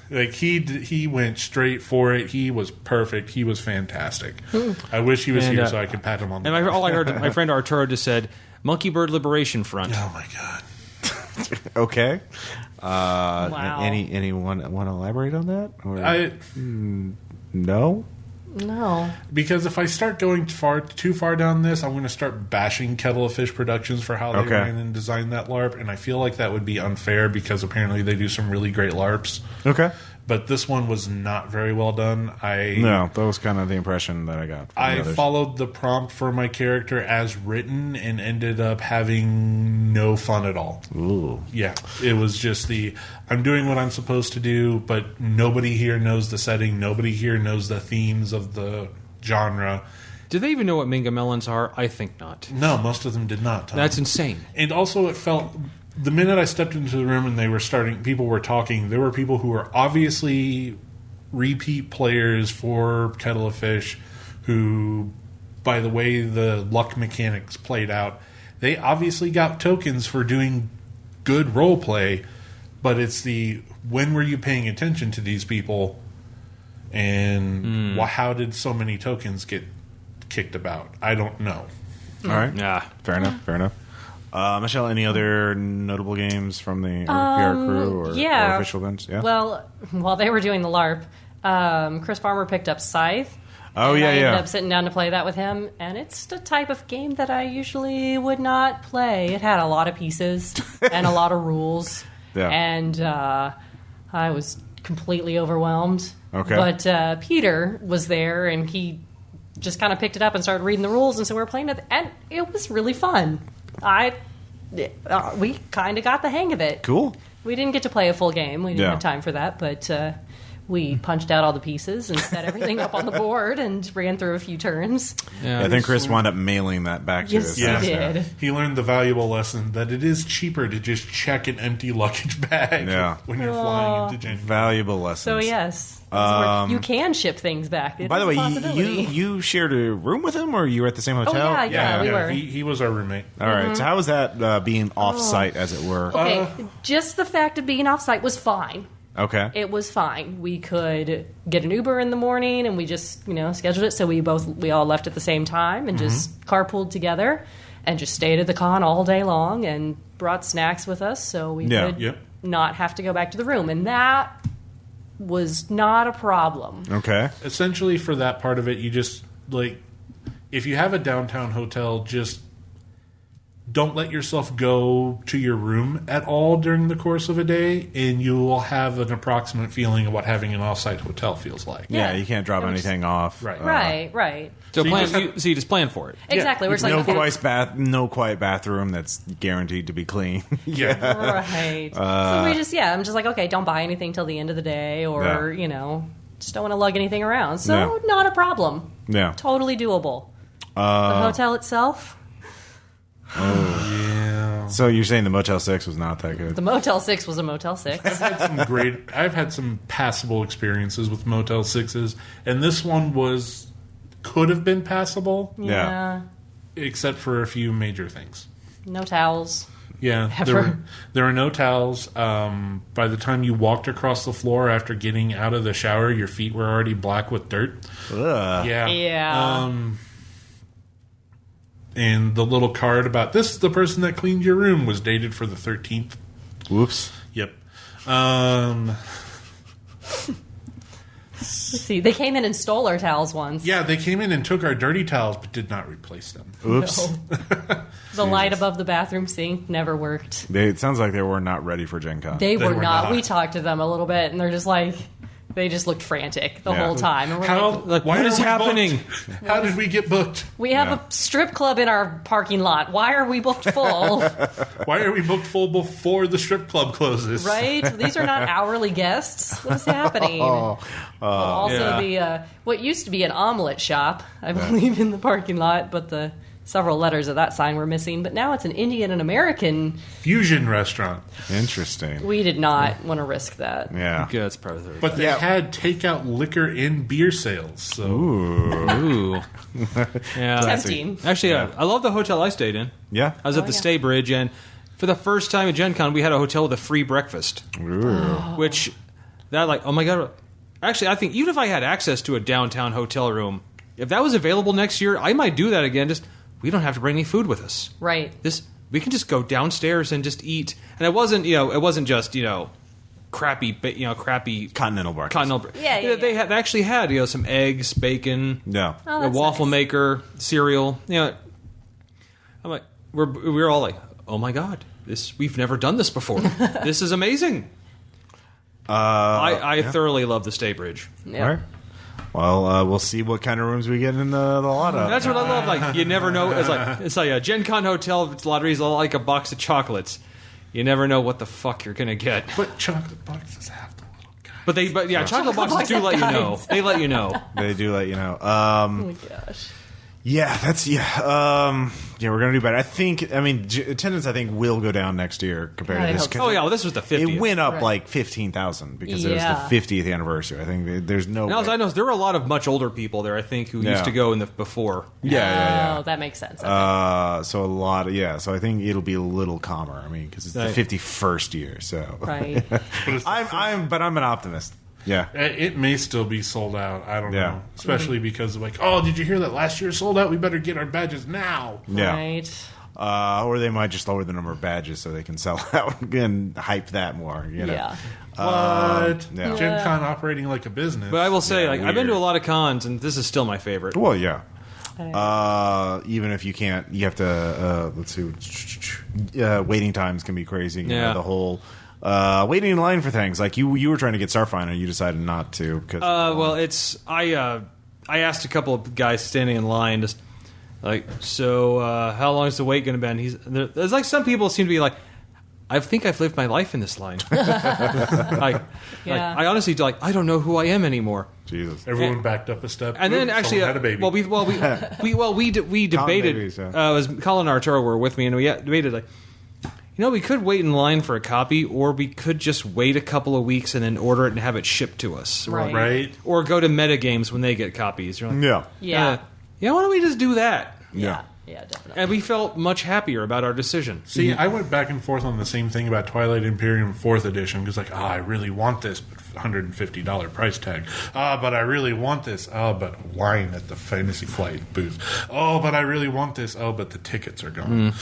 Like he went straight for it. He was perfect. He was fantastic. I wish he was And, here so I could pat him on the And back. all I heard, my friend Arturo just said, Monkey Bird Liberation Front. Oh my god. Okay. Wow. Anyone want to elaborate on that? Or no? No. Because if I start going too far down this, I'm going to start bashing Kettle of Fish Productions for how they Okay. ran and designed that LARP, and I feel like that would be unfair because apparently they do some really great LARPs. Okay. but this one was not very well done. No, that was kind of the impression that I got. I followed the prompt for my character as written and ended up having no fun at all. Ooh. Yeah, it was just I'm doing what I'm supposed to do, but nobody here knows the setting. Nobody here knows the themes of the genre. Do they even know what Minga melons are? I think not. No, most of them did not, Tom. That's insane. And also it felt... The minute I stepped into the room and people were talking, there were people who were obviously repeat players for Kettle of Fish who, by the way the luck mechanics played out, they obviously got tokens for doing good role play, but it's when were you paying attention to these people and how did so many tokens get kicked about? I don't know. All right. Yeah. Fair enough. Michelle, any other notable games from the RPPR crew or official events? Yeah. Well, while they were doing the LARP, Chris Farmer picked up Scythe. Oh, and yeah, I ended up sitting down to play that with him, and it's the type of game that I usually would not play. It had a lot of pieces and a lot of rules, and I was completely overwhelmed. Okay. But Peter was there, and he just kind of picked it up and started reading the rules, and so we were playing it, and it was really fun. We kind of got the hang of it. Cool. We didn't get to play a full game. We didn't have time for that, but we punched out all the pieces and set everything up on the board and ran through a few turns. Yeah, I think Chris wound up mailing that back to us. Yes, he did. He learned the valuable lesson that it is cheaper to just check an empty luggage bag when you're flying into Gen Con. Valuable lessons. So, yes. You can ship things back. By the way, you shared a room with him, or you were at the same hotel? Oh, yeah, we were. He was our roommate. All right. So how was that being off-site, as it were? Okay, just the fact of being off-site was fine. Okay. It was fine. We could get an Uber in the morning, and we just, scheduled it so we all left at the same time and just carpooled together and just stayed at the con all day long and brought snacks with us so we could not have to go back to the room. And that was not a problem. Okay. Essentially, for that part of it, you just, if you have a downtown hotel, just don't let yourself go to your room at all during the course of a day, and you will have an approximate feeling of what having an off-site hotel feels like. Yeah, you can't drop anything off. Right. Right. So you just plan for it. Exactly. We're just no quiet bathroom that's guaranteed to be clean. Right. So we just, I'm just like, okay, don't buy anything till the end of the day, or, just don't want to lug anything around. So not a problem. Yeah. Totally doable. The hotel itself... Oh, yeah. So you're saying the Motel 6 was not that good? The Motel 6 was a Motel 6. I've had some passable experiences with Motel 6s, and this one could have been passable. Yeah. Except for a few major things. No towels. Yeah. There were no towels. By the time you walked across the floor after getting out of the shower, your feet were already black with dirt. Ugh. Yeah. And the little card about this is the person that cleaned your room was dated for the 13th. Whoops. Yep. Let's see. They came in and stole our towels once. Yeah, they came in and took our dirty towels but did not replace them. Oops. No. The light above the bathroom sink never worked. It sounds like they were not ready for Gen Con. They were not. We talked to them a little bit, and they're just like... They just looked frantic the whole time. And we're what is happening? How did we get booked? We have a strip club in our parking lot. Why are we booked full? Why are we booked full before the strip club closes? Right? These are not hourly guests. What is happening? The what used to be an omelet shop, I believe, in the parking lot, but the several letters of that sign were missing. But now it's an Indian and American fusion restaurant. Interesting. We did not want to risk that. Yeah. Okay, that's probably but they had takeout liquor and beer sales. So. Ooh. Yeah. Tempting. Actually, I love the hotel I stayed in. Yeah. I was at the Stay Bridge, and for the first time at Gen Con, we had a hotel with a free breakfast. Ooh. Which, oh my God. Actually, I think even if I had access to a downtown hotel room, if that was available next year, I might do that again. We don't have to bring any food with us. Right. We can just go downstairs and just eat. And it wasn't just, crappy continental breakfast. Yeah. They actually had, some eggs, bacon, a waffle maker, cereal. I'm like, we're all like, oh my God, we've never done this before. This is amazing. I thoroughly love the State Bridge. Yeah. All right. Well, we'll see what kind of rooms we get in the lotto. That's what I love. Like, you never know. It's like a Gen Con hotel lottery is like a box of chocolates. You never know what the fuck you're gonna get. But chocolate boxes have the little guy. But chocolate boxes do let you know. They let you know. They do let you know. Oh my gosh. Yeah, we're gonna do better. Attendance will go down next year compared I to this. hope so. Oh yeah, well, this was the 50th. It went up Right. like 15,000 because it was Yeah. the 50th anniversary. I think there's no. Now, as I know, there were a lot of much older people there. I think who used to go in the before. Yeah. Oh, that makes sense. Okay. So a lot of So I think it'll be a little calmer. I mean, because it's Right. the 51st year. So Right. I'm an optimist. Yeah. It may still be sold out. I don't Yeah. know. Especially because did you hear that last year sold out? We better get our badges now. Yeah. Right. Or they might just lower the number of badges so they can sell out and hype that more. You know? Yeah. What? Yeah. Gen Con operating like a business. But I will say, Yeah, I've been to weird. a lot of cons, and this is still my favorite. Well, yeah. Even if you can't, you have to. Let's see. Waiting times can be crazy. You know, the whole waiting in line for things. Like you were trying to get Starfinder, you decided not to because. Well, I asked a couple of guys standing in line, just like, so how long is the wait going to be? And there's like some people seem to be like, I think I've lived my life in this line. I honestly I don't know who I am anymore. Jesus. Everyone backed up a step. And then Oops, actually, someone had a baby. we debated. babies, yeah. Was Colin and Arturo were with me, and we debated like, we could wait in line for a copy, or we could just wait a couple of weeks and then order it and have it shipped to us, Right. Right? or go to Metagames when they get copies. You're like, Yeah. Yeah. why don't we just do that? Yeah. Yeah, definitely. And we felt much happier about our decision. See, I went back and forth on the same thing about Twilight Imperium 4th Edition because, I really want this, but $150 price tag. But I really want this. But line at the Fantasy Flight booth. But I really want this. But the tickets are gone.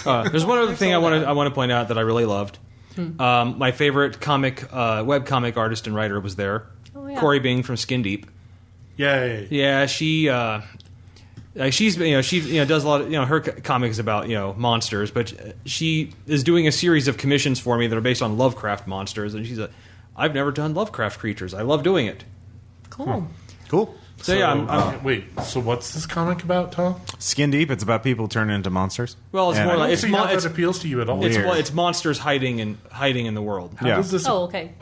There's one other thing I want to point out that I really loved. My favorite webcomic artist and writer was there. Oh, yeah. Corey Bing from Skin Deep. Yay. Yeah, she does a lot of her comics about monsters, but she is doing a series of commissions for me that are based on Lovecraft monsters, and she's I've never done Lovecraft creatures. I love doing it. Cool. Cool. So yeah, wait, so what's this comic about, Tom? Skin Deep. It's about people turning into monsters. well, it's And more I like I it's don't see how that appeals to you at all. it's monsters hiding in the world. How Yeah. does this, Oh, okay.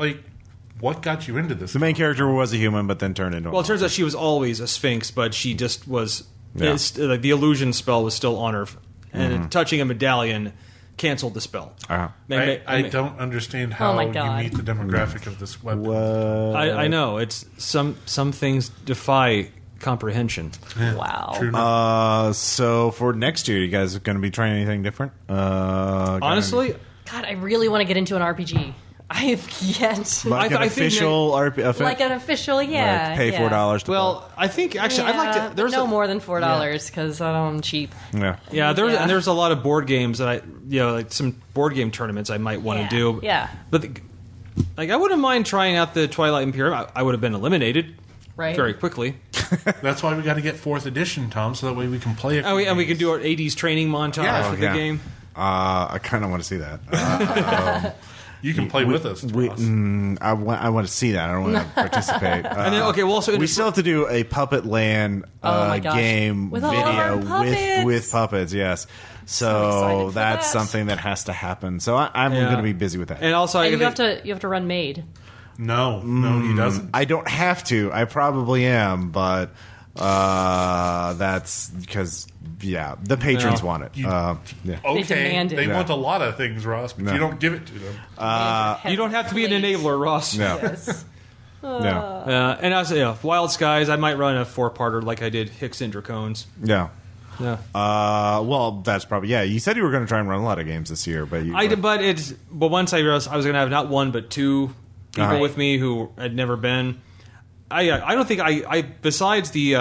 what got you into this? The main character was a human, but then turned into. Well, it turns out she was always a sphinx, but she just was. Yeah. Like the illusion spell was still on her, and touching a medallion canceled the spell. Uh-huh. I don't understand how my you God. meet the demographic of this weapon. I know it's some things defy comprehension. Wow. True enough. So for next year, you guys are going to be trying anything different? Honestly, God, I really want to get into an RPG. I have yet. like an I think official RP, Like an official, yeah. pay yeah. $4 to well, I think actually I'd like to. There's no a, more than $4 because I'm cheap. play. Yeah, Yeah. there's a lot of board games that like some board game tournaments I might want to do. Yeah. But I wouldn't mind trying out the Twilight Imperium. I would have been eliminated Right. very quickly. That's why we got to get 4th edition, Tom, so that way we can play it. And we can do our 80s training montage Yeah. for the game. I kind of want to see that. You can play with us. Ross. I want to see that. I don't want to participate. And then we'll also we still have to do a Puppet Land my gosh. game With all of our video puppets. with puppets. Yes, So excited for that's that. something that has to happen. So I'm Yeah. going to be busy with that. and also And you have to run Maid. No, he doesn't. I don't have to. I probably am, but that's because the patrons want it. Yeah. Okay, demand it. they Yeah. want a lot of things, Ross, but No. you don't give it to them. you don't have to be an enabler, Ross. No, Yes. no, And also, Wild Skies, I might run a 4-parter like I did Hicks and Dracones. yeah. Yeah. Well, that's probably You said you were going to try and run a lot of games this year, but But once I realized I was going to have not one but 2 people Uh-huh. with me who had never been. I don't think I besides the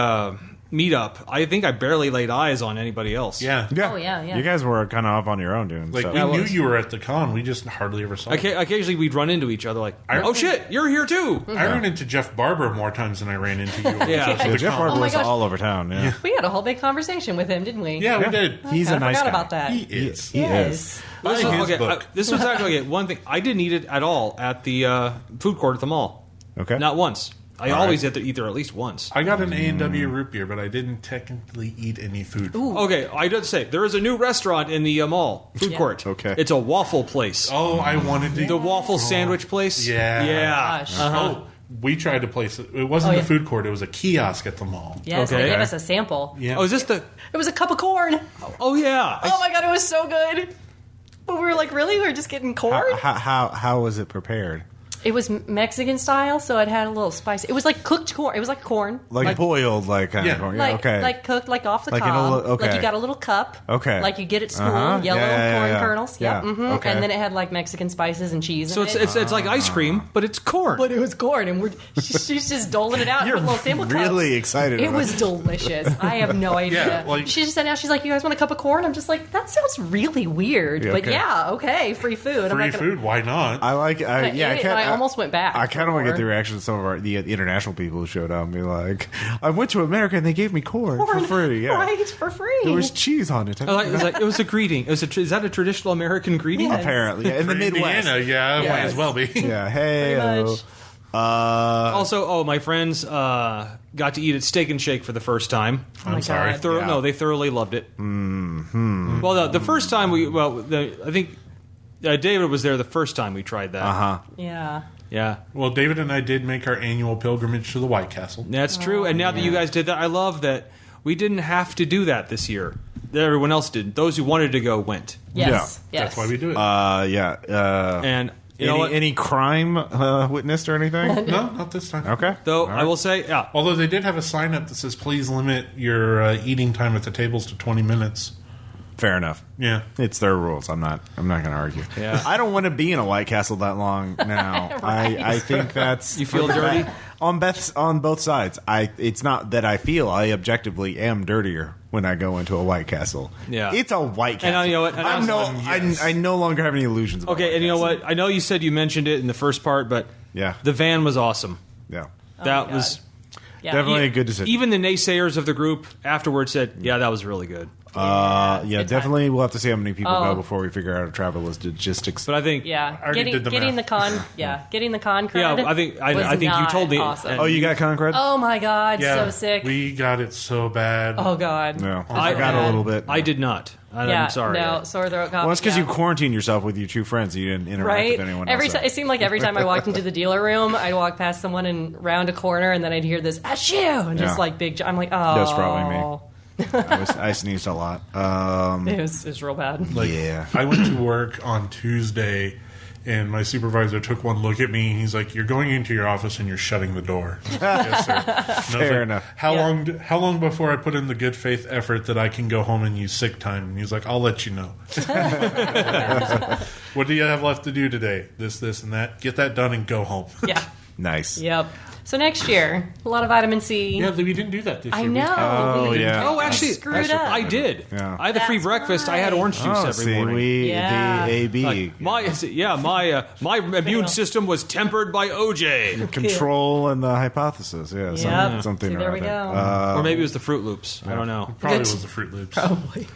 meetup, I think I barely laid eyes on anybody else. Yeah. Oh, yeah. You guys were kind of up on your own doing Like, stuff. we I knew was. you were at the con. We just hardly ever saw you. Occasionally, we'd run into each other like, I- oh shit, you're here too. I ran into Jeff Barber more times than I ran into you. Yeah. At the Jeff con. Barber Oh my was gosh. all over town. Yeah, We had a whole big conversation with him, didn't we? Yeah, we did. he's a I nice forgot guy. about that. He is. He is. Buy his book. This was actually one thing I didn't eat it at all at the food court at the mall. Okay. Not once. I All always right. eat there at least once. I got an A&W root beer, but I didn't technically eat any food. Okay, I did say there is a new restaurant in the mall food court. Okay. It's a waffle place. Oh, I wanted to. The waffle sandwich place. Yeah. Yeah. Gosh. Oh, we tried to place it. It wasn't the food court. It was a kiosk at the mall. Yes, Okay. they gave us a sample. Yeah. Oh, is this the? It was a cup of corn. Oh yeah. Oh my god, it was so good. But we were like, really? We're just getting corn? How was it prepared? It was Mexican style, so it had a little spice. It was like cooked corn. It was like corn. Like boiled, like kind Yeah. of corn. Yeah, Like, okay. like cooked, like off the Like in a cob. li- okay. Like you got a little cup. Okay. Like you get at school, Uh-huh. yellow Yeah, corn yeah. kernels. Yeah. Yep. Okay. And then it had like Mexican spices and cheese. So in it's it. it's like ice cream, but it's corn. But it was corn, and she's just doling it out in You're little sample cups. really excited It about was delicious. I have no idea. Yeah, like- she just said, "Now she's like, you guys want a cup of corn?" I'm just like, that sounds really weird, Yeah, but okay. yeah, okay, free food. I'm Free not gonna, food? Why not? I like. I ate it, and I almost went back. I kind of want to get the more. reaction of some of the international people who showed up and be like, "I went to America and they gave me corn for free." Yeah, right, for free. there was cheese on it. It was a greeting. Is that a traditional American greeting? Yeah. Apparently, yeah, in the For Midwest. Indiana, yeah, might Yes. as well be. Yeah, hey. Pretty much. Also, my friends got to eat at Steak and Shake for the first time. Oh my I'm sorry. God. Yeah. No, they thoroughly loved it. Mm-hmm. Well, the first time I think David was there the first time we tried that. Yeah. Yeah, Well, David and I did make our annual pilgrimage to the White Castle. that's true. And now that you guys did that, I love that we didn't have to do that this year. Everyone else did. Those who wanted to go went. Yes. Yes. That's why we do it. Yeah. And you know what? Any crime witnessed or anything? no, not this time. Okay. Though All right. I will say, yeah, Although they did have a sign up that says, please limit your eating time at the tables to 20 minutes. Fair enough. Yeah. It's their rules. I'm not going to argue. Yeah. I don't want to be in a White Castle that long now. Right. I think that's You feel dirty? on both sides. It's not that I feel. I objectively am dirtier when I go into a White Castle. Yeah. It's a White Castle. And you know what? And I no longer have any illusions about okay. White And you know Castle. what? I know you said you mentioned it in the first part, but Yeah. the van was awesome. Yeah. That my was God. Yeah. Definitely a good decision. even the naysayers of the group afterwards said, "Yeah, that was really good." Yeah, good time. definitely. We'll have to see how many people Oh. go before we figure out how to travel logistics. But I think, Yeah, already getting did the getting the math. con, getting the con credit. Yeah, I think was you not told me. Awesome. Oh, you got Concrete? Oh my god, Yeah. so sick. We got it so bad. Oh god. No, I I got a bad. little bit. I did not. Yeah, I'm sorry. no, sore throat cough. Well, it's because yeah. you quarantined yourself with your two friends. You didn't interact Right. with anyone Every else. time it seemed like every time I walked into the dealer room, I'd walk past someone and round a corner, and then I'd hear this "achoo" and just Yeah. like big. I'm like, oh, That's probably me. I sneezed a lot. It was real bad. Like, Yeah. I went to work on Tuesday, and my supervisor took one look at me. And he's like, "You're going into your office and you're shutting the door." Yes, sir. And I was Fair like, enough. How Yeah. How long before I put in the good faith effort that I can go home and use sick time? And he's like, "I'll let you know." What do you have left to do today? This, and that. Get that done and go home. Yeah. Nice. Yep. So next year, a lot of vitamin C. Yeah, we didn't do that this year. I We- know. Oh, we yeah. Oh, actually, screwed up. I did. Yeah. I had the free That's breakfast. I had right. orange juice Oh, every see, morning. Yeah. the AB Like, my immune system was tempered by OJ, control and the hypothesis. Yeah, Yep. something See, there we around go. there. or maybe it was the Fruit Loops. I don't know. Probably Good. was the Fruit Loops. Probably.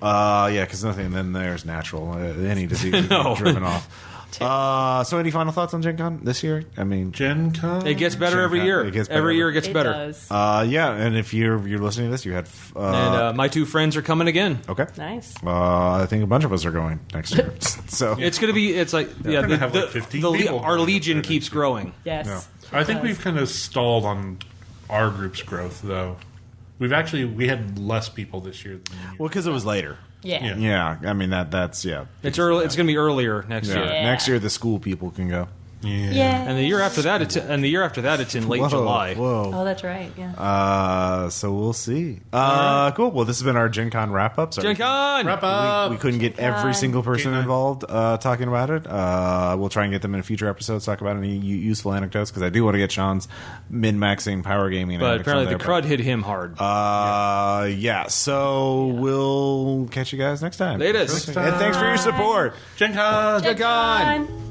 Yeah, because nothing. Then there's natural. Any disease is No. driven off. So, any final thoughts on Gen Con this year? I mean, Gen Con? It gets better every year. It gets better. Every year it gets It better. does. yeah, and if you're listening to this, you had. And my two friends are coming again. Okay. Nice. I think a bunch of us are going next year. So It's going to be. It's like We're gonna have like 15 people our going legion next keeps year. growing. Yes. Yeah. I think we've kind of stalled on our group's growth, though. We had less people this year than well, because it was later. Yeah. Yeah, I mean that's yeah. It's early. It's going to be earlier next Yeah. year. Yeah. Next year the school people can go. Yeah. And the year after that, it's in late July. Whoa. Oh, that's right. Yeah. So we'll see. Cool. Well, this has been our Gen Con wrap-up. Gen Con! Wrap up. We couldn't get every single person involved talking about it. We'll try and get them in future episodes, talk about any useful anecdotes, because I do want to get Sean's min-maxing power gaming But anecdotes apparently on the there, crud hit him hard. So we'll catch you guys next time. Latest. And thanks for your support. Gen Con. Gen Con!